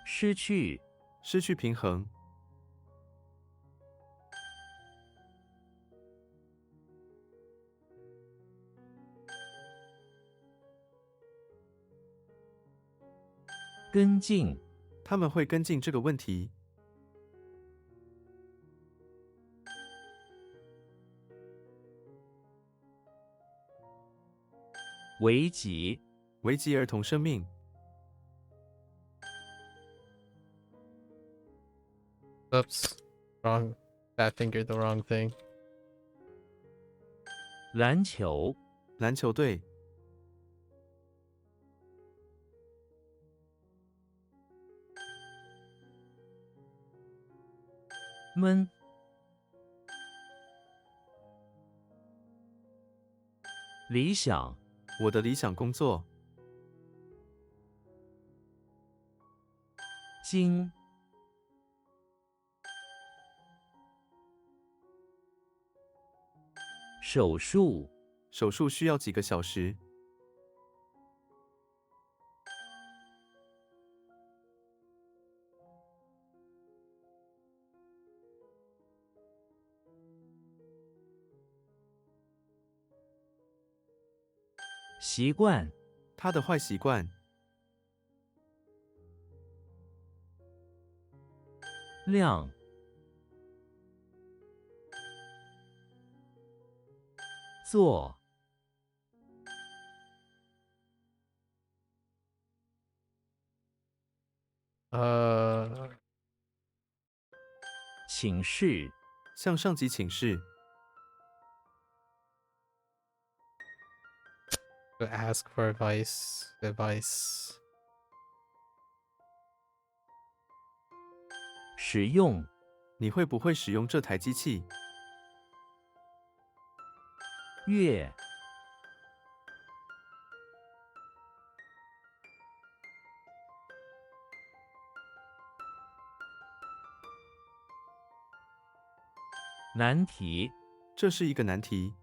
失去失去平衡，跟进他们会跟进这个问题。危及危及儿童生命， Oops. Wrong. Bad fingered the wrong thing. 篮球篮球队闷理想我的理想工作，经手术手术需要几个小时，习惯他的坏习惯，量做请示向上级请示， To ask for advice. 使用你会不会使用这台机器？月难题这是一个难题。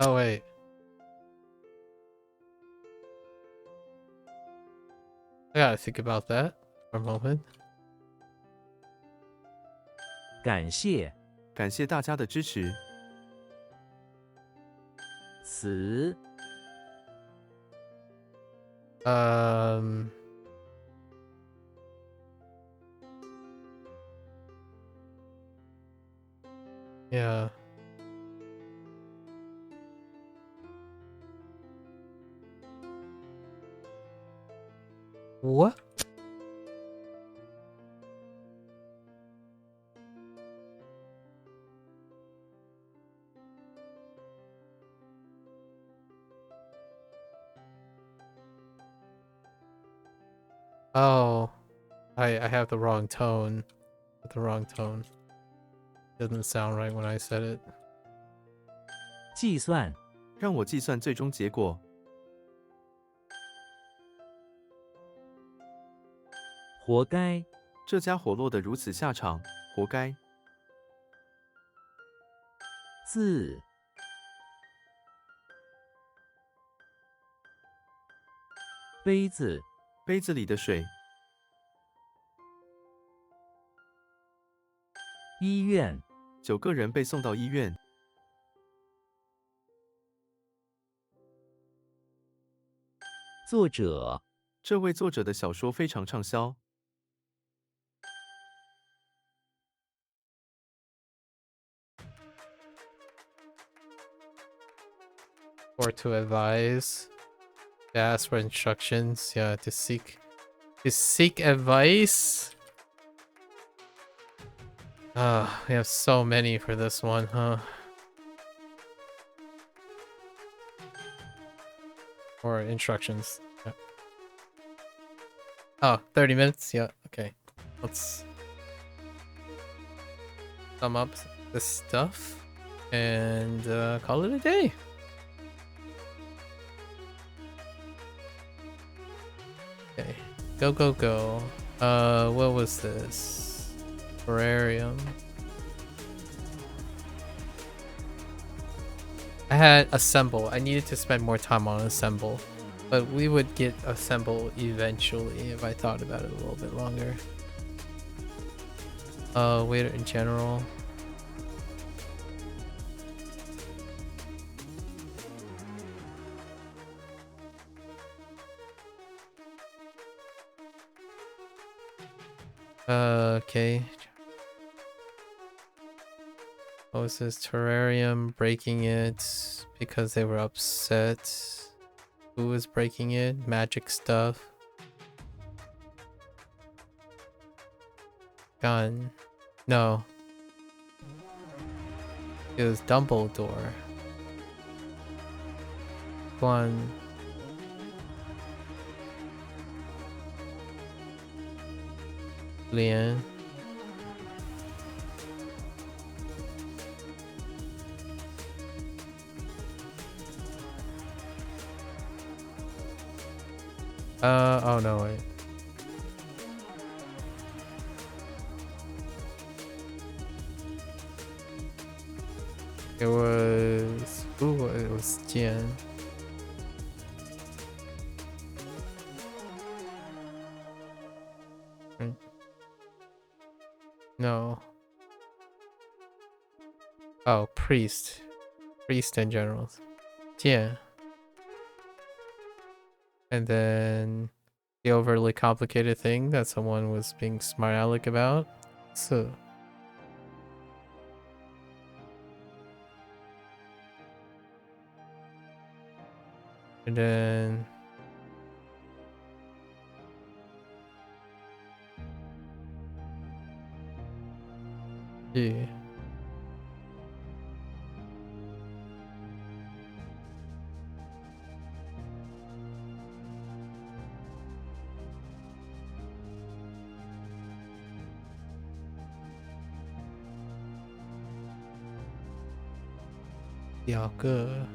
Oh wait. I gotta think about that for a moment. 感谢感谢大家的支持。词 Yeah. What? Oh, I have the wrong tone. The wrong tone. Doesn't sound right when I said it. 计算让我计算最终结果。活该这家伙落得如此下场，活该。自杯子杯子里的水，医院9个人被送到医院。作者这位作者的小说非常畅销。 Or to advise. To ask for instructions. Yeah, to seek advice. We have so many for this one, huh? Or instructions. Yeah. Oh, 30 minutes? Yeah, okay. Let's sum up this stuff and call it a day. Okay. Go, go, go. What was this? Terrarium. I had assemble. I needed to spend more time on assemble. But we would get assemble eventually if I thought about it a little bit longer. Waiter in general. Okay. What was this? Terrarium breaking it because they were upset. Who was breaking it? Magic stuff. Gun. No. It was Dumbledore. One. Lian. Oh no, wait. It was... Ooh, it was Jian. Right. No. Oh, priest. Priest in general. Jian. And then the overly complicated thing that someone was being smart aleck about. So... And then... Yeah. Yeah, good.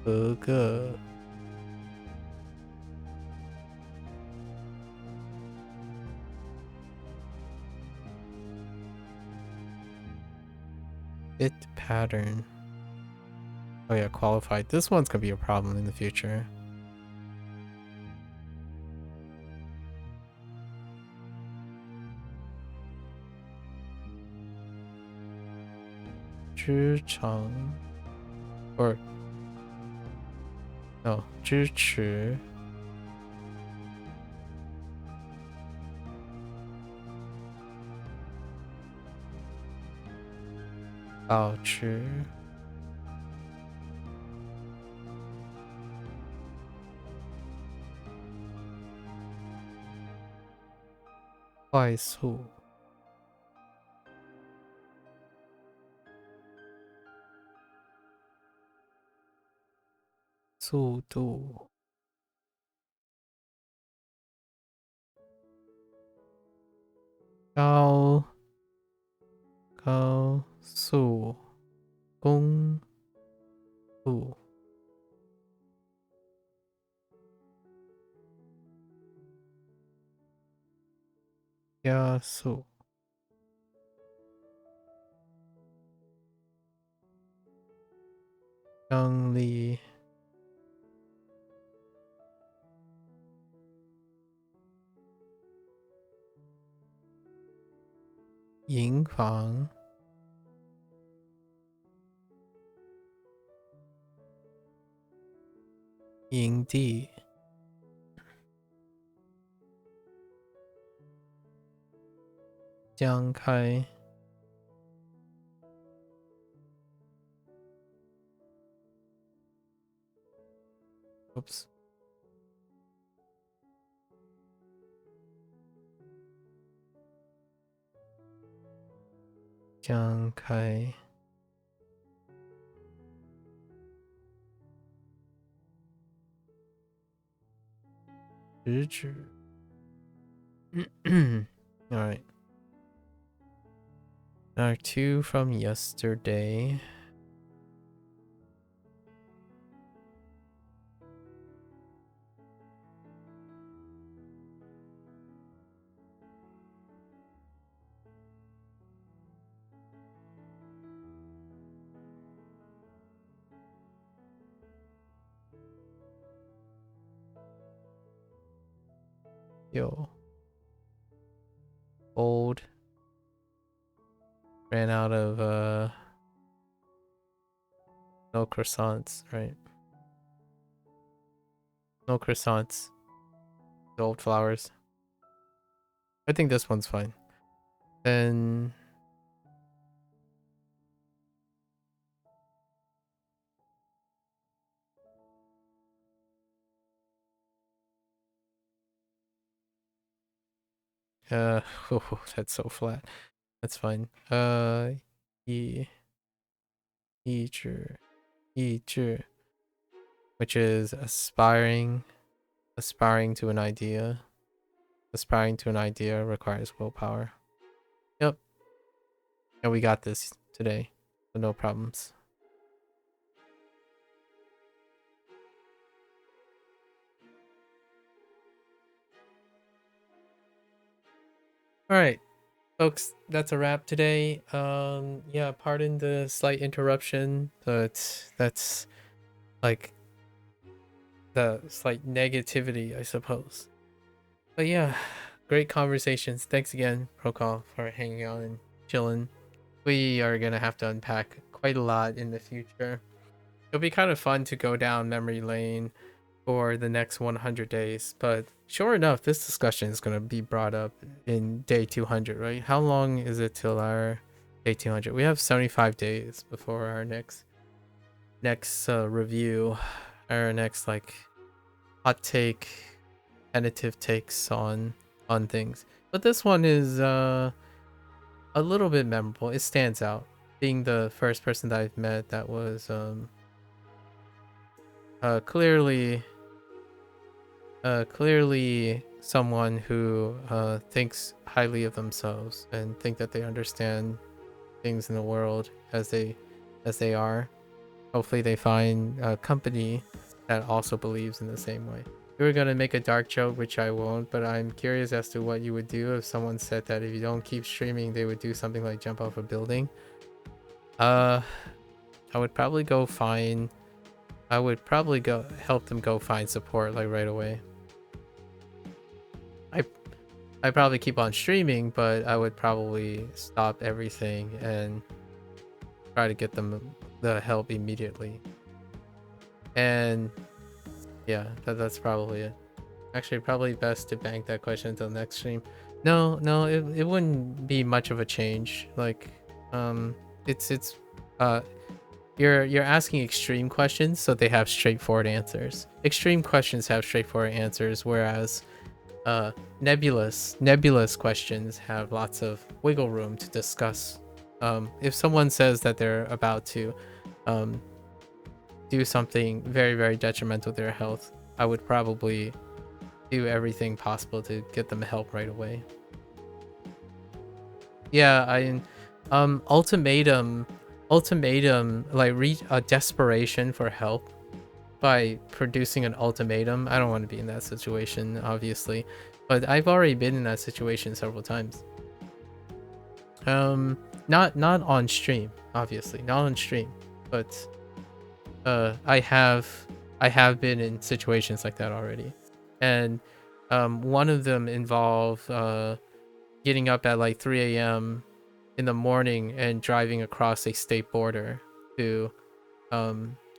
Good. Bit pattern. Oh yeah, qualified. This one's gonna be a problem in the future. Zhicheng. Or... No, 支持. Bao chi. Huai su. Su du. Gao. Gao su. Gong. Du. Ya su. Yang li. 营房营地将开 oops 将开直指 all right. Our 2 from yesterday. Yo. Old. Ran out of no croissants, right? No croissants. The old flowers. I think this one's fine. Then oh, that's so flat. That's fine. 意志, which is aspiring to an idea. Aspiring to an idea requires willpower. Yep. And we got this today, so no problems. All right, folks, that's a wrap today. Yeah, pardon the slight interruption, but that's like the slight negativity, I suppose. But yeah, great conversations. Thanks again, Prokol, for hanging out and chilling. We are gonna have to unpack quite a lot in the future. It'll be kind of fun to go down memory lane for the next 100 days, but sure enough, this discussion is gonna be brought up in day 200, right? How long is it till our day 200? We have 75 days before our next review, our next like hot take, tentative takes on things. But this one is a little bit memorable. It stands out, being the first person that I've met that was clearly someone who thinks highly of themselves and think that they understand things in the world as they are. Hopefully they find a company that also believes in the same way. You were gonna make a dark joke, which I won't, but I'm curious as to what you would do if someone said that if you don't keep streaming, they would do something like jump off a building. I would probably go help them go find support like right away. I probably keep on streaming, but I would probably stop everything and try to get them the help immediately. And yeah, that's probably it. Actually, probably best to bank that question until next stream. No, it wouldn't be much of a change. Like, it's you're asking extreme questions, so they have straightforward answers. Extreme questions have straightforward answers, whereas nebulous questions have lots of wiggle room to discuss. If someone says that they're about to do something very, very detrimental to their health, I would probably do everything possible to get them help right away. Yeah, ultimatum, like reach a desperation for help by producing an ultimatum. I don't want to be in that situation, obviously, but I've already been in that situation several times. Not on stream, obviously, not on stream, but I have been in situations like that already, and one of them involved getting up at like 3 a.m. in the morning and driving across a state border to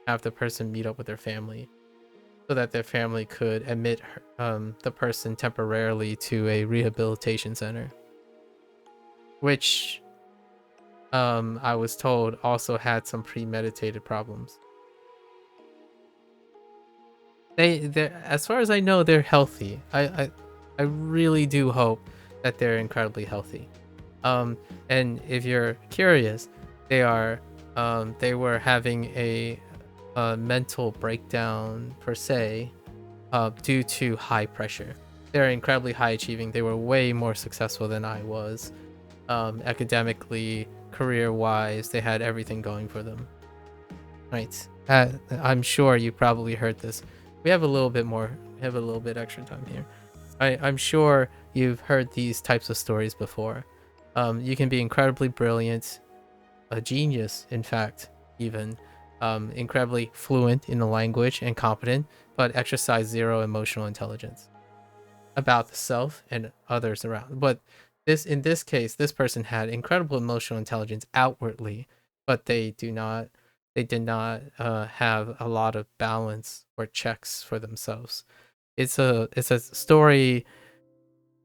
have the person meet up with their family. so that their family could admit the person temporarily to a rehabilitation center, which I was told also had some premeditated problems. They as far as I know, they're healthy. I really do hope that they're incredibly healthy. And if you're curious, they were having a mental breakdown per se, due to high pressure. They're incredibly high achieving. They were way more successful than I was, academically, career wise. They had everything going for them. Right. I'm sure you probably heard this. We have a little bit more. We have a little bit extra time here. I'm sure you've heard these types of stories before. You can be incredibly brilliant, a genius, in fact, even incredibly fluent in the language and competent, but exercise zero emotional intelligence about the self and others around. But in this case, this person had incredible emotional intelligence outwardly, but they did not have a lot of balance or checks for themselves. It's a story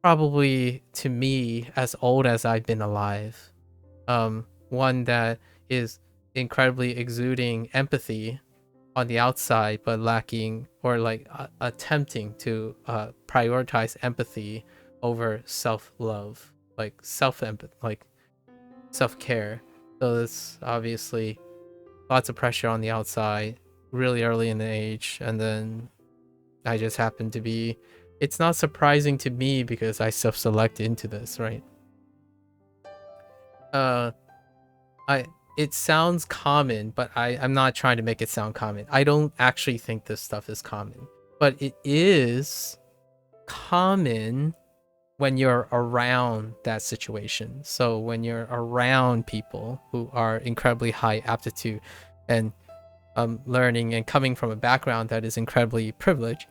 probably to me as old as I've been alive. One that is incredibly exuding empathy on the outside, but lacking or like attempting to prioritize empathy over self-love, like self-care. So it's obviously lots of pressure on the outside really early in the age, and then I just happen to be. It's not surprising to me because I self-select into this, right? It sounds common, but I'm not trying to make it sound common. I don't actually think this stuff is common, but it is common when you're around that situation. So when you're around people who are incredibly high aptitude and learning and coming from a background that is incredibly privileged.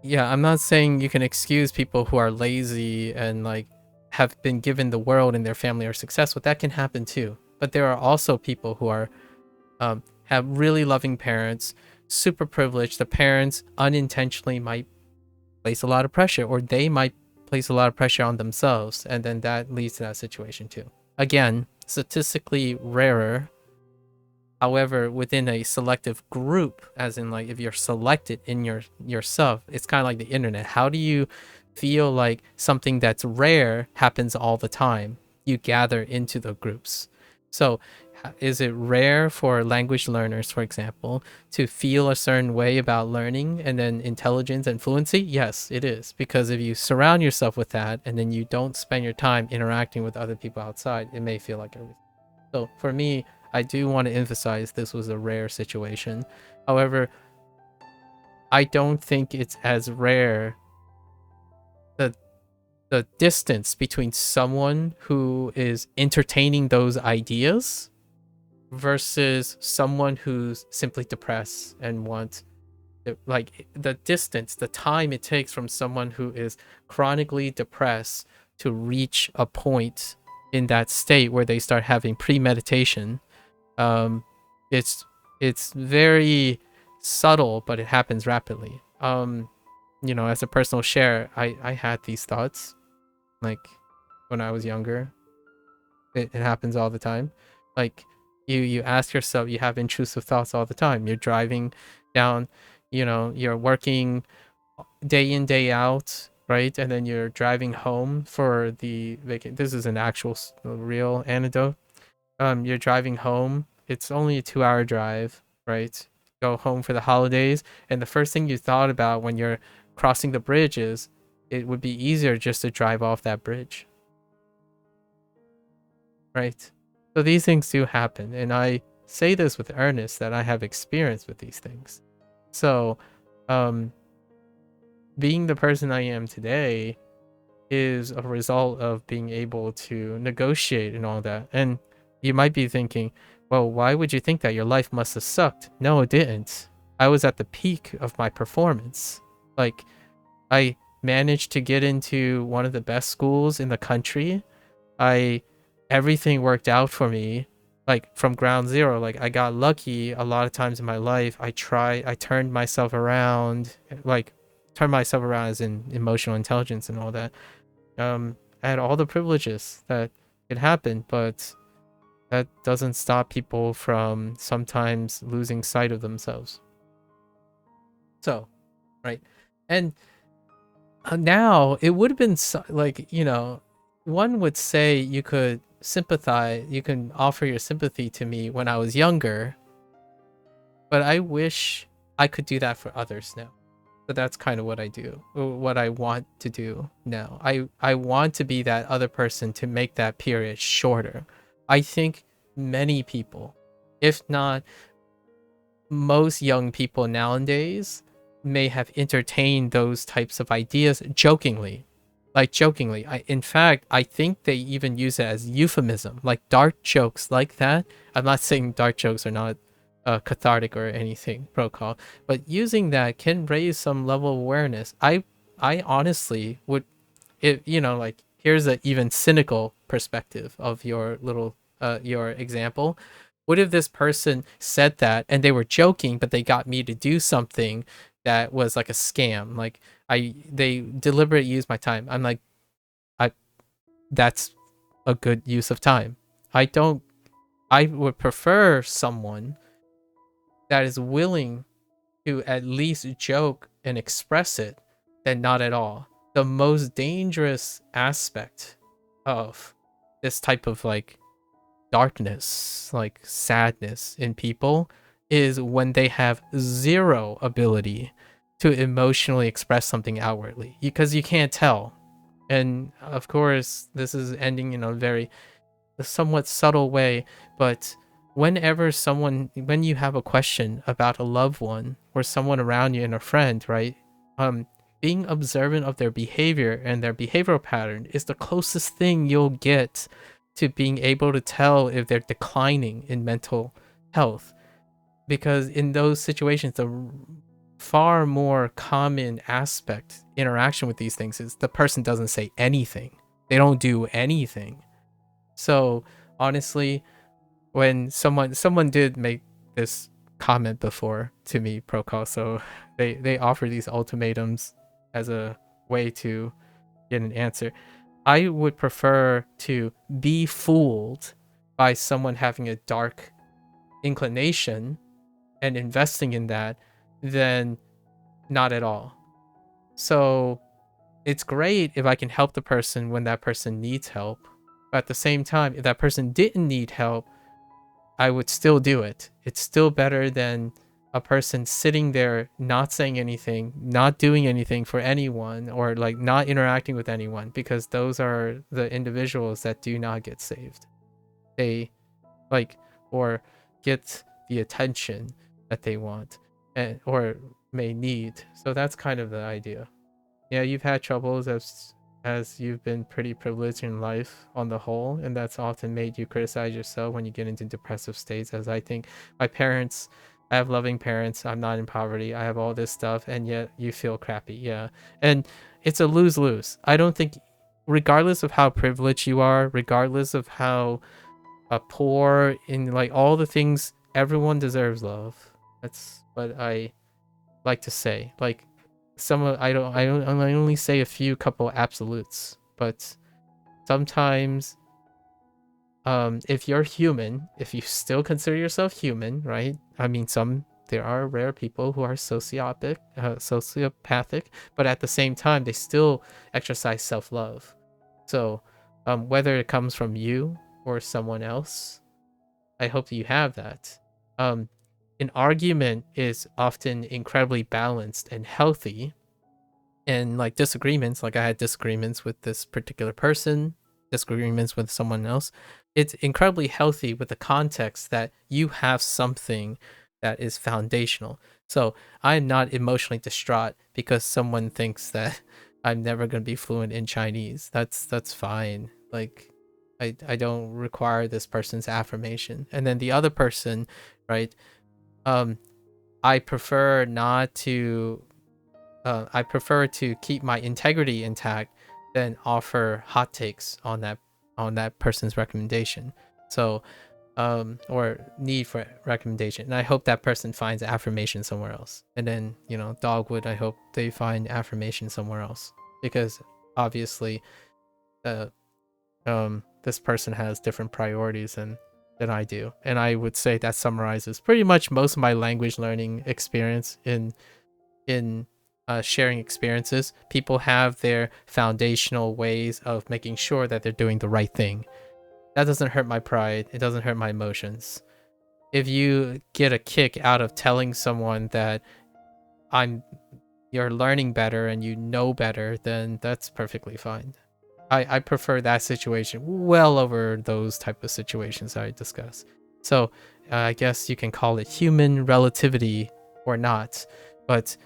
Yeah, I'm not saying you can excuse people who are lazy and like have been given the world and their family are successful. That can happen too. But there are also people who are have really loving parents, super privileged. The parents unintentionally might place a lot of pressure, or they might place a lot of pressure on themselves, and then that leads to that situation too. Again, statistically rarer. However, within a selective group, as in like if you're selected in yourself, it's kind of like the internet. How do you feel like something that's rare happens all the time? You gather into the groups. So is it rare for language learners, for example, to feel a certain way about learning and then intelligence and fluency? Yes, it is. Because if you surround yourself with that and then you don't spend your time interacting with other people outside, it may feel like everything. So for me, I do want to emphasize this was a rare situation. However, I don't think it's as rare. The distance between someone who is entertaining those ideas versus someone who's simply depressed and wants, like, the distance, the time it takes from someone who is chronically depressed to reach a point in that state where they start having premeditation. It's very subtle, but it happens rapidly. As a personal share, I had these thoughts like when I was younger. It happens all the time. Like you ask yourself, you have intrusive thoughts all the time. You're driving down, you're working day in, day out, right? And then you're driving home for the vacation. This is an actual real anecdote. You're driving home. It's only a 2-hour drive, right? Go home for the holidays, and the first thing you thought about when you're crossing the bridge is it would be easier just to drive off that bridge, right? So these things do happen, and I say this with earnest that I have experience with these things. So, being the person I am today is a result of being able to negotiate and all that. And you might be thinking, well, why would you think that? Your life must have sucked. No, it didn't. I was at the peak of my performance. Like, I managed to get into one of the best schools in the country. Everything worked out for me. like from ground zero. Like I got lucky a lot of times in my life. I turned myself around, like turned myself around as in emotional intelligence and all that. I had all the privileges that it happened, but that doesn't stop people from sometimes losing sight of themselves. So, right. And now it would have been like, one would say you could sympathize, you can offer your sympathy to me when I was younger, but I wish I could do that for others now. But that's kind of what I do, what I want to do now. I want to be that other person to make that period shorter. I think many people, if not most young people nowadays, may have entertained those types of ideas jokingly. Like jokingly. In fact, I think they even use it as euphemism, like dark jokes like that. I'm not saying dark jokes are not cathartic or anything, protocol, but using that can raise some level of awareness. I honestly would, like, here's an even cynical perspective of your little your example. What if this person said that and they were joking, but they got me to do something that was like a scam? Like they deliberately used my time. I'm like, I that's a good use of time. I would prefer someone that is willing to at least joke and express it than not at all. The most dangerous aspect of this type of like darkness, like sadness in people, is when they have zero ability to emotionally express something outwardly, because you can't tell. And of course, this is ending in a very somewhat subtle way, but when you have a question about a loved one or someone around you and a friend, right? Being observant of their behavior and their behavioral pattern is the closest thing you'll get to being able to tell if they're declining in mental health. Because in those situations, the far more common aspect interaction with these things is the person doesn't say anything. They don't do anything. So honestly, when someone did make this comment before to me, Procol, so they offer these ultimatums as a way to get an answer. I would prefer to be fooled by someone having a dark inclination and investing in that than not at all. So it's great if I can help the person when that person needs help. But at the same time, if that person didn't need help, I would still do it. It's still better than a person sitting there not saying anything, not doing anything for anyone, or like not interacting with anyone, because those are the individuals that do not get saved. They like, or get the attention that they want or may need. So that's kind of the idea. Yeah, you've had troubles as you've been pretty privileged in life on the whole, and that's often made you criticize yourself when you get into depressive states. As I think my parents, I have loving parents, I'm not in poverty, I have all this stuff, and yet you feel crappy. Yeah. And it's a lose-lose. I don't think, regardless of how privileged you are, regardless of how poor, in like all the things, everyone deserves love. That's what I like to say. Like, I only say a few couple absolutes, but sometimes if you're human, if you still consider yourself human, right? I mean, there are rare people who are sociopathic, but at the same time they still exercise self-love. So whether it comes from you or someone else, I hope you have that. An argument is often incredibly balanced and healthy, and like disagreements, like I had disagreements with this particular person, disagreements with someone else, it's incredibly healthy with the context that you have something that is foundational. So I'm not emotionally distraught because someone thinks that I'm never going to be fluent in Chinese. That's fine. Like I don't require this person's affirmation. And then the other person, right? I prefer not to I prefer to keep my integrity intact than offer hot takes on that person's recommendation. So or need for recommendation. And I hope that person finds affirmation somewhere else. And then, Dogwood, I hope they find affirmation somewhere else. Because obviously, this person has different priorities than I do. And I would say that summarizes pretty much most of my language learning experience in sharing experiences. People have their foundational ways of making sure that they're doing the right thing. That doesn't hurt my pride. It doesn't hurt my emotions. If you get a kick out of telling someone that you're learning better and you know better, then that's perfectly fine. I prefer that situation well over those type of situations I discuss. So I guess you can call it human relativity or not, but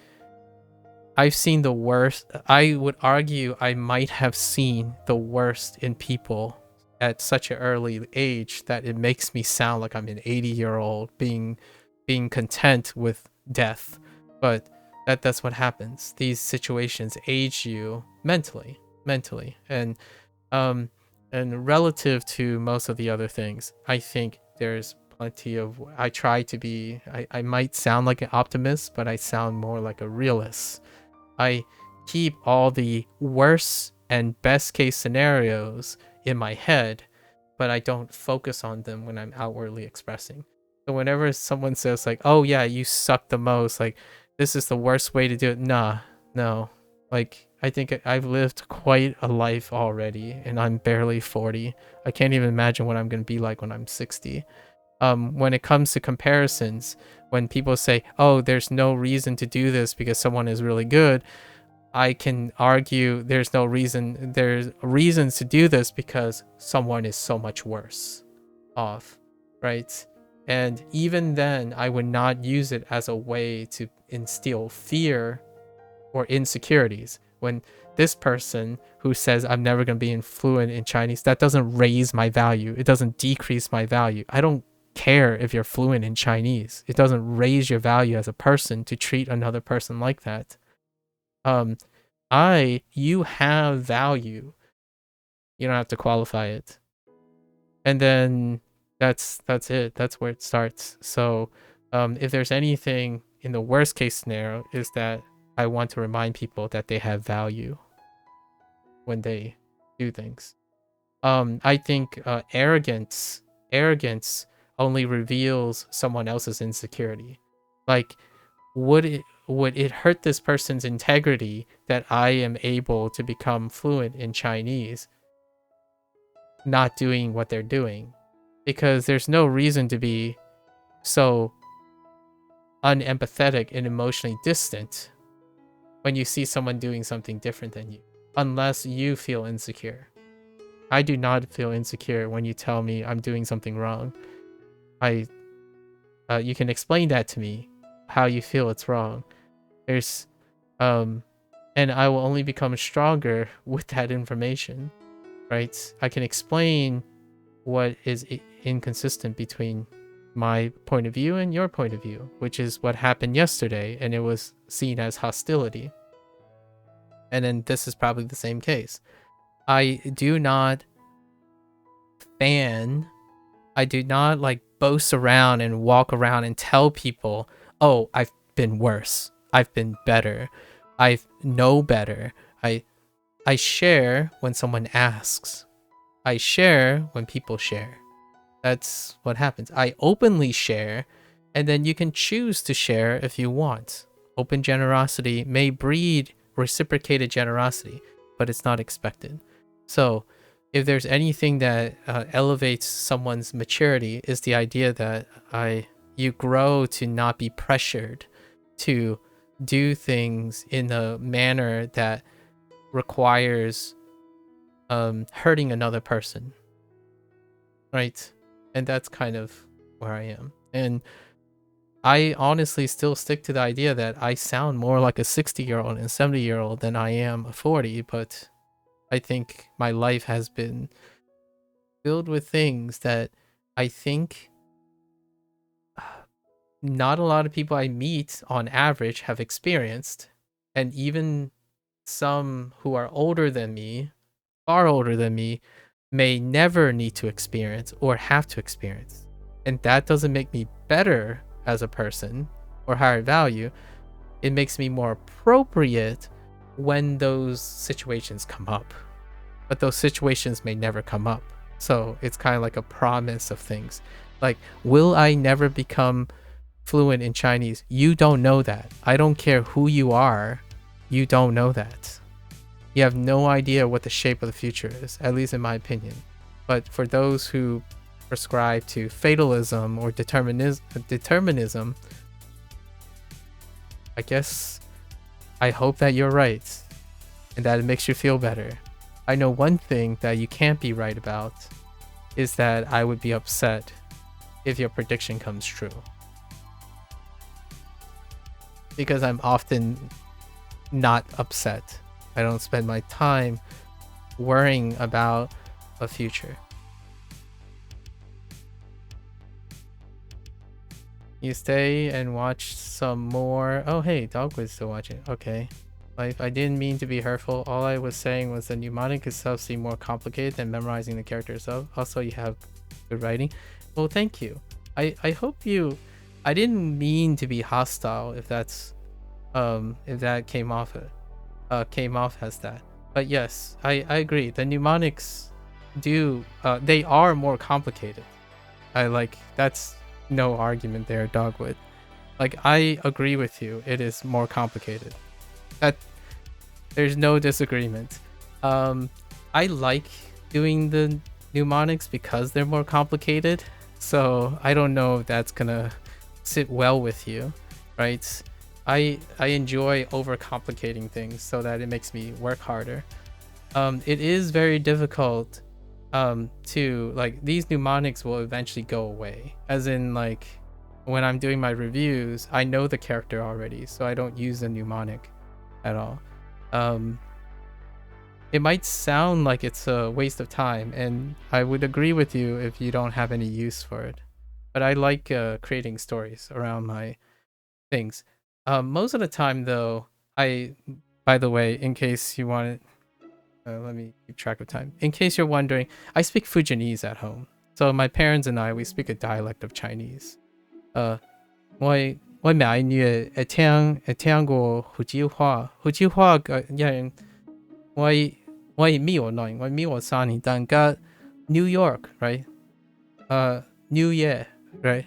I've seen the worst. I would argue I might have seen the worst in people at such an early age that it makes me sound like I'm an 80-year-old being content with death. But that's what happens. These situations age you mentally, and relative to most of the other things, I think there's plenty of. I try to be. I might sound like an optimist, but I sound more like a realist. I keep all the worst and best case scenarios in my head, but I don't focus on them when I'm outwardly expressing. So whenever someone says like, "Oh yeah, you suck the most," like this is the worst way to do it. Nah, no. Like I think I've lived quite a life already and I'm barely 40. I can't even imagine what I'm going to be like when I'm 60. When it comes to comparisons, when people say, "Oh, there's no reason to do this because someone is really good," I can argue there's no reason. There's reasons to do this because someone is so much worse off, right? And even then, I would not use it as a way to instill fear or insecurities. When this person who says I'm never going to be fluent in Chinese, that doesn't raise my value. It doesn't decrease my value. I don't care if you're fluent in Chinese. It doesn't raise your value as a person to treat another person like that. You have value. You don't have to qualify it. And then that's it. That's where it starts. So if there's anything in the worst case scenario is that I want to remind people that they have value when they do things. I think arrogance only reveals someone else's insecurity. Like, would it hurt this person's integrity that I am able to become fluent in Chinese, not doing what they're doing? Because there's no reason to be so unempathetic and emotionally distant when you see someone doing something different than you, unless you feel insecure. I do not feel insecure when you tell me I'm doing something wrong. You can explain that to me, how you feel it's wrong. There's, and I will only become stronger with that information, right? I can explain what is inconsistent between my point of view and your point of view, which is what happened yesterday, and it was seen as hostility. And then this is probably the same case. I do not like boast around and walk around and tell people, "Oh, I've been worse. I've been better. I know better." I share when someone asks. I share when people share. That's what happens. I openly share, and then you can choose to share if you want. Open generosity may breed reciprocated generosity, but it's not expected. So if there's anything that elevates someone's maturity, is the idea that you grow to not be pressured to do things in a manner that requires hurting another person, right? And that's kind of where I am. And I honestly still stick to the idea that I sound more like a 60-year-old and 70-year-old than I am a 40, but I think my life has been filled with things that I think not a lot of people I meet on average have experienced. And even some who are older than me, far older than me, may never need to experience or have to experience. And that doesn't make me better as a person or higher value. It makes me more appropriate when those situations come up. But those situations may never come up. So it's kind of like a promise of things. Like, will I never become fluent in Chinese? You don't know that. I don't care who you are. You don't know that. You have no idea what the shape of the future is, at least in my opinion. But for those who prescribe to fatalism or determinism, I guess I hope that you're right and that it makes you feel better. I know one thing that you can't be right about is that I would be upset if your prediction comes true. Because I'm often not upset. I don't spend my time worrying about a future. You stay and watch some more. Oh, hey, Dog was still watching. Okay. I didn't mean to be hurtful. All I was saying was the mnemonic itself seemed more complicated than memorizing the character itself. Also, you have good writing. Well, thank you. I hope you. I didn't mean to be hostile. If that's if that came off as that. But yes, I agree. The mnemonics do they are more complicated. That's no argument there, Dogwood. Like, I agree with you. It is more complicated. That there's no disagreement. I like doing the mnemonics because they're more complicated. So I don't know if that's gonna sit well with you, right? I enjoy overcomplicating things so that it makes me work harder. It is very difficult to, like, these mnemonics will eventually go away. As in, like, when I'm doing my reviews, I know the character already, so I don't use the mnemonic at all. It might sound like it's a waste of time, and I would agree with you if you don't have any use for it. But I like creating stories around my things. Most of the time, though, by the way, in case you wanted, let me keep track of time. In case you're wondering, I speak Fujianese at home. So my parents and I, we speak a dialect of Chinese. 我每年聽過福州話，福州話嘅人，我咪我3年，但家 New York, right? New Year, right?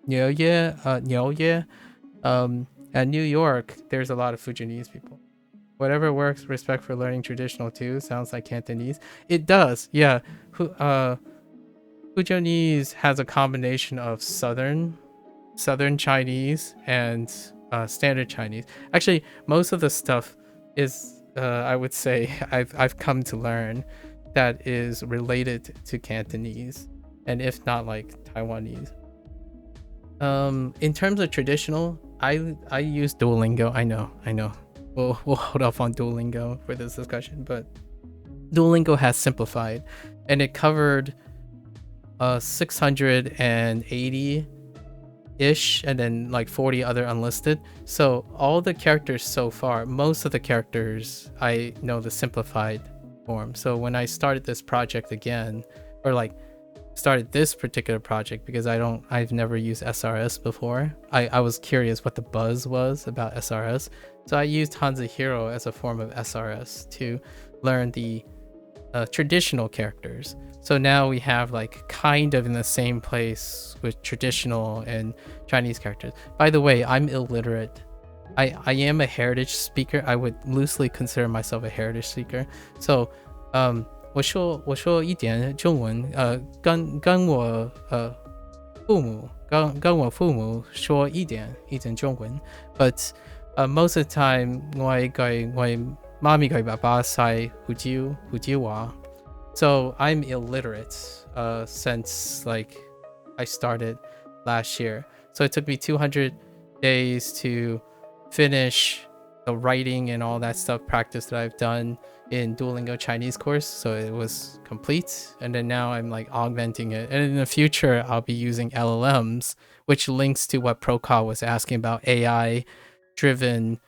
New Year, at New York, there's a lot of Fujianese people. Whatever works, respect for learning traditional too. Sounds like Cantonese. It does, yeah. Fujianese has a combination of Southern Chinese and Standard Chinese. Actually, most of the stuff is, I would say, I've come to learn that is related to Cantonese, and if not, like, Taiwanese. In terms of traditional, I use Duolingo. I know. We'll hold off on Duolingo for this discussion, but Duolingo has simplified, and it covered 680 ish, and then like 40 other unlisted. So all the characters so far, most of the characters, I know the simplified form. So when I started this project again, or like started this particular project, because I've never used SRS before. I was curious what the buzz was about SRS. So I used HanziHero as a form of SRS to learn the traditional characters. So now we have, like, kind of in the same place with traditional and Chinese characters. By the way, I'm illiterate. I am a heritage speaker. I would loosely consider myself a heritage speaker. So 我说一点中文，跟我父母说一点中文 but most of the time 我媽咪爸爸使福州話. So I'm illiterate since, like, I started last year. So it took me 200 days to finish the writing and all that stuff, practice that I've done in Duolingo Chinese course. So it was complete, and then now I'm, like, augmenting it, and in the future I'll be using LLMs, which links to what Procal was asking about, AI driven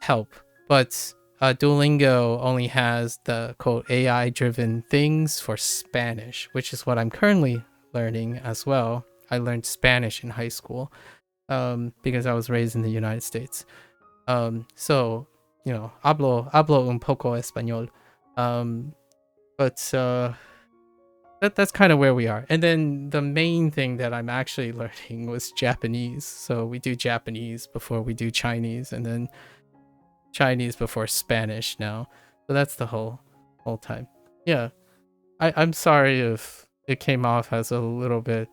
help. But Duolingo only has the quote AI driven things for Spanish, which is what I'm currently learning as well. I learned Spanish in high school because I was raised in the United States. So, you know, hablo un poco español. But that's kind of where we are. And then the main thing that I'm actually learning was Japanese. So we do Japanese before we do Chinese, and then Chinese before Spanish now. So that's the whole time. Yeah. I'm sorry if it came off as a little bit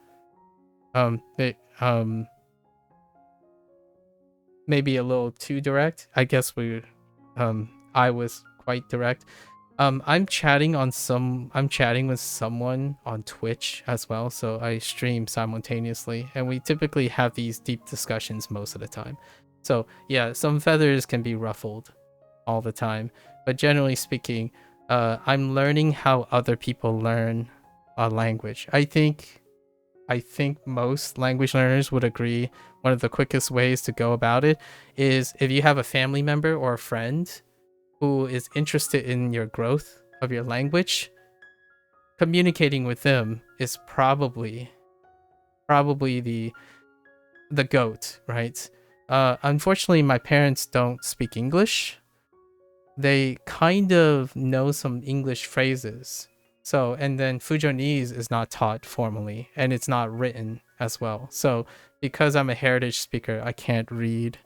maybe a little too direct. I guess I was quite direct. I'm chatting with someone on Twitch as well, so I stream simultaneously, and we typically have these deep discussions most of the time. So yeah, some feathers can be ruffled all the time, but generally speaking, I'm learning how other people learn a language. I think most language learners would agree one of the quickest ways to go about it is if you have a family member or a friend who is interested in your growth of your language, communicating with them is probably the GOAT, right? Unfortunately, my parents don't speak English. They kind of know some English phrases. So, and then Fujonese is not taught formally, and it's not written as well. So, because I'm a heritage speaker, I can't read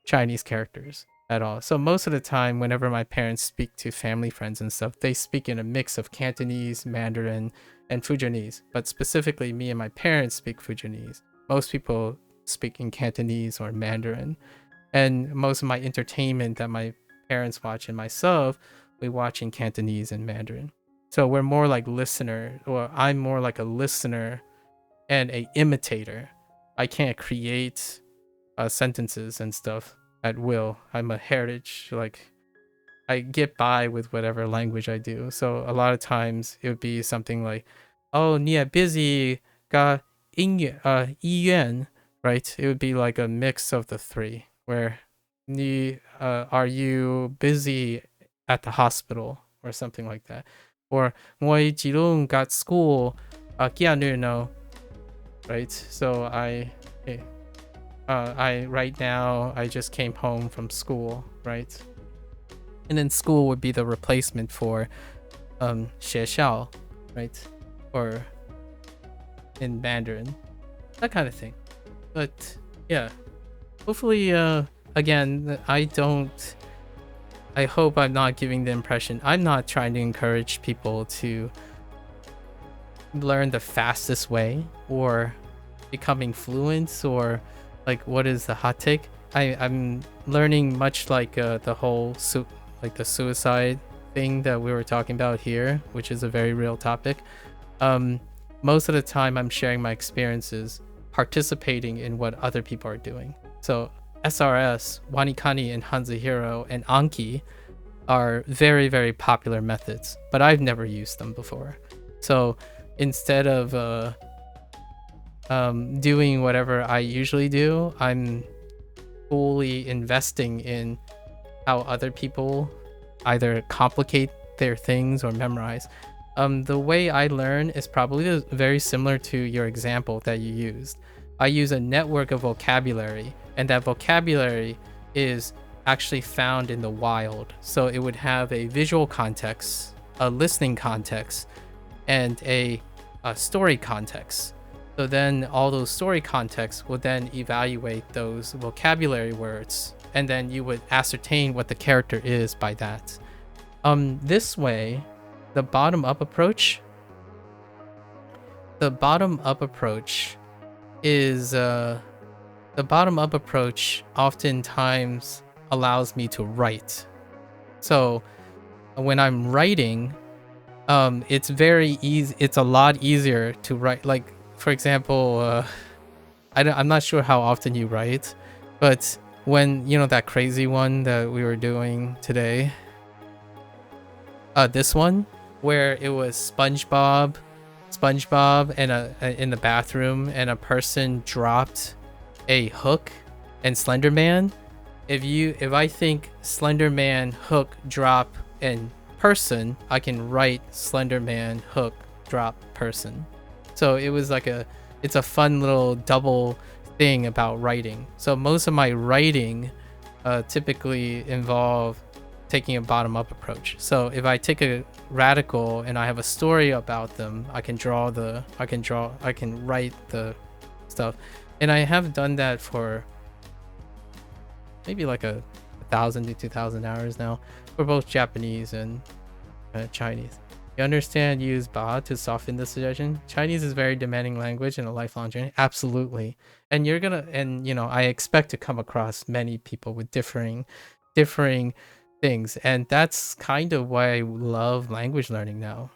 Chinese characters at all. So most of the time, whenever my parents speak to family friends and stuff, they speak in a mix of Cantonese, Mandarin, and Fujonese. But specifically, me and my parents speak Fujonese. Most people speak in Cantonese or Mandarin. And most of my entertainment that my parents watch and myself, we watch in Cantonese and Mandarin. So we're more like listener, or I'm more like a listener and a imitator. I can't create sentences and stuff at will. I'm a heritage, like I get by with whatever language I do. So a lot of times it would be something like, oh, 你也 busy ga 医院, right? It would be like a mix of the three, where are you busy at the hospital or something like that, or 我 지금 got school 幾日 no, right? So I right now I just came home from school, right? And then school would be the replacement for 学校, right? Or in Mandarin, that kind of thing. But yeah, hopefully again, I hope I'm not giving the impression, I'm not trying to encourage people to learn the fastest way or becoming fluent, or like what is the hot take. I'm learning much like the whole like the suicide thing that we were talking about here, which is a very real topic. Most of the time I'm sharing my experiences, participating in what other people are doing. So SRS, Wanikani, and HanziHero, and Anki are very, very popular methods, but I've never used them before. So instead of doing whatever I usually do, I'm fully investing in how other people either complicate their things or memorize. The way I learn is probably very similar to your example that you used. I use a network of vocabulary, and that vocabulary is actually found in the wild. So it would have a visual context, a listening context, and a story context. So then all those story contexts will then evaluate those vocabulary words, and then you would ascertain what the character is by that. This way, the bottom-up approach oftentimes allows me to write. So when I'm writing, it's very easy. It's a lot easier to write. Like, for example, I'm not sure how often you write, but when, you know, that crazy one that we were doing today, this one where it was SpongeBob and in the bathroom, and a person dropped a hook and Slender Man. If I think Slender Man, hook, drop, and person, I can write Slender Man, hook, drop, person. So it was like it's a fun little double thing about writing. So most of my writing typically involve taking a bottom-up approach. So if I take a radical and I have a story about them, I can write the stuff. And I have done that for maybe like 1,000 to 2,000 hours now for both Japanese and Chinese. You understand use ba to soften the suggestion. Chinese is very demanding language and a lifelong journey. Absolutely. And I expect to come across many people with differing things. And that's kind of why I love language learning now.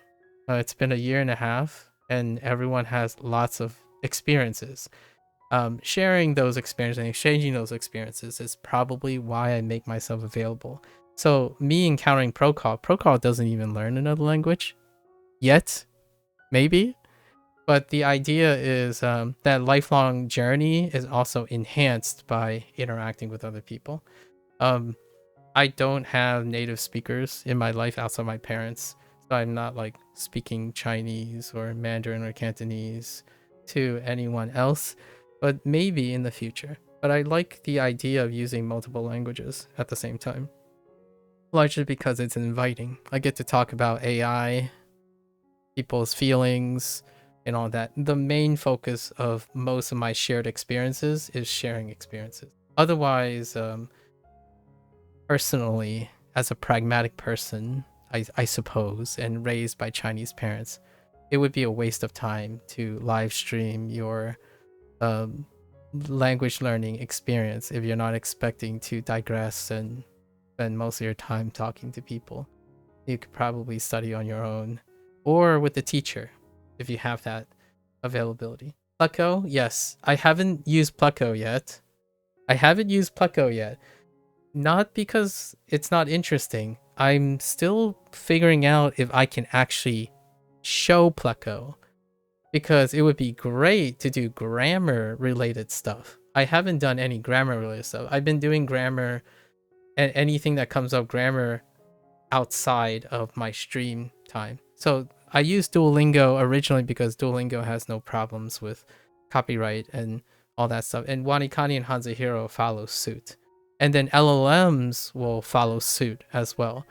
It's been a year and a half and everyone has lots of experiences. Sharing those experiences and exchanging those experiences is probably why I make myself available. So me encountering Procol doesn't even learn another language yet, maybe. But the idea is that lifelong journey is also enhanced by interacting with other people. I don't have native speakers in my life outside my parents, so I'm not like speaking Chinese or Mandarin or Cantonese to anyone else, but maybe in the future. But I like the idea of using multiple languages at the same time, largely because it's inviting. I get to talk about AI, people's feelings, and all that. The main focus of most of my shared experiences is sharing experiences. Otherwise, personally, as a pragmatic person, I suppose, and raised by Chinese parents, it would be a waste of time to live stream your language learning experience if you're not expecting to digress and spend most of your time talking to people. You could probably study on your own or with a teacher if you have that availability. Pleco, yes. I haven't used Pleco yet. Not because it's not interesting. I'm still figuring out if I can actually show Pleco, because it would be great to do grammar related stuff. I haven't done any grammar related stuff. I've been doing grammar and anything that comes up grammar outside of my stream time. So I used Duolingo originally because Duolingo has no problems with copyright and all that stuff. And Wanikani and HanziHero follow suit. And then LLMs will follow suit as well.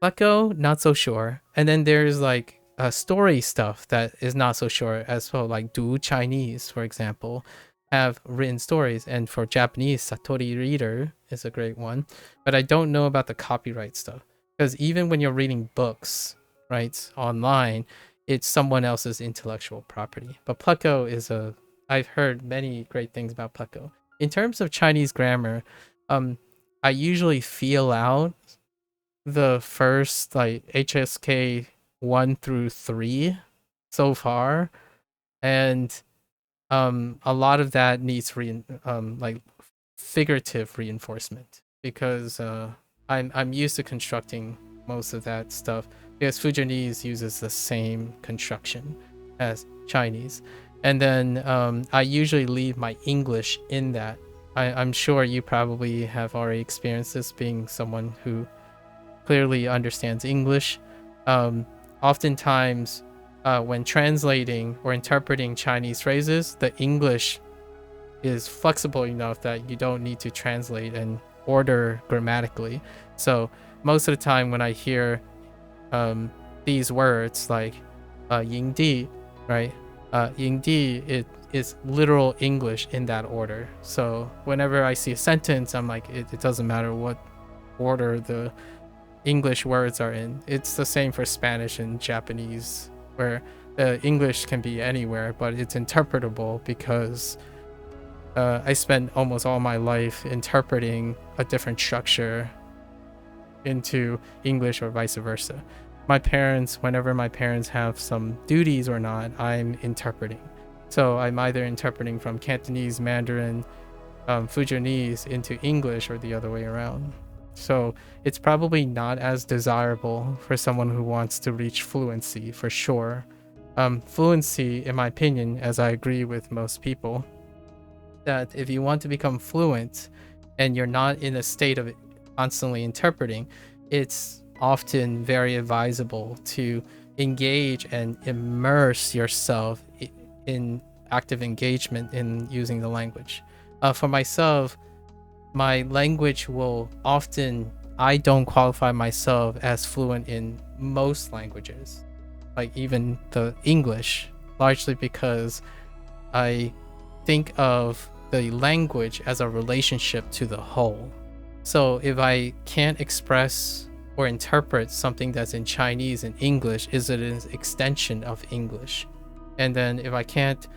Pleco, not so sure. And then there's like story stuff that is not so sure as well. Like Du Chinese, for example, have written stories. And for Japanese, Satori Reader is a great one. But I don't know about the copyright stuff. Because even when you're reading books, right, online, it's someone else's intellectual property. But Pleco I've heard many great things about Pleco. In terms of Chinese grammar, I usually feel out the first like HSK 1 through 3 so far, and a lot of that needs like figurative reinforcement, because I'm used to constructing most of that stuff, because Fujianese uses the same construction as Chinese. And then I usually leave my English in that. I'm sure you probably have already experienced this, being someone who clearly understands English. Oftentimes, when translating or interpreting Chinese phrases, the English is flexible enough that you don't need to translate and order grammatically. So most of the time when I hear these words like Yingdi, right? Yingdi, it is literal English in that order. So whenever I see a sentence, I'm like, it doesn't matter what order the English words are in. It's the same for Spanish and Japanese, where the English can be anywhere, but it's interpretable because I spent almost all my life interpreting a different structure into English or vice versa. My parents, whenever my parents have some duties or not, I'm interpreting. So I'm either interpreting from Cantonese, Mandarin, Fujianese into English, or the other way around. So it's probably not as desirable for someone who wants to reach fluency, for sure. Fluency, in my opinion, as I agree with most people, that if you want to become fluent and you're not in a state of constantly interpreting, it's often very advisable to engage and immerse yourself in active engagement in using the language. For myself, my language will often, I don't qualify myself as fluent in most languages, like even the English, largely because I think of the language as a relationship to the whole. So if I can't express or interpret something that's in Chinese in English, is it an extension of English? And then if I can't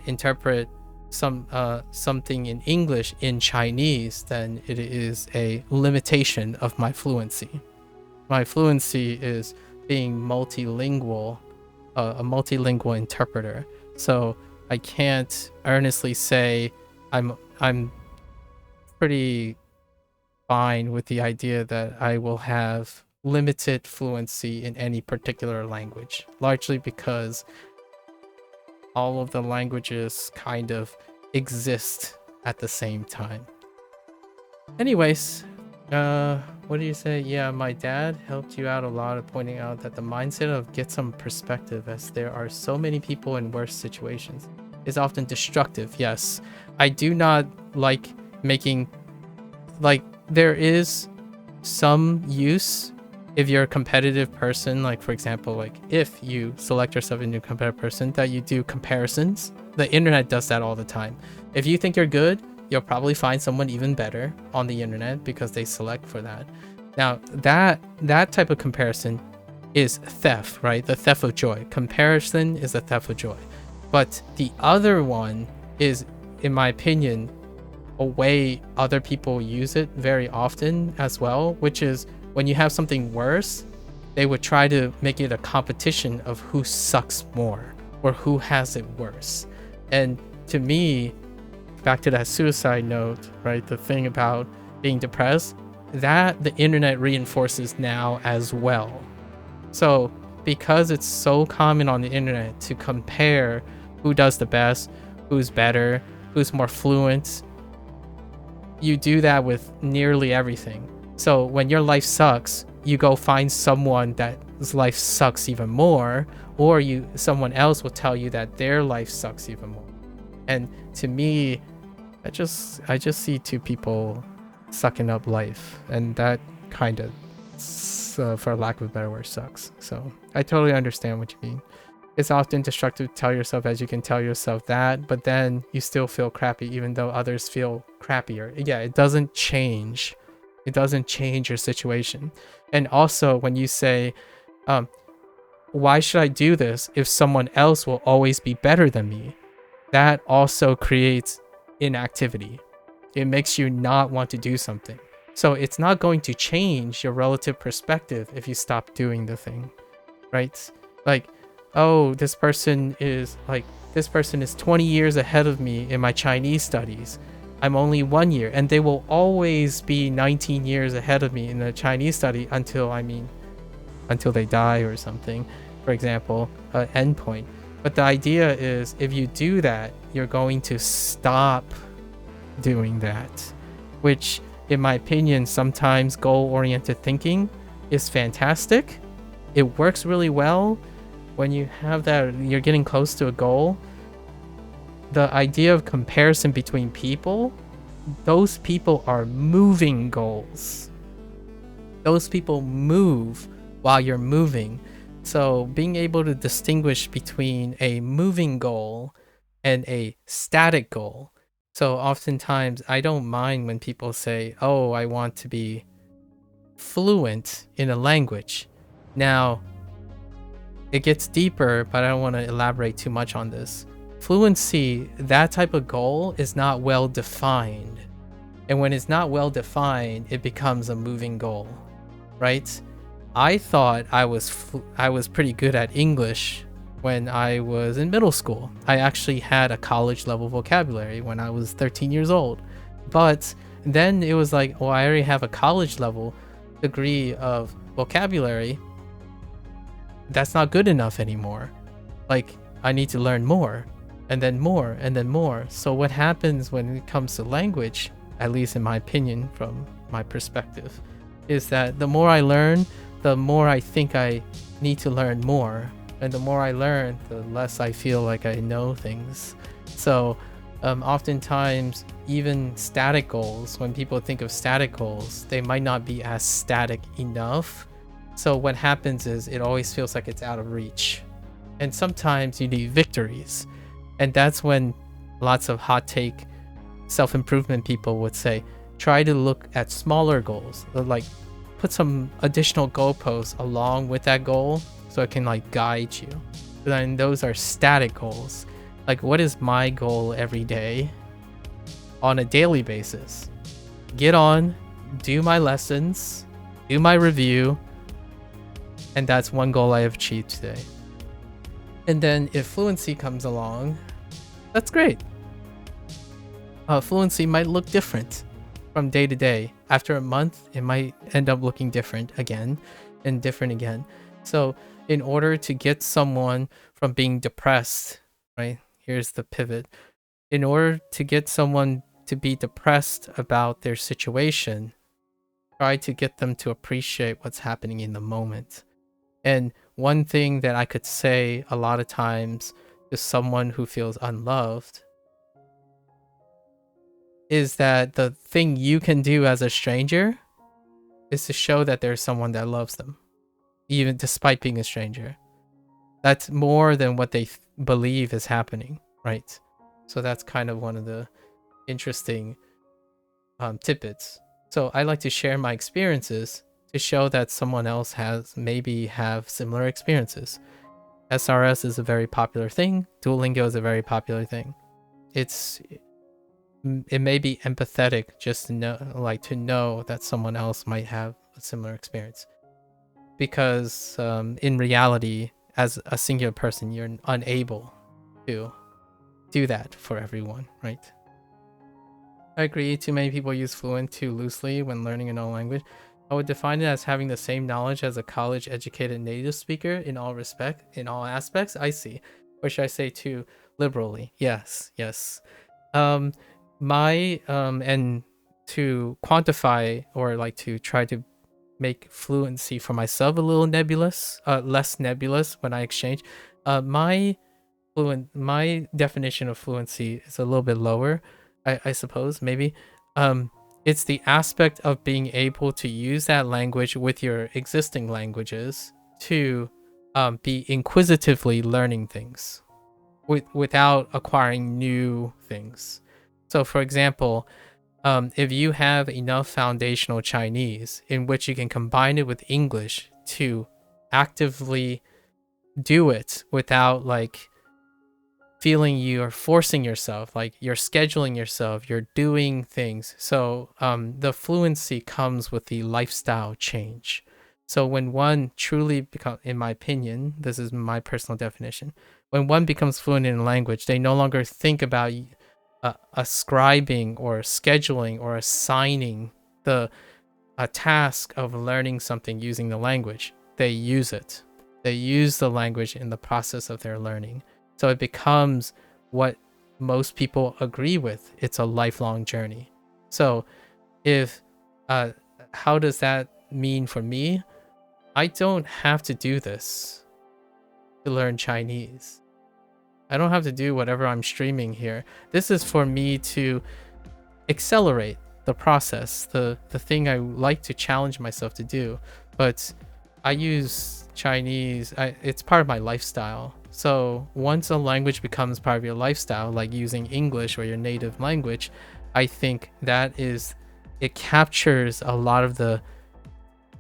interpret something in English in Chinese, then it is a limitation of my fluency. My fluency is being multilingual, a multilingual interpreter. So I can't earnestly say I'm pretty fine with the idea that I will have limited fluency in any particular language, largely because all of the languages kind of exist at the same time. Anyways, what do you say? Yeah, my dad helped you out a lot of pointing out that the mindset of get some perspective, as there are so many people in worse situations, is often destructive. Yes, I do not like making, like, there is some use if you're a competitive person, like for example, like if you select yourself into a competitive person, that you do comparisons. The internet does that all the time. If you think you're good, you'll probably find someone even better on the internet because they select for that. Now that type of comparison is theft, right? The theft of joy. Comparison is a theft of joy. But the other one is, in my opinion, a way other people use it very often as well, which is when you have something worse, they would try to make it a competition of who sucks more or who has it worse. And to me, back to that suicide note, right? The thing about being depressed, that the internet reinforces now as well. So because it's so common on the internet to compare who does the best, who's better, who's more fluent, you do that with nearly everything. So when your life sucks, you go find someone that's life sucks even more, or someone else will tell you that their life sucks even more. And to me, I just see two people sucking up life, and that kind of, for lack of a better word, sucks. So I totally understand what you mean. It's often destructive to tell yourself, as you can tell yourself that, but then you still feel crappy even though others feel crappier. Yeah, it doesn't change. It doesn't change your situation. And also when you say, why should I do this if someone else will always be better than me? That also creates inactivity. It makes you not want to do something. So it's not going to change your relative perspective if you stop doing the thing, right? Like, oh, this person is 20 years ahead of me in my Chinese studies. I'm only 1 year, and they will always be 19 years ahead of me in the Chinese study until they die or something, for example, endpoint. But the idea is, if you do that, you're going to stop doing that, which, in my opinion, sometimes goal-oriented thinking is fantastic. It works really well when you have that, you're getting close to a goal. The idea of comparison between people, those people are moving goals. Those people move while you're moving. So being able to distinguish between a moving goal and a static goal. So oftentimes I don't mind when people say, oh, I want to be fluent in a language. Now, it gets deeper, but I don't want to elaborate too much on this. Fluency, that type of goal, is not well defined. And when it's not well defined, it becomes a moving goal, right? I thought I was pretty good at English when I was in middle school. I actually had a college level vocabulary when I was 13 years old. But then it was like, well, I already have a college level degree of vocabulary. That's not good enough anymore. Like, I need to learn more, and then more, and then more. So what happens when it comes to language, at least in my opinion, from my perspective, is that the more I learn, the more I think I need to learn more. And the more I learn, the less I feel like I know things. So oftentimes, even static goals, when people think of static goals, they might not be as static enough. So what happens is it always feels like it's out of reach. And sometimes you need victories. And that's when lots of hot take self-improvement people would say, try to look at smaller goals, like put some additional goalposts along with that goal so it can like guide you. Then those are static goals. Like, what is my goal every day on a daily basis? Get on, do my lessons, do my review, and that's one goal I have achieved today. And then if fluency comes along, that's great. Fluency might look different from day to day. After a month, it might end up looking different again and different again. So in order to get someone from being depressed, right? Here's the pivot. In order to get someone to be depressed about their situation, try to get them to appreciate what's happening in the moment. And one thing that I could say a lot of times to someone who feels unloved is that the thing you can do as a stranger is to show that there's someone that loves them, even despite being a stranger. That's more than what they believe is happening, right? So that's kind of one of the interesting tidbits. So I like to share my experiences to show that someone else have similar experiences. SRS is a very popular thing. Duolingo is a very popular thing. It may be empathetic just to know that someone else might have a similar experience, because in reality, as a singular person, you're unable to do that for everyone, right? I agree. Too many people use fluent too loosely when learning a known language. I would define it as having the same knowledge as a college-educated native speaker in all aspects. I see. Or should I say too liberally? Yes. And to quantify or like to try to make fluency for myself a little less nebulous when I exchange. My definition of fluency is a little bit lower, I suppose, maybe. It's the aspect of being able to use that language with your existing languages to be inquisitively learning things without acquiring new things. So for example, if you have enough foundational Chinese in which you can combine it with English to actively do it without like feeling you're forcing yourself, like you're scheduling yourself, you're doing things. So the fluency comes with the lifestyle change. So when one truly becomes, in my opinion, this is my personal definition, when one becomes fluent in a language, they no longer think about ascribing or scheduling or assigning a task of learning something using the language. They use it. They use the language in the process of their learning. So it becomes what most people agree with. It's a lifelong journey. So how does that mean for me? I don't have to do this to learn Chinese. I don't have to do whatever I'm streaming here. This is for me to accelerate the process, the thing I like to challenge myself to do. But I use Chinese, it's part of my lifestyle. So once a language becomes part of your lifestyle, like using English or your native language, I think it captures a lot of the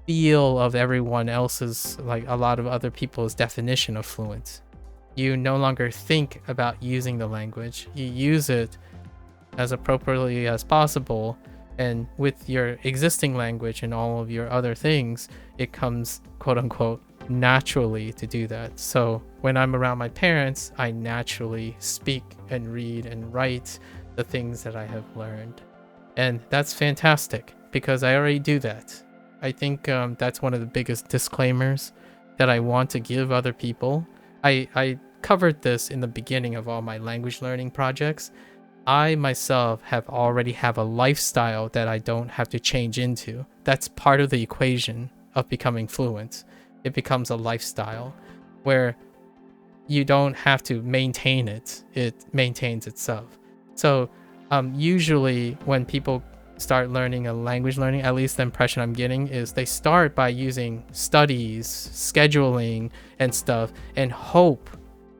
feel of everyone else's, like a lot of other people's definition of fluent. You no longer think about using the language. You use it as appropriately as possible. And with your existing language and all of your other things, it comes, quote unquote, naturally to do that. So when I'm around my parents, I naturally speak and read and write the things that I have learned. And that's fantastic because I already do that. I think that's one of the biggest disclaimers that I want to give other people. I covered this in the beginning of all my language learning projects. I myself already have a lifestyle that I don't have to change into. That's part of the equation of becoming fluent. It becomes a lifestyle where you don't have to maintain it. It maintains itself. So usually when people start learning a language learning, at least the impression I'm getting is they start by using studies, scheduling and stuff, and hope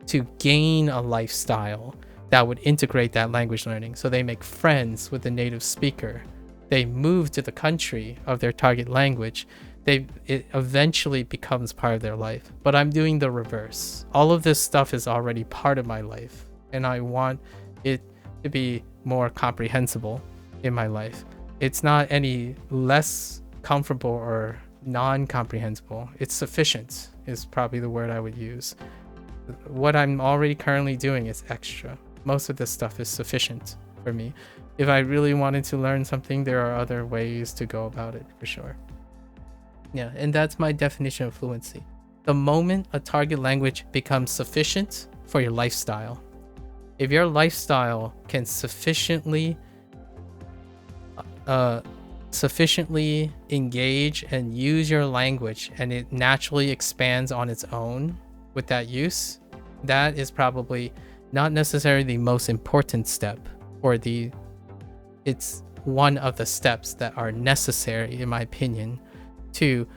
to gain a lifestyle that would integrate that language learning. So they make friends with the native speaker. They move to the country of their target language. It eventually becomes part of their life. But I'm doing the reverse. All of this stuff is already part of my life, and I want it to be more comprehensible in my life. It's not any less comfortable or non-comprehensible. It's sufficient is probably the word I would use. What I'm already currently doing is extra. Most of this stuff is sufficient for me. If I really wanted to learn something, there are other ways to go about it for sure. Yeah, and that's my definition of fluency. The moment a target language becomes sufficient for your lifestyle. If your lifestyle can sufficiently engage and use your language, and it naturally expands on its own with that use, that is probably not necessarily the most important step, or it's one of the steps that are necessary, in my opinion, to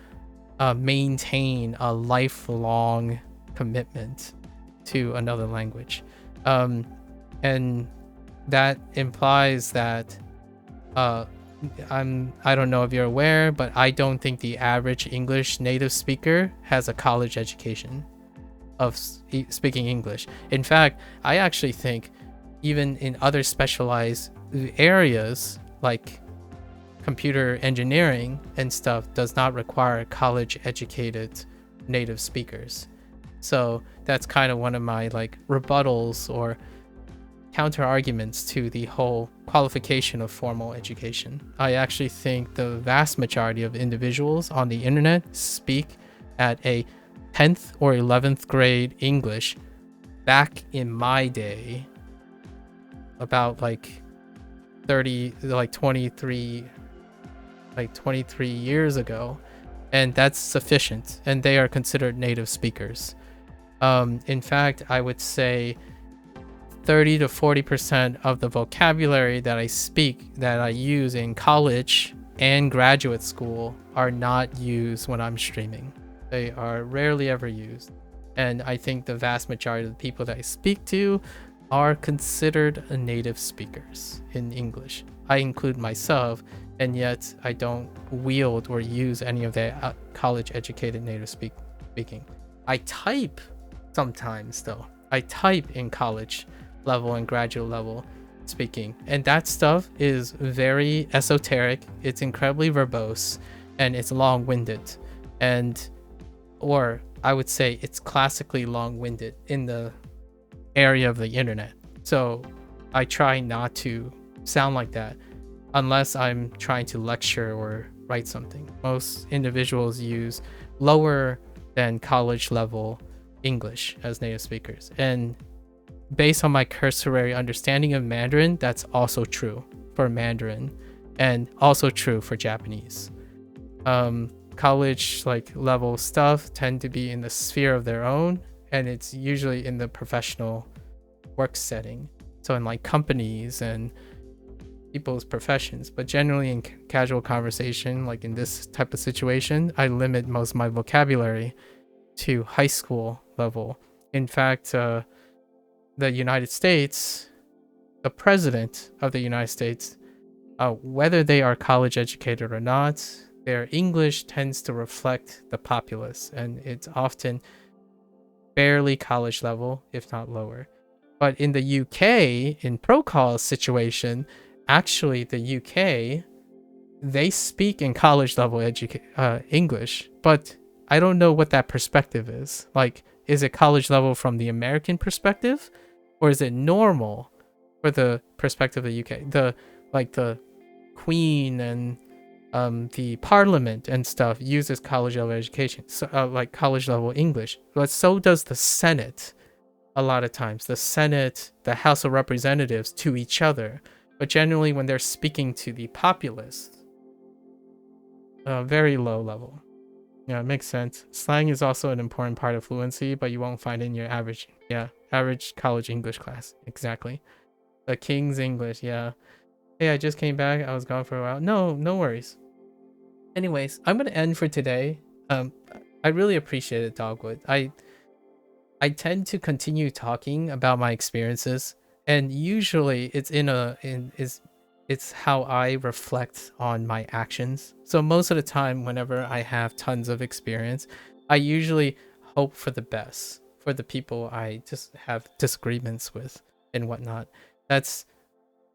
maintain a lifelong commitment to another language. And that implies that I don't know if you're aware, but I don't think the average English native speaker has a college education of speaking English. In fact, I actually think even in other specialized areas like computer engineering and stuff does not require college educated native speakers. So that's kind of one of my like rebuttals or counter arguments to the whole qualification of formal education. I actually think the vast majority of individuals on the internet speak at a 10th or 11th grade English back in my day, about like 23 years ago, and that's sufficient, and they are considered native speakers. In fact, I would say 30 to 40% of the vocabulary that I use in college and graduate school are not used when I'm streaming. They are rarely ever used. And I think the vast majority of the people that I speak to are considered native speakers in English. I include myself, and yet I don't wield or use any of the college educated native speaking. I type sometimes though. I type in college level and graduate level speaking, and that stuff is very esoteric. It's incredibly verbose, and it's long-winded, or I would say it's classically long-winded in the area of the internet. So I try not to sound like that unless I'm trying to lecture or write something. Most individuals use lower than college level English as native speakers, and based on my cursory understanding of Mandarin, that's also true for Mandarin and also true for Japanese. College like level stuff tend to be in the sphere of their own, and it's usually in the professional work setting, so in like companies and people's professions. But generally in casual conversation, like in this type of situation, I limit most of my vocabulary to high school level. In fact, the United States, the president of the United States, whether they are college educated or not, their English tends to reflect the populace, and it's often barely college level, if not lower. But in the UK, in Procall's situation, actually the UK, they speak in college level English, but I don't know what that perspective is. Like, is it college level from the American perspective, or is it normal for the perspective of the UK? The Queen and the Parliament and stuff uses college level education, so like college level English, but so does the Senate. A lot of times, the Senate, the House of Representatives, to each other, but generally when they're speaking to the populace, very low level. Yeah, it makes sense. Slang is also an important part of fluency, but you won't find it in your average college English class. Exactly. The King's English, yeah. Hey, I just came back. I was gone for a while. No worries. Anyways, I'm gonna end for today. I really appreciate it, Dogwood. I tend to continue talking about my experiences, and usually it's how I reflect on my actions. So most of the time, whenever I have tons of experience, I usually hope for the best for the people I just have disagreements with and whatnot. That's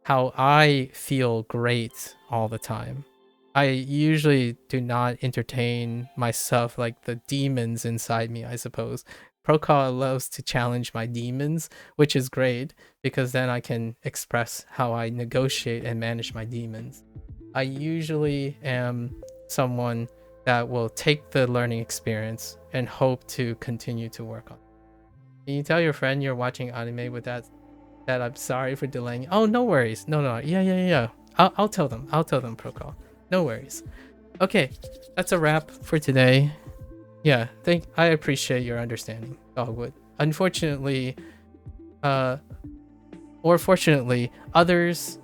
how I feel great all the time. I usually do not entertain myself, like the demons inside me, I suppose. Prokal loves to challenge my demons, which is great because then I can express how I negotiate and manage my demons. I usually am someone that will take the learning experience and hope to continue to work on it. Can you tell your friend you're watching anime with that I'm sorry for delaying? Oh, no worries. No. Yeah. I'll tell them. Prokal. No worries. Okay, that's a wrap for today. Yeah, I appreciate your understanding, Dogwood. Unfortunately, or fortunately, others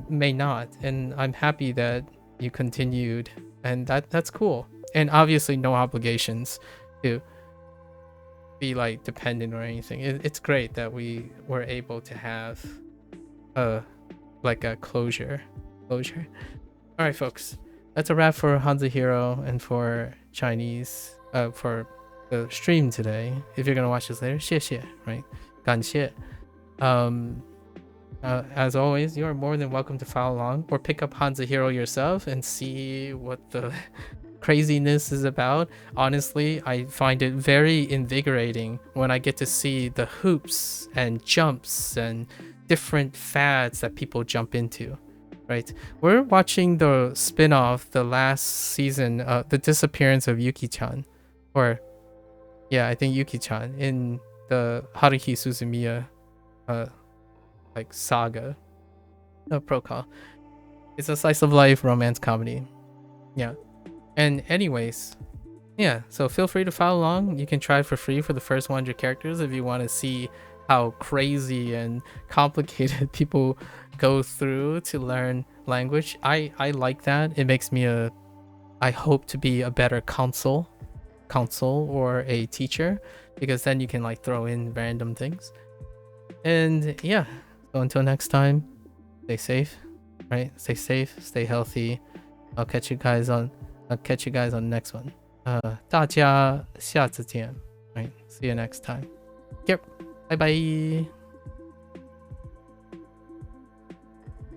may not, and I'm happy that you continued, and that's cool. And obviously, no obligations to be like dependent or anything. It's great that we were able to have a like a closure. All right, folks. That's a wrap for HanziHero and for Chinese for the stream today. If you're gonna watch this later, 谢谢, right? 感谢. As always, you are more than welcome to follow along or pick up HanziHero yourself and see what the craziness is about. Honestly, I find it very invigorating when I get to see the hoops and jumps and different fads that people jump into. Right, we're watching the spin-off, the last season, the disappearance of Yuki-chan, or yeah, I think Yuki-chan in the Haruhi Suzumiya like saga of Prokal. It's a slice of life romance comedy. Yeah, and anyways, yeah, so feel free to follow along. You can try it for free for the first 100 characters if you want to see how crazy and complicated people go through to learn language. I like that. It makes me I hope to be a better counsel or a teacher, because then you can like throw in random things. And yeah, so until next time, stay safe, right? Stay safe, stay healthy. I'll catch you guys on the next one. 大家下次见, right? See you next time. Yep. Bye bye.